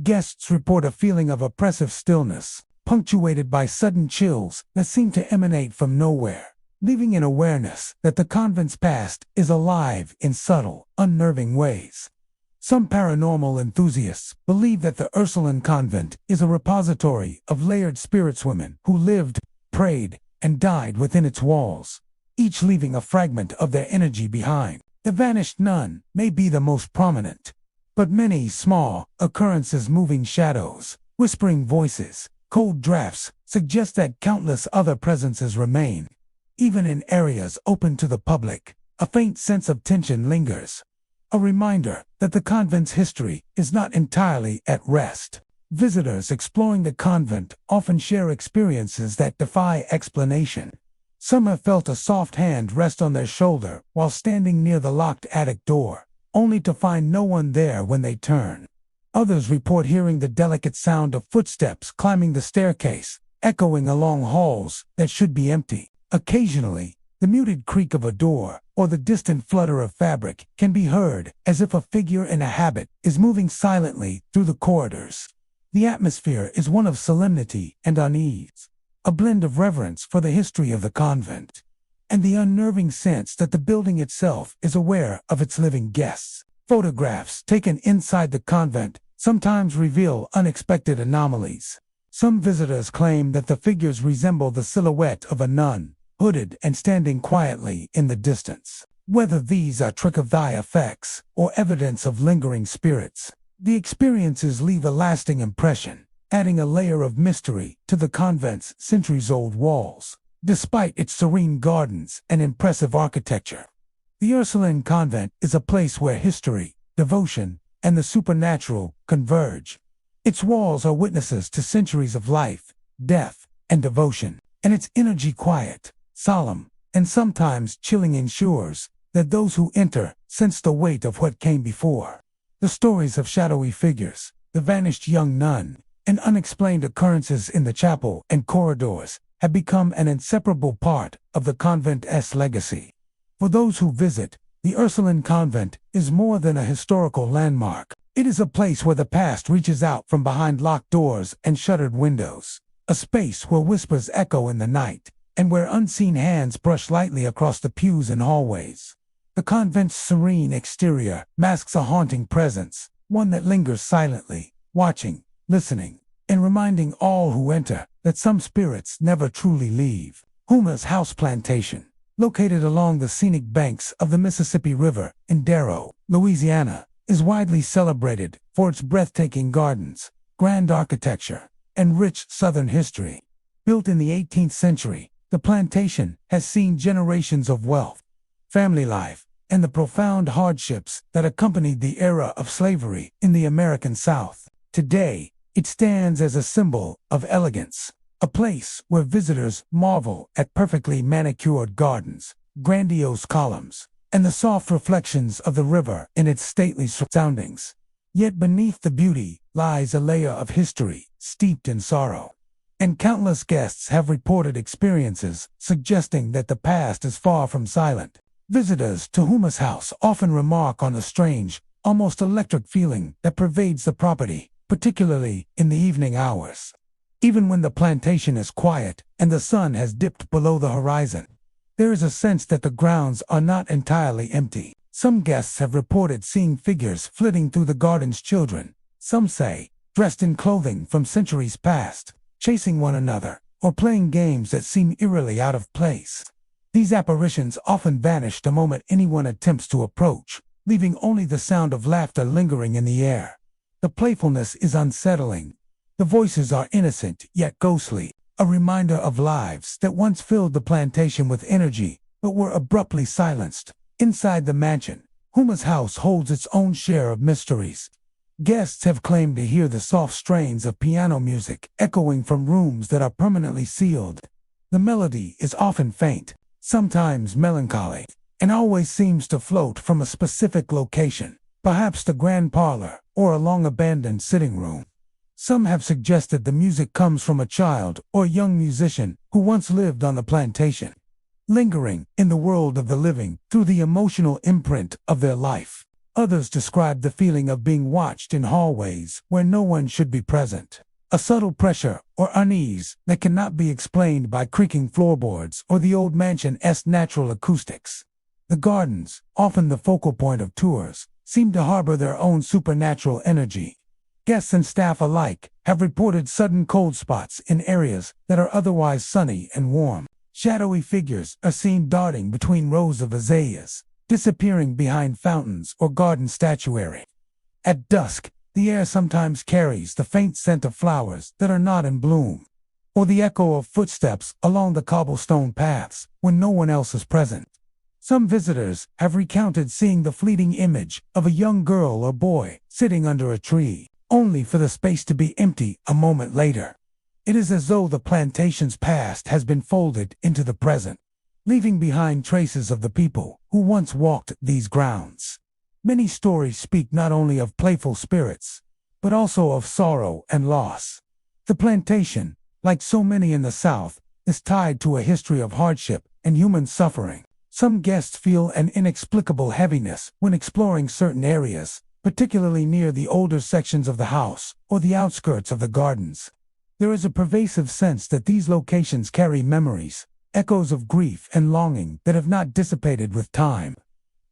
Guests report a feeling of oppressive stillness, punctuated by sudden chills that seem to emanate from nowhere, leaving an awareness that the convent's past is alive in subtle, unnerving ways. Some paranormal enthusiasts believe that the Ursuline convent is a repository of layered spiritswomen who lived, prayed, and died within its walls, each leaving a fragment of their energy behind. The vanished nun may be the most prominent, but many small occurrences, moving shadows, whispering voices, cold drafts, suggest that countless other presences remain. Even in areas open to the public, a faint sense of tension lingers, a reminder that the convent's history is not entirely at rest. Visitors exploring the convent often share experiences that defy explanation. Some have felt a soft hand rest on their shoulder while standing near the locked attic door, only to find no one there when they turn. Others report hearing the delicate sound of footsteps climbing the staircase, echoing along halls that should be empty. Occasionally, the muted creak of a door or the distant flutter of fabric can be heard, as if a figure in a habit is moving silently through the corridors. The atmosphere is one of solemnity and unease, a blend of reverence for the history of the convent, and the unnerving sense that the building itself is aware of its living guests. Photographs taken inside the convent sometimes reveal unexpected anomalies. Some visitors claim that the figures resemble the silhouette of a nun, hooded and standing quietly in the distance. Whether these are trick-of-the-eye effects or evidence of lingering spirits, the experiences leave a lasting impression, adding a layer of mystery to the convent's centuries-old walls. Despite its serene gardens and impressive architecture, the Ursuline convent is a place where history, devotion, and the supernatural converge. Its walls are witnesses to centuries of life, death, and devotion, and its energy quiet, solemn, and sometimes chilling ensures that those who enter sense the weight of what came before. The stories of shadowy figures, the vanished young nun, and unexplained occurrences in the chapel and corridors have become an inseparable part of the convent's legacy. For those who visit, the Ursuline Convent is more than a historical landmark. It is a place where the past reaches out from behind locked doors and shuttered windows, a space where whispers echo in the night, and where unseen hands brush lightly across the pews and hallways. The convent's serene exterior masks a haunting presence, one that lingers silently, watching, listening, and reminding all who enter that some spirits never truly leave. Myrtles Plantation, located along the scenic banks of the Mississippi River in Darrow, Louisiana, is widely celebrated for its breathtaking gardens, grand architecture, and rich Southern history. Built in the 18th century, the plantation has seen generations of wealth, family life, and the profound hardships that accompanied the era of slavery in the American South. Today, it stands as a symbol of elegance, a place where visitors marvel at perfectly manicured gardens, grandiose columns, and the soft reflections of the river in its stately surroundings. Yet beneath the beauty lies a layer of history steeped in sorrow. And countless guests have reported experiences suggesting that the past is far from silent. Visitors to Myrtles House often remark on the strange, almost electric feeling that pervades the property, particularly in the evening hours. Even when the plantation is quiet and the sun has dipped below the horizon, there is a sense that the grounds are not entirely empty. Some guests have reported seeing figures flitting through the garden's children, some say, dressed in clothing from centuries past, chasing one another, or playing games that seem eerily out of place. These apparitions often vanish the moment anyone attempts to approach, leaving only the sound of laughter lingering in the air. The playfulness is unsettling. The voices are innocent yet ghostly, a reminder of lives that once filled the plantation with energy, but were abruptly silenced. Inside the mansion, Myrtles House holds its own share of mysteries. Guests have claimed to hear the soft strains of piano music echoing from rooms that are permanently sealed. The melody is often faint, sometimes melancholy, and always seems to float from a specific location, perhaps the grand parlor or a long-abandoned sitting room. Some have suggested the music comes from a child or young musician who once lived on the plantation, lingering in the world of the living through the emotional imprint of their life. Others describe the feeling of being watched in hallways where no one should be present, a subtle pressure or unease that cannot be explained by creaking floorboards or the old mansion's natural acoustics. The gardens, often the focal point of tours, seem to harbor their own supernatural energy. Guests and staff alike have reported sudden cold spots in areas that are otherwise sunny and warm. Shadowy figures are seen darting between rows of azaleas, disappearing behind fountains or garden statuary. At dusk, the air sometimes carries the faint scent of flowers that are not in bloom, or the echo of footsteps along the cobblestone paths when no one else is present. Some visitors have recounted seeing the fleeting image of a young girl or boy sitting under a tree, only for the space to be empty a moment later. It is as though the plantation's past has been folded into the present, leaving behind traces of the people who once walked these grounds. Many stories speak not only of playful spirits, but also of sorrow and loss. The plantation, like so many in the South, is tied to a history of hardship and human suffering. Some guests feel an inexplicable heaviness when exploring certain areas, particularly near the older sections of the house or the outskirts of the gardens. There is a pervasive sense that these locations carry memories, echoes of grief and longing that have not dissipated with time.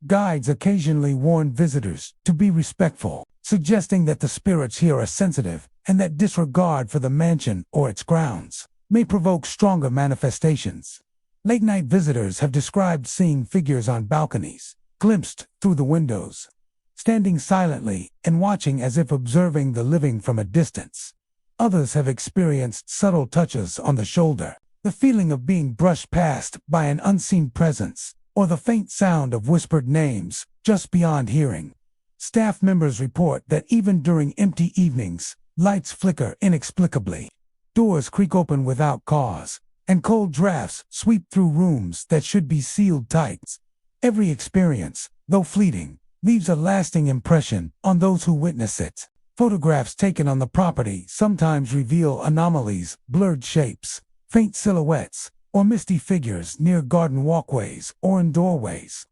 Guides occasionally warn visitors to be respectful, suggesting that the spirits here are sensitive and that disregard for the mansion or its grounds may provoke stronger manifestations. Late-night visitors have described seeing figures on balconies, glimpsed through the windows, standing silently and watching as if observing the living from a distance. Others have experienced subtle touches on the shoulder, the feeling of being brushed past by an unseen presence, or the faint sound of whispered names just beyond hearing. Staff members report that even during empty evenings, Lights flicker inexplicably. Doors creak open without cause, and cold drafts sweep through rooms that should be sealed tight. Every experience, though fleeting, leaves a lasting impression on those who witness it. Photographs taken on the property sometimes reveal anomalies, blurred shapes, faint silhouettes, or misty figures near garden walkways or in doorways.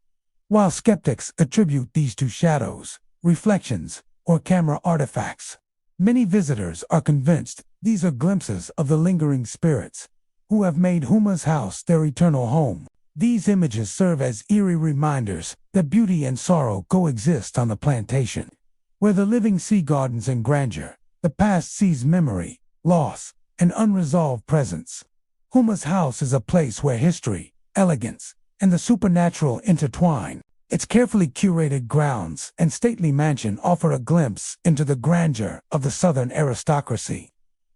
While skeptics attribute these to shadows, reflections, or camera artifacts, many visitors are convinced these are glimpses of the lingering spirits who have made Huma's house their eternal home. These images serve as eerie reminders that beauty and sorrow coexist on the plantation. Where the living see gardens and grandeur, the past sees memory, loss, and unresolved presence. Huma's house is a place where history, elegance, and the supernatural intertwine. Its carefully curated grounds and stately mansion offer a glimpse into the grandeur of the Southern aristocracy.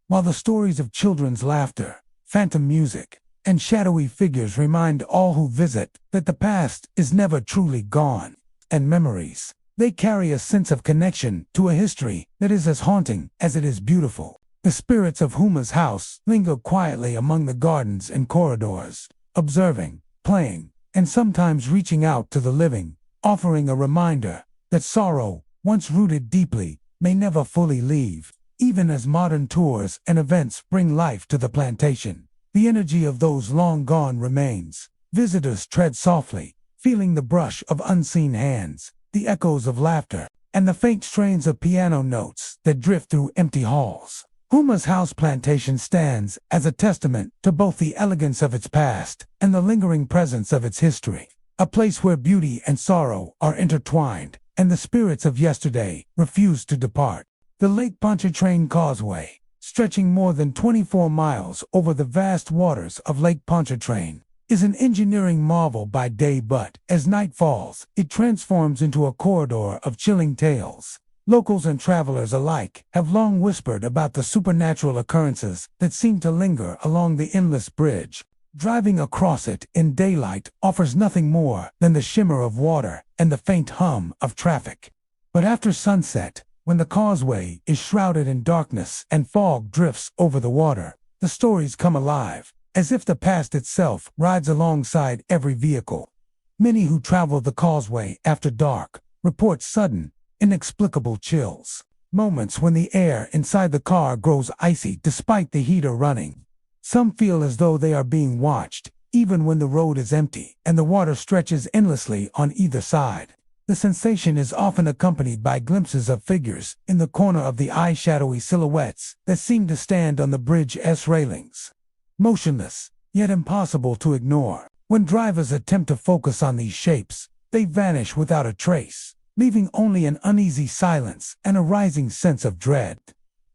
While the stories of children's laughter, phantom music, and shadowy figures remind all who visit that the past is never truly gone, and memories, they carry a sense of connection to a history that is as haunting as it is beautiful. The spirits of Huma's house linger quietly among the gardens and corridors, observing, playing, and sometimes reaching out to the living, offering a reminder that sorrow, once rooted deeply, may never fully leave. Even as modern tours and events bring life to the plantation, the energy of those long gone remains. Visitors tread softly, feeling the brush of unseen hands, the echoes of laughter, and the faint strains of piano notes that drift through empty halls. Huma's house plantation stands as a testament to both the elegance of its past and the lingering presence of its history. A place where beauty and sorrow are intertwined, and the spirits of yesterday refuse to depart. The Lake Pontchartrain Causeway, stretching more than 24 miles over the vast waters of Lake Pontchartrain, is an engineering marvel by day, but as night falls, it transforms into a corridor of chilling tales. Locals and travelers alike have long whispered about the supernatural occurrences that seem to linger along the endless bridge. Driving across it in daylight offers nothing more than the shimmer of water and the faint hum of traffic. But after sunset, when the causeway is shrouded in darkness and fog drifts over the water, the stories come alive, as if the past itself rides alongside every vehicle. Many who travel the causeway after dark report sudden, inexplicable chills, moments when the air inside the car grows icy despite the heater running. Some feel as though they are being watched, even when the road is empty and the water stretches endlessly on either side. The sensation is often accompanied by glimpses of figures in the corner of the eye, shadowy silhouettes that seem to stand on the bridge's railings, motionless, yet impossible to ignore. When drivers attempt to focus on these shapes, they vanish without a trace, leaving only an uneasy silence and a rising sense of dread.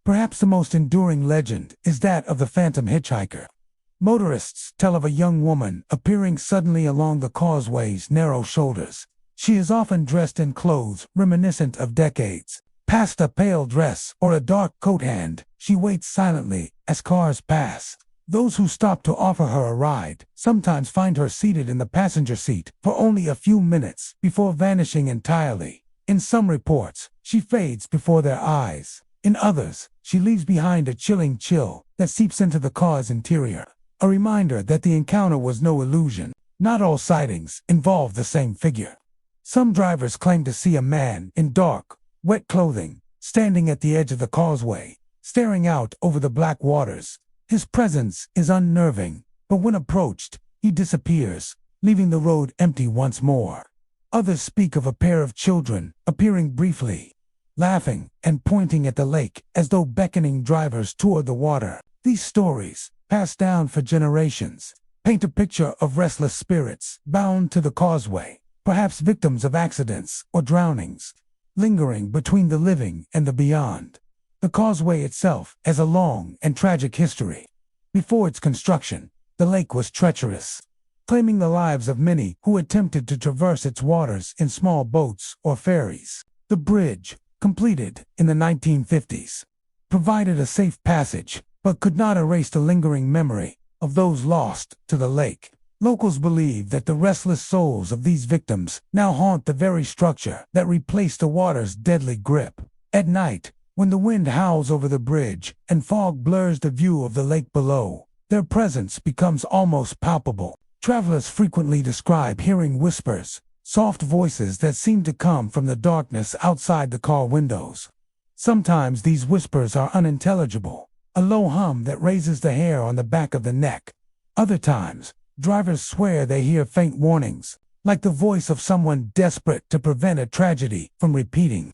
Perhaps the most enduring legend is that of the phantom hitchhiker. Motorists tell of a young woman appearing suddenly along the causeway's narrow shoulders. She is often dressed in clothes reminiscent of decades. Past a pale dress or a dark coat hand, she waits silently as cars pass. Those who stop to offer her a ride sometimes find her seated in the passenger seat for only a few minutes before vanishing entirely. In some reports, she fades before their eyes. In others, she leaves behind a chilling chill that seeps into the car's interior, a reminder that the encounter was no illusion. Not all sightings involve the same figure. Some drivers claim to see a man in dark, wet clothing, standing at the edge of the causeway, staring out over the black waters. His presence is unnerving, but when approached, he disappears, leaving the road empty once more. Others speak of a pair of children appearing briefly, laughing and pointing at the lake as though beckoning drivers toward the water. These stories, passed down for generations, paint a picture of restless spirits bound to the causeway, perhaps victims of accidents or drownings, lingering between the living and the beyond. The causeway itself has a long and tragic history. Before its construction, the lake was treacherous, claiming the lives of many who attempted to traverse its waters in small boats or ferries. The bridge, completed in the 1950s, provided a safe passage, but could not erase the lingering memory of those lost to the lake. Locals believe that the restless souls of these victims now haunt the very structure that replaced the water's deadly grip. At night, When the wind howls over the bridge and fog blurs the view of the lake below, their presence becomes almost palpable. Travelers frequently describe hearing whispers, soft voices that seem to come from the darkness outside the car windows. Sometimes these whispers are unintelligible, a low hum that raises the hair on the back of the neck. Other times, drivers swear they hear faint warnings, like the voice of someone desperate to prevent a tragedy from repeating.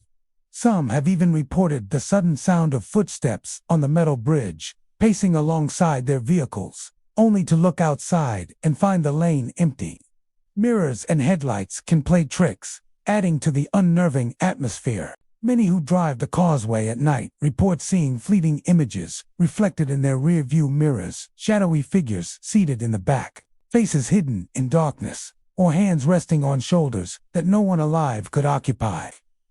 Some have even reported the sudden sound of footsteps on the metal bridge, pacing alongside their vehicles, only to look outside and find the lane empty. Mirrors and headlights can play tricks, adding to the unnerving atmosphere. Many who drive the causeway at night report seeing fleeting images reflected in their rear-view mirrors, shadowy figures seated in the back, faces hidden in darkness, or hands resting on shoulders that no one alive could occupy.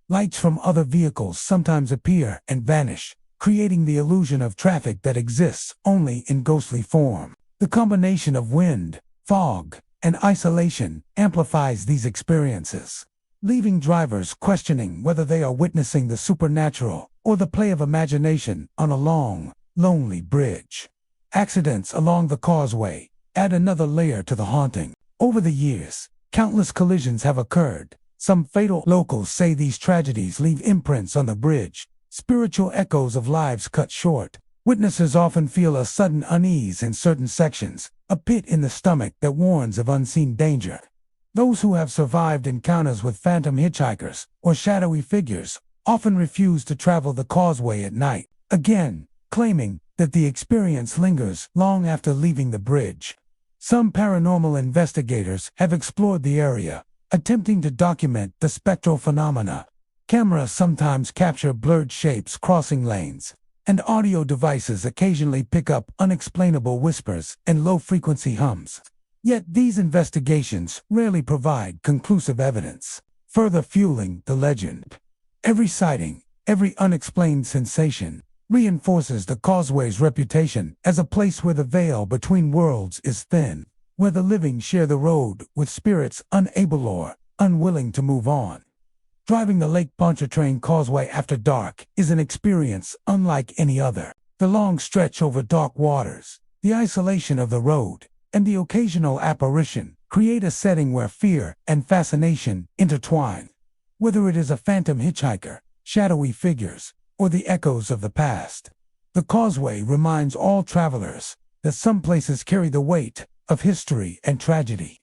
Lights from other vehicles sometimes appear and vanish, creating the illusion of traffic that exists only in ghostly form. The combination of wind, fog, and isolation amplifies these experiences, leaving drivers questioning whether they are witnessing the supernatural or the play of imagination on a long, lonely bridge. Accidents along the causeway add another layer to the haunting. Over the years, countless collisions have occurred. Some fatal. Locals say these tragedies leave imprints on the bridge, spiritual echoes of lives cut short. Witnesses often feel a sudden unease in certain sections, a pit in the stomach that warns of unseen danger. Those who have survived encounters with phantom hitchhikers or shadowy figures often refuse to travel the causeway at night, again, claiming that the experience lingers long after leaving the bridge. Some paranormal investigators have explored the area, attempting to document the spectral phenomena. Cameras sometimes capture blurred shapes crossing lanes, and audio devices occasionally pick up unexplainable whispers and low-frequency hums. Yet these investigations rarely provide conclusive evidence, further fueling the legend. Every sighting, every unexplained sensation, reinforces the causeway's reputation as a place where the veil between worlds is thin, where the living share the road with spirits unable or unwilling to move on. Driving the Lake Pontchartrain Causeway after dark is an experience unlike any other. The long stretch over dark waters, the isolation of the road, and the occasional apparition create a setting where fear and fascination intertwine. Whether it is a phantom hitchhiker, shadowy figures, or the echoes of the past, the causeway reminds all travelers that some places carry the weight of history and tragedy,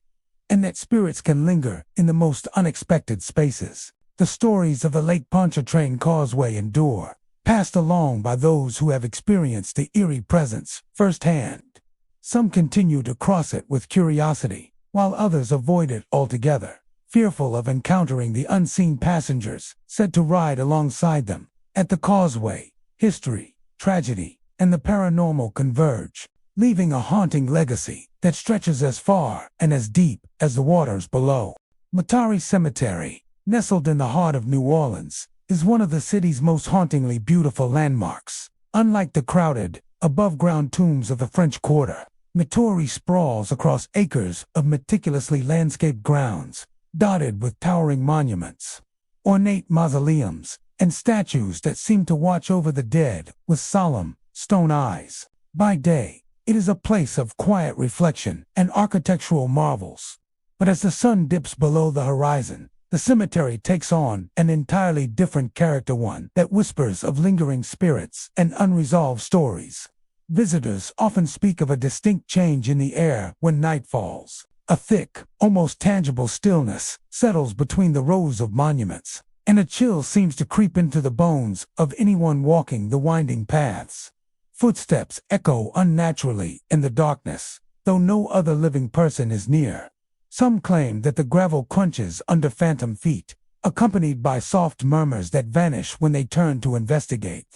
and that spirits can linger in the most unexpected spaces. The stories of the Lake Pontchartrain Causeway endure, passed along by those who have experienced the eerie presence firsthand. Some continue to cross it with curiosity, while others avoid it altogether, fearful of encountering the unseen passengers said to ride alongside them. At the causeway, history, tragedy, and the paranormal converge, leaving a haunting legacy that stretches as far and as deep as the waters below. Metairie Cemetery, nestled in the heart of New Orleans, is one of the city's most hauntingly beautiful landmarks. Unlike the crowded, above-ground tombs of the French Quarter, Metairie sprawls across acres of meticulously landscaped grounds, dotted with towering monuments, ornate mausoleums, and statues that seem to watch over the dead with solemn, stone eyes. By day, it is a place of quiet reflection and architectural marvels. But as the sun dips below the horizon, the cemetery takes on an entirely different character, one that whispers of lingering spirits and unresolved stories. Visitors often speak of a distinct change in the air when night falls. A thick, almost tangible stillness settles between the rows of monuments, and a chill seems to creep into the bones of anyone walking the winding paths. Footsteps echo unnaturally in the darkness, though no other living person is near. Some claim that the gravel crunches under phantom feet, accompanied by soft murmurs that vanish when they turn to investigate.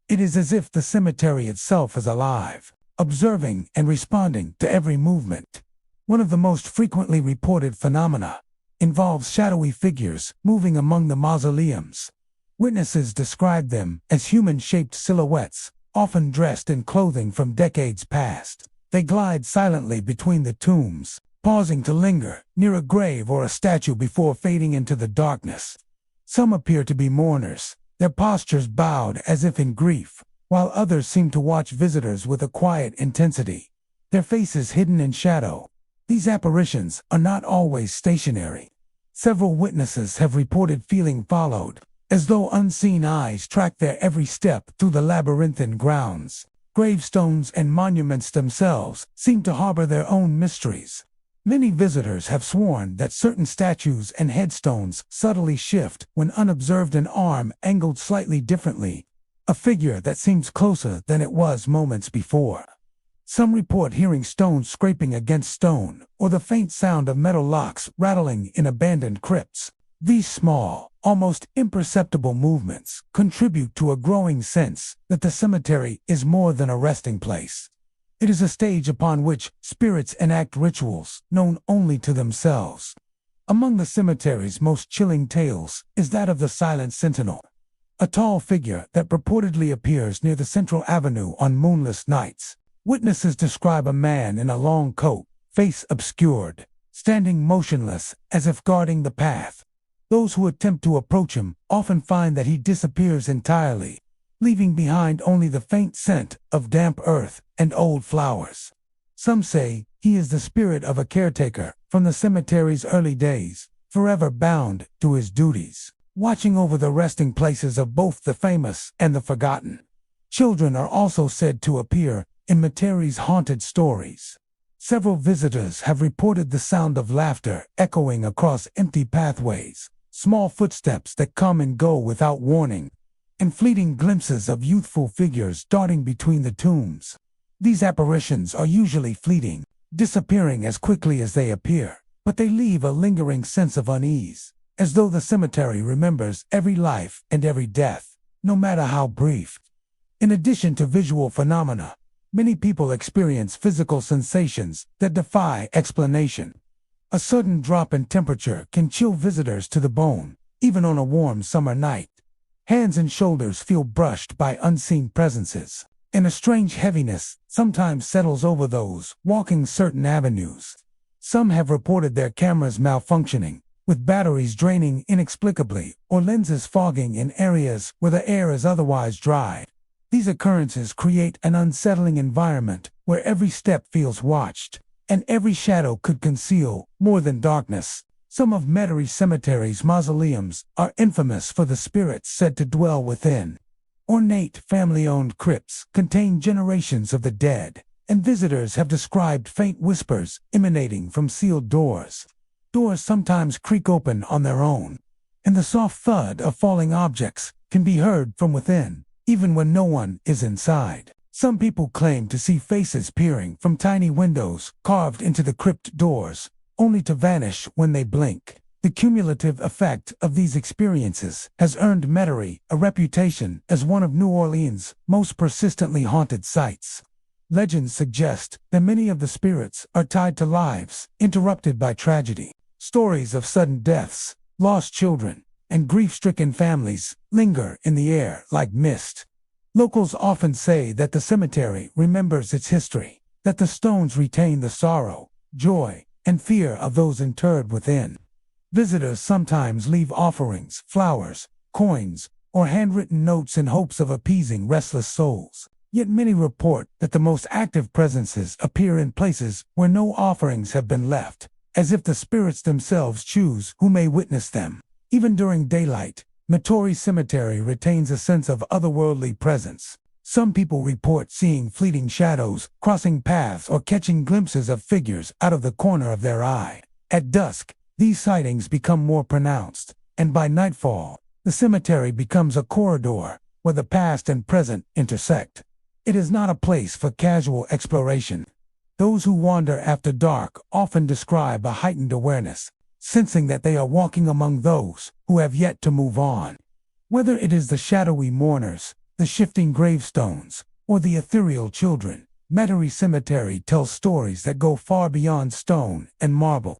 It is as if the cemetery itself is alive, observing and responding to every movement. One of the most frequently reported phenomena involves shadowy figures moving among the mausoleums. Witnesses describe them as human-shaped silhouettes, often dressed in clothing from decades past. They glide silently between the tombs, pausing to linger near a grave or a statue before fading into the darkness. Some appear to be mourners, their postures bowed as if in grief, while others seemed to watch visitors with a quiet intensity, their faces hidden in shadow. These apparitions are not always stationary. Several witnesses have reported feeling followed, as though unseen eyes track their every step through the labyrinthine grounds. Gravestones and monuments themselves seem to harbor their own mysteries. Many visitors have sworn that certain statues and headstones subtly shift when unobserved, an arm angled slightly differently, a figure that seems closer than it was moments before. Some report hearing stones scraping against stone, or the faint sound of metal locks rattling in abandoned crypts. These small, almost imperceptible movements contribute to a growing sense that the cemetery is more than a resting place. It is a stage upon which spirits enact rituals known only to themselves. Among the cemetery's most chilling tales is that of the Silent Sentinel, a tall figure that purportedly appears near the central avenue on moonless nights. Witnesses describe a man in a long coat, face obscured, standing motionless as if guarding the path. Those who attempt to approach him often find that he disappears entirely, leaving behind only the faint scent of damp earth and old flowers. Some say he is the spirit of a caretaker from the cemetery's early days, forever bound to his duties, watching over the resting places of both the famous and the forgotten. Children are also said to appear in Meteri's haunted stories. Several visitors have reported the sound of laughter echoing across empty pathways, small footsteps that come and go without warning, and fleeting glimpses of youthful figures darting between the tombs. These apparitions are usually fleeting, disappearing as quickly as they appear, but they leave a lingering sense of unease, as though the cemetery remembers every life and every death, no matter how brief. In addition to visual phenomena, many people experience physical sensations that defy explanation. A sudden drop in temperature can chill visitors to the bone, even on a warm summer night. Hands and shoulders feel brushed by unseen presences, and a strange heaviness sometimes settles over those walking certain avenues. Some have reported their cameras malfunctioning, with batteries draining inexplicably or lenses fogging in areas where the air is otherwise dry. These occurrences create an unsettling environment where every step feels watched, and every shadow could conceal more than darkness. Some of Metairie Cemetery's mausoleums are infamous for the spirits said to dwell within. Ornate family-owned crypts contain generations of the dead, and visitors have described faint whispers emanating from sealed doors. Doors sometimes creak open on their own, and the soft thud of falling objects can be heard from within, even when no one is inside. Some people claim to see faces peering from tiny windows carved into the crypt doors, only to vanish when they blink. The cumulative effect of these experiences has earned Metairie a reputation as one of New Orleans' most persistently haunted sites. Legends suggest that many of the spirits are tied to lives interrupted by tragedy. Stories of sudden deaths, lost children, and grief-stricken families linger in the air like mist. Locals often say that the cemetery remembers its history, that the stones retain the sorrow, joy, and fear of those interred within. Visitors sometimes leave offerings, flowers, coins, or handwritten notes in hopes of appeasing restless souls. Yet many report that the most active presences appear in places where no offerings have been left, as if the spirits themselves choose who may witness them. Even during daylight, Metairie Cemetery retains a sense of otherworldly presence. Some people report seeing fleeting shadows, crossing paths, or catching glimpses of figures out of the corner of their eye. At dusk, these sightings become more pronounced, and by nightfall, the cemetery becomes a corridor where the past and present intersect. It is not a place for casual exploration. Those who wander after dark often describe a heightened awareness, sensing that they are walking among those who have yet to move on. Whether it is the shadowy mourners, the shifting gravestones, or the ethereal children, Metairie Cemetery tells stories that go far beyond stone and marble.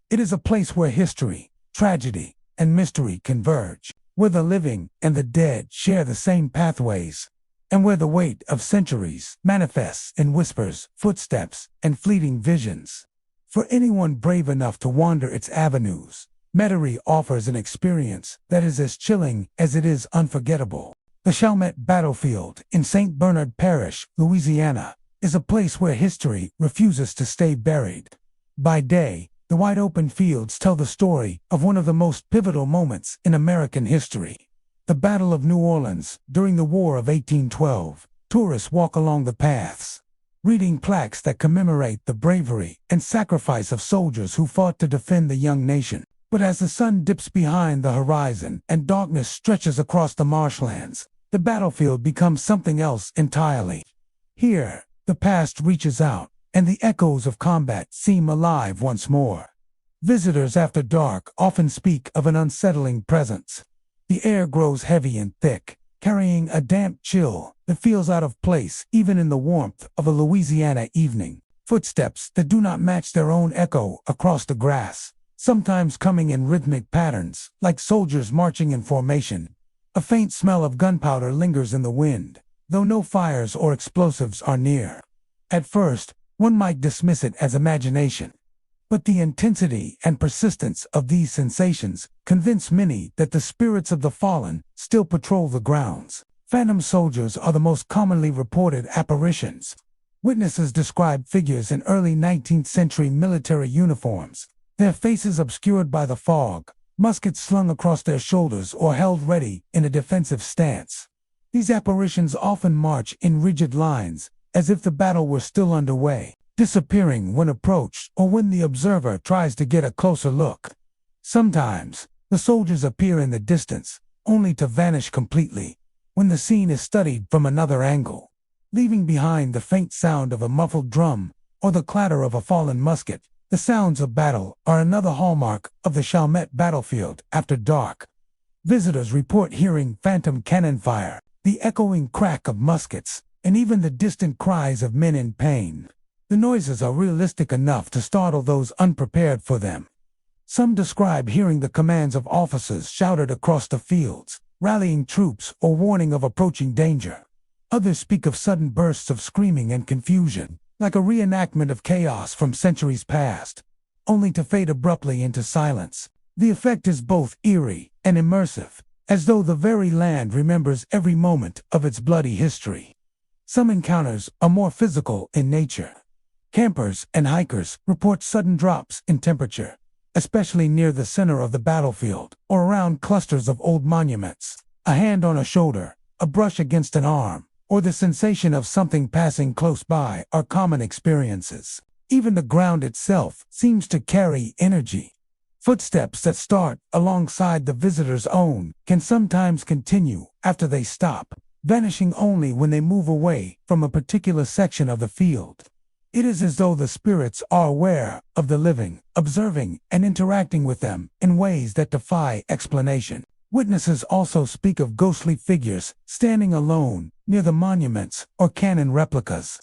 It is a place where history, tragedy, and mystery converge, where the living and the dead share the same pathways, and where the weight of centuries manifests in whispers, footsteps, and fleeting visions. For anyone brave enough to wander its avenues, Metairie offers an experience that is as chilling as it is unforgettable. The Chalmette Battlefield in St. Bernard Parish, Louisiana, is a place where history refuses to stay buried. By day, the wide-open fields tell the story of one of the most pivotal moments in American history. The Battle of New Orleans during the War of 1812. Tourists walk along the paths, reading plaques that commemorate the bravery and sacrifice of soldiers who fought to defend the young nation. But as the sun dips behind the horizon and darkness stretches across the marshlands, the battlefield becomes something else entirely. Here, the past reaches out, and the echoes of combat seem alive once more. Visitors after dark often speak of an unsettling presence. The air grows heavy and thick, carrying a damp chill that feels out of place even in the warmth of a Louisiana evening. Footsteps that do not match their own echo across the grass, sometimes coming in rhythmic patterns, like soldiers marching in formation. A faint smell of gunpowder lingers in the wind, though no fires or explosives are near. At first, one might dismiss it as imagination. But the intensity and persistence of these sensations convince many that the spirits of the fallen still patrol the grounds. Phantom soldiers are the most commonly reported apparitions. Witnesses describe figures in early 19th century military uniforms, their faces obscured by the fog, muskets slung across their shoulders or held ready in a defensive stance. These apparitions often march in rigid lines, as if the battle were still underway, disappearing when approached or when the observer tries to get a closer look. Sometimes, the soldiers appear in the distance, only to vanish completely when the scene is studied from another angle, leaving behind the faint sound of a muffled drum or the clatter of a fallen musket. The sounds of battle are another hallmark of the Chalmette battlefield after dark. Visitors report hearing phantom cannon fire, the echoing crack of muskets, and even the distant cries of men in pain. The noises are realistic enough to startle those unprepared for them. Some describe hearing the commands of officers shouted across the fields, rallying troops or warning of approaching danger. Others speak of sudden bursts of screaming and confusion, like a reenactment of chaos from centuries past, only to fade abruptly into silence. The effect is both eerie and immersive, as though the very land remembers every moment of its bloody history. Some encounters are more physical in nature. Campers and hikers report sudden drops in temperature, especially near the center of the battlefield or around clusters of old monuments. A hand on a shoulder, a brush against an arm, or the sensation of something passing close by are common experiences. Even the ground itself seems to carry energy. Footsteps that start alongside the visitor's own can sometimes continue after they stop, vanishing only when they move away from a particular section of the field. It is as though the spirits are aware of the living, observing and interacting with them in ways that defy explanation. Witnesses also speak of ghostly figures standing alone near the monuments or cannon replicas.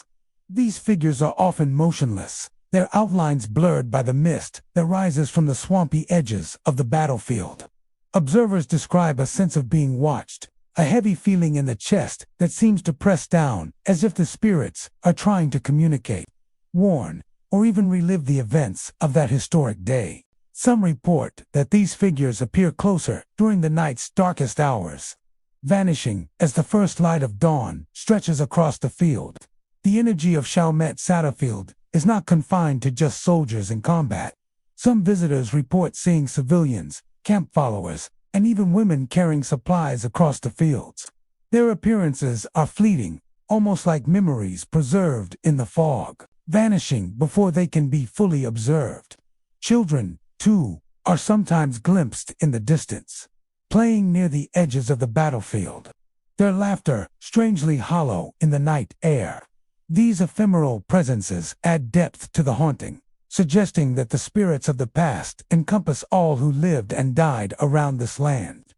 These figures are often motionless, their outlines blurred by the mist that rises from the swampy edges of the battlefield. Observers describe a sense of being watched, a heavy feeling in the chest that seems to press down as if the spirits are trying to communicate, warn, or even relive the events of that historic day. Some report that these figures appear closer during the night's darkest hours, vanishing as the first light of dawn stretches across the field. The energy of Chalmette Battlefield is not confined to just soldiers in combat. Some visitors report seeing civilians, camp followers, and even women carrying supplies across the fields. Their appearances are fleeting, almost like memories preserved in the fog, vanishing before they can be fully observed. Children, too, are sometimes glimpsed in the distance, playing near the edges of the battlefield, their laughter strangely hollow in the night air. These ephemeral presences add depth to the haunting, suggesting that the spirits of the past encompass all who lived and died around this land.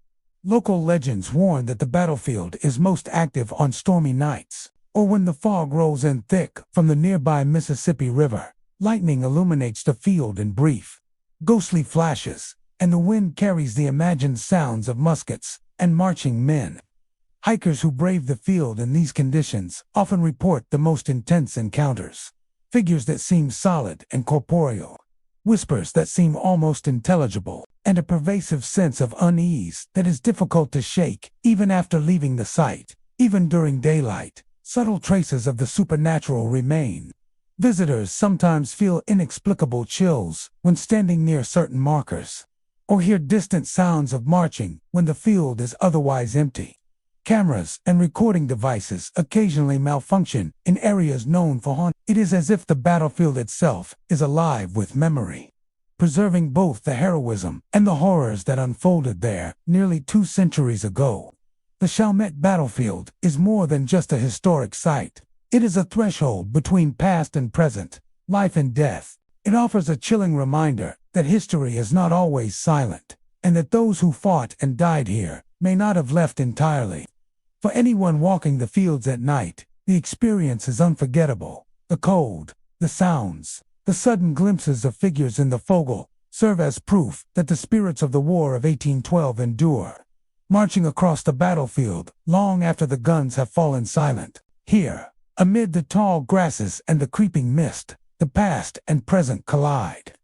Local legends warn that the battlefield is most active on stormy nights, or when the fog rolls in thick from the nearby Mississippi River. Lightning illuminates the field in brief, ghostly flashes, and the wind carries the imagined sounds of muskets and marching men. Hikers who brave the field in these conditions often report the most intense encounters, figures that seem solid and corporeal, whispers that seem almost intelligible, and a pervasive sense of unease that is difficult to shake even after leaving the site. Even during daylight, subtle traces of the supernatural remain. Visitors sometimes feel inexplicable chills when standing near certain markers, or hear distant sounds of marching when the field is otherwise empty. Cameras and recording devices occasionally malfunction in areas known for haunting. It is as if the battlefield itself is alive with memory, preserving both the heroism and the horrors that unfolded there nearly 2 centuries ago. The Chalmette battlefield is more than just a historic site. It is a threshold between past and present, life and death. It offers a chilling reminder that history is not always silent, and that those who fought and died here may not have left entirely. For anyone walking the fields at night, the experience is unforgettable. The cold, the sounds, the sudden glimpses of figures in the fogle serve as proof that the spirits of the War of 1812 endure, marching across the battlefield long after the guns have fallen silent. Here, amid the tall grasses and the creeping mist, the past and present collide.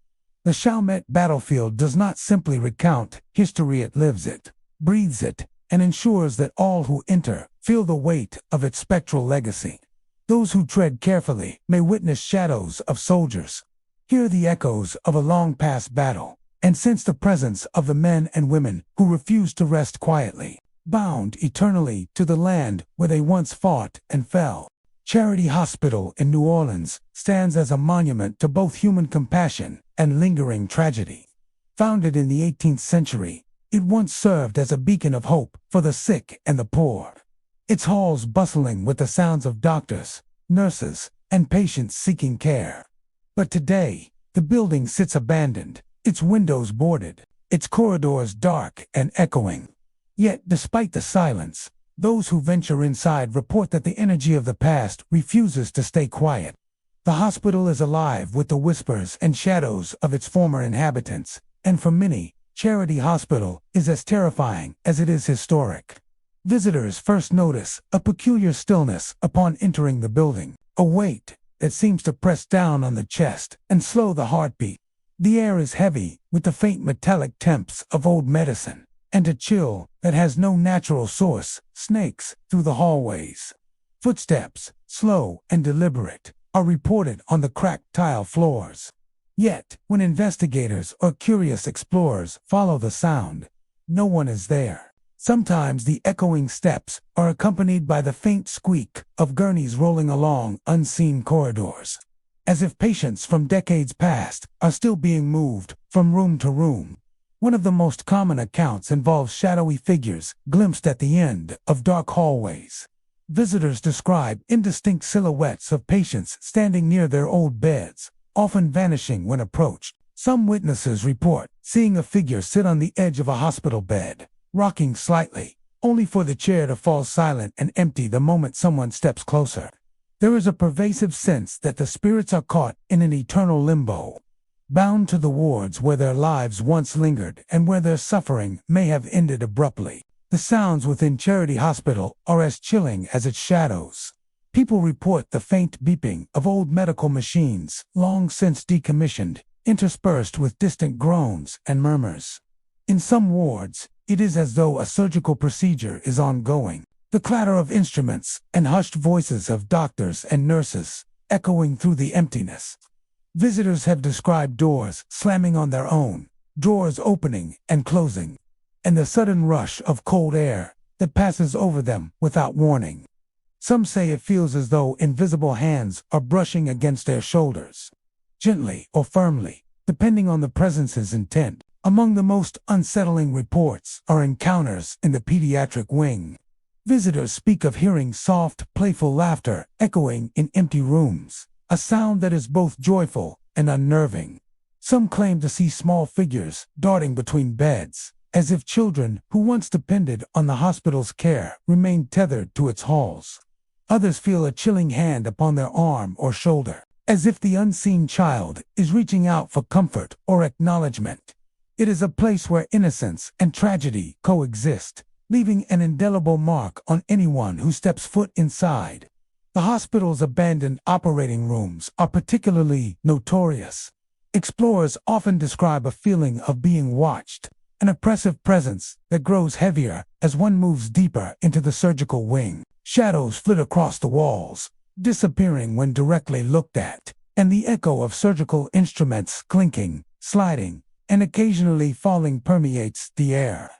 The Chalmette battlefield does not simply recount history, it lives it, breathes it, and ensures that all who enter feel the weight of its spectral legacy. Those who tread carefully may witness shadows of soldiers, hear the echoes of a long-past battle, and sense the presence of the men and women who refuse to rest quietly, bound eternally to the land where they once fought and fell. Charity Hospital in New Orleans stands as a monument to both human compassion and lingering tragedy. Founded in the 18th century, it once served as a beacon of hope for the sick and the poor, its halls bustling with the sounds of doctors, nurses, and patients seeking care. But today, the building sits abandoned, its windows boarded, its corridors dark and echoing. Yet, despite the silence, those who venture inside report that the energy of the past refuses to stay quiet. The hospital is alive with the whispers and shadows of its former inhabitants, and for many, Charity Hospital is as terrifying as it is historic. Visitors first notice a peculiar stillness upon entering the building, a weight that seems to press down on the chest and slow the heartbeat. The air is heavy with the faint metallic temps of old medicine, and a chill that has no natural source snakes through the hallways. Footsteps, slow and deliberate, are reported on the cracked tile floors. Yet, when investigators or curious explorers follow the sound, no one is there. Sometimes the echoing steps are accompanied by the faint squeak of gurneys rolling along unseen corridors, as if patients from decades past are still being moved from room to room. One of the most common accounts involves shadowy figures glimpsed at the end of dark hallways. Visitors describe indistinct silhouettes of patients standing near their old beds, often vanishing when approached. Some witnesses report seeing a figure sit on the edge of a hospital bed, rocking slightly, only for the chair to fall silent and empty the moment someone steps closer. There is a pervasive sense that the spirits are caught in an eternal limbo, bound to the wards where their lives once lingered and where their suffering may have ended abruptly. The sounds within Charity Hospital are as chilling as its shadows. People report the faint beeping of old medical machines, long since decommissioned, interspersed with distant groans and murmurs. In some wards, it is as though a surgical procedure is ongoing. The clatter of instruments and hushed voices of doctors and nurses echoing through the emptiness. Visitors have described doors slamming on their own, drawers opening and closing, and the sudden rush of cold air that passes over them without warning. Some say it feels as though invisible hands are brushing against their shoulders, gently or firmly, depending on the presence's intent. Among the most unsettling reports are encounters in the pediatric wing. Visitors speak of hearing soft, playful laughter echoing in empty rooms, a sound that is both joyful and unnerving. Some claim to see small figures darting between beds, as if children who once depended on the hospital's care remained tethered to its halls. Others feel a chilling hand upon their arm or shoulder, as if the unseen child is reaching out for comfort or acknowledgement. It is a place where innocence and tragedy coexist, leaving an indelible mark on anyone who steps foot inside. The hospital's abandoned operating rooms are particularly notorious. Explorers often describe a feeling of being watched, an oppressive presence that grows heavier as one moves deeper into the surgical wing. Shadows flit across the walls, disappearing when directly looked at, and the echo of surgical instruments clinking, sliding, and occasionally falling permeates the air.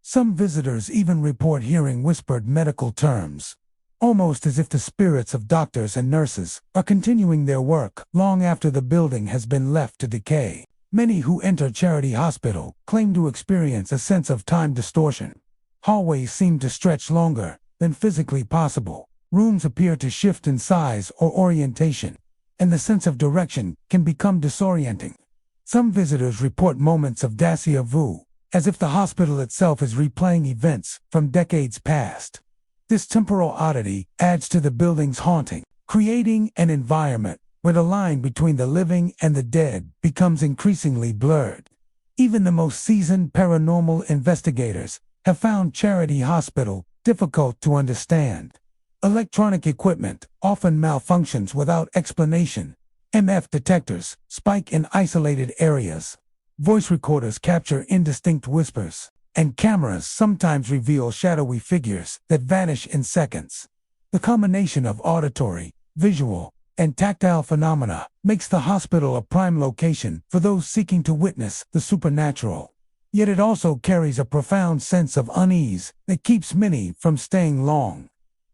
Some visitors even report hearing whispered medical terms, almost as if the spirits of doctors and nurses are continuing their work long after the building has been left to decay. Many who enter Charity Hospital claim to experience a sense of time distortion. Hallways seem to stretch longer than physically possible. Rooms appear to shift in size or orientation, and the sense of direction can become disorienting. Some visitors report moments of déjà vu, as if the hospital itself is replaying events from decades past. This temporal oddity adds to the building's haunting, creating an environment where the line between the living and the dead becomes increasingly blurred. Even the most seasoned paranormal investigators have found Charity Hospital difficult to understand. Electronic equipment often malfunctions without explanation. MF detectors spike in isolated areas. Voice recorders capture indistinct whispers, and cameras sometimes reveal shadowy figures that vanish in seconds. The combination of auditory, visual, and tactile phenomena makes the hospital a prime location for those seeking to witness the supernatural. Yet it also carries a profound sense of unease that keeps many from staying long.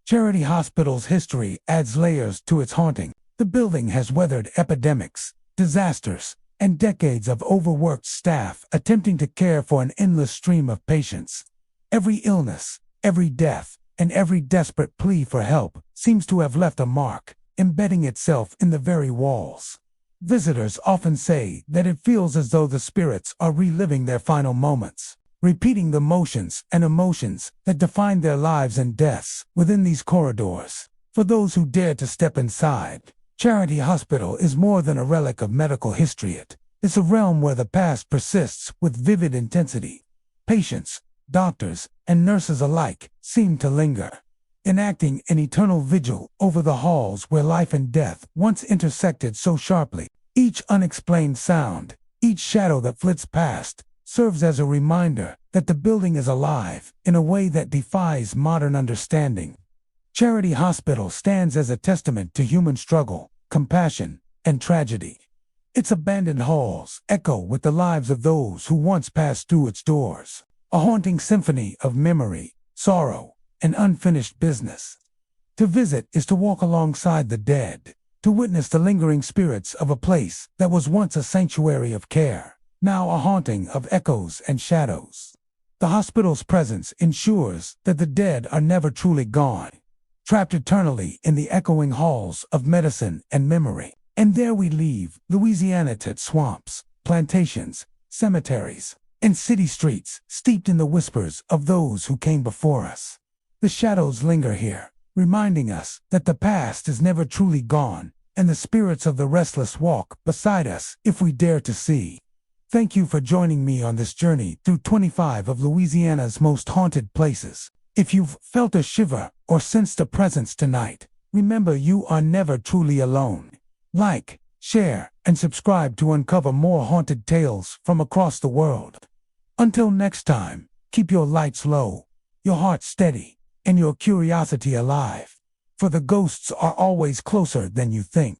Charity Hospital's history adds layers to its haunting. The building has weathered epidemics, disasters, and decades of overworked staff attempting to care for an endless stream of patients. Every illness, every death, and every desperate plea for help seems to have left a mark, embedding itself in the very walls. Visitors often say that it feels as though the spirits are reliving their final moments, repeating the motions and emotions that defined their lives and deaths within these corridors. For those who dare to step inside, Charity Hospital is more than a relic of medical history. It's a realm where the past persists with vivid intensity. Patients, doctors, and nurses alike seem to linger, enacting an eternal vigil over the halls where life and death once intersected so sharply. Each unexplained sound, each shadow that flits past, serves as a reminder that the building is alive in a way that defies modern understanding. Charity Hospital stands as a testament to human struggle, compassion, and tragedy. Its abandoned halls echo with the lives of those who once passed through its doors, a haunting symphony of memory, sorrow, and unfinished business. To visit is to walk alongside the dead, to witness the lingering spirits of a place that was once a sanctuary of care, now a haunting of echoes and shadows. The hospital's presence ensures that the dead are never truly gone, trapped eternally in the echoing halls of medicine and memory. And there we leave Louisiana to swamps, plantations, cemeteries, and city streets steeped in the whispers of those who came before us. The shadows linger here, reminding us that the past is never truly gone, and the spirits of the restless walk beside us if we dare to see. Thank you for joining me on this journey through 25 of Louisiana's most haunted places. If you've felt a shiver or sensed a presence tonight, remember you are never truly alone. Like, share, and subscribe to uncover more haunted tales from across the world. Until next time, keep your lights low, your heart steady, and your curiosity alive, for the ghosts are always closer than you think.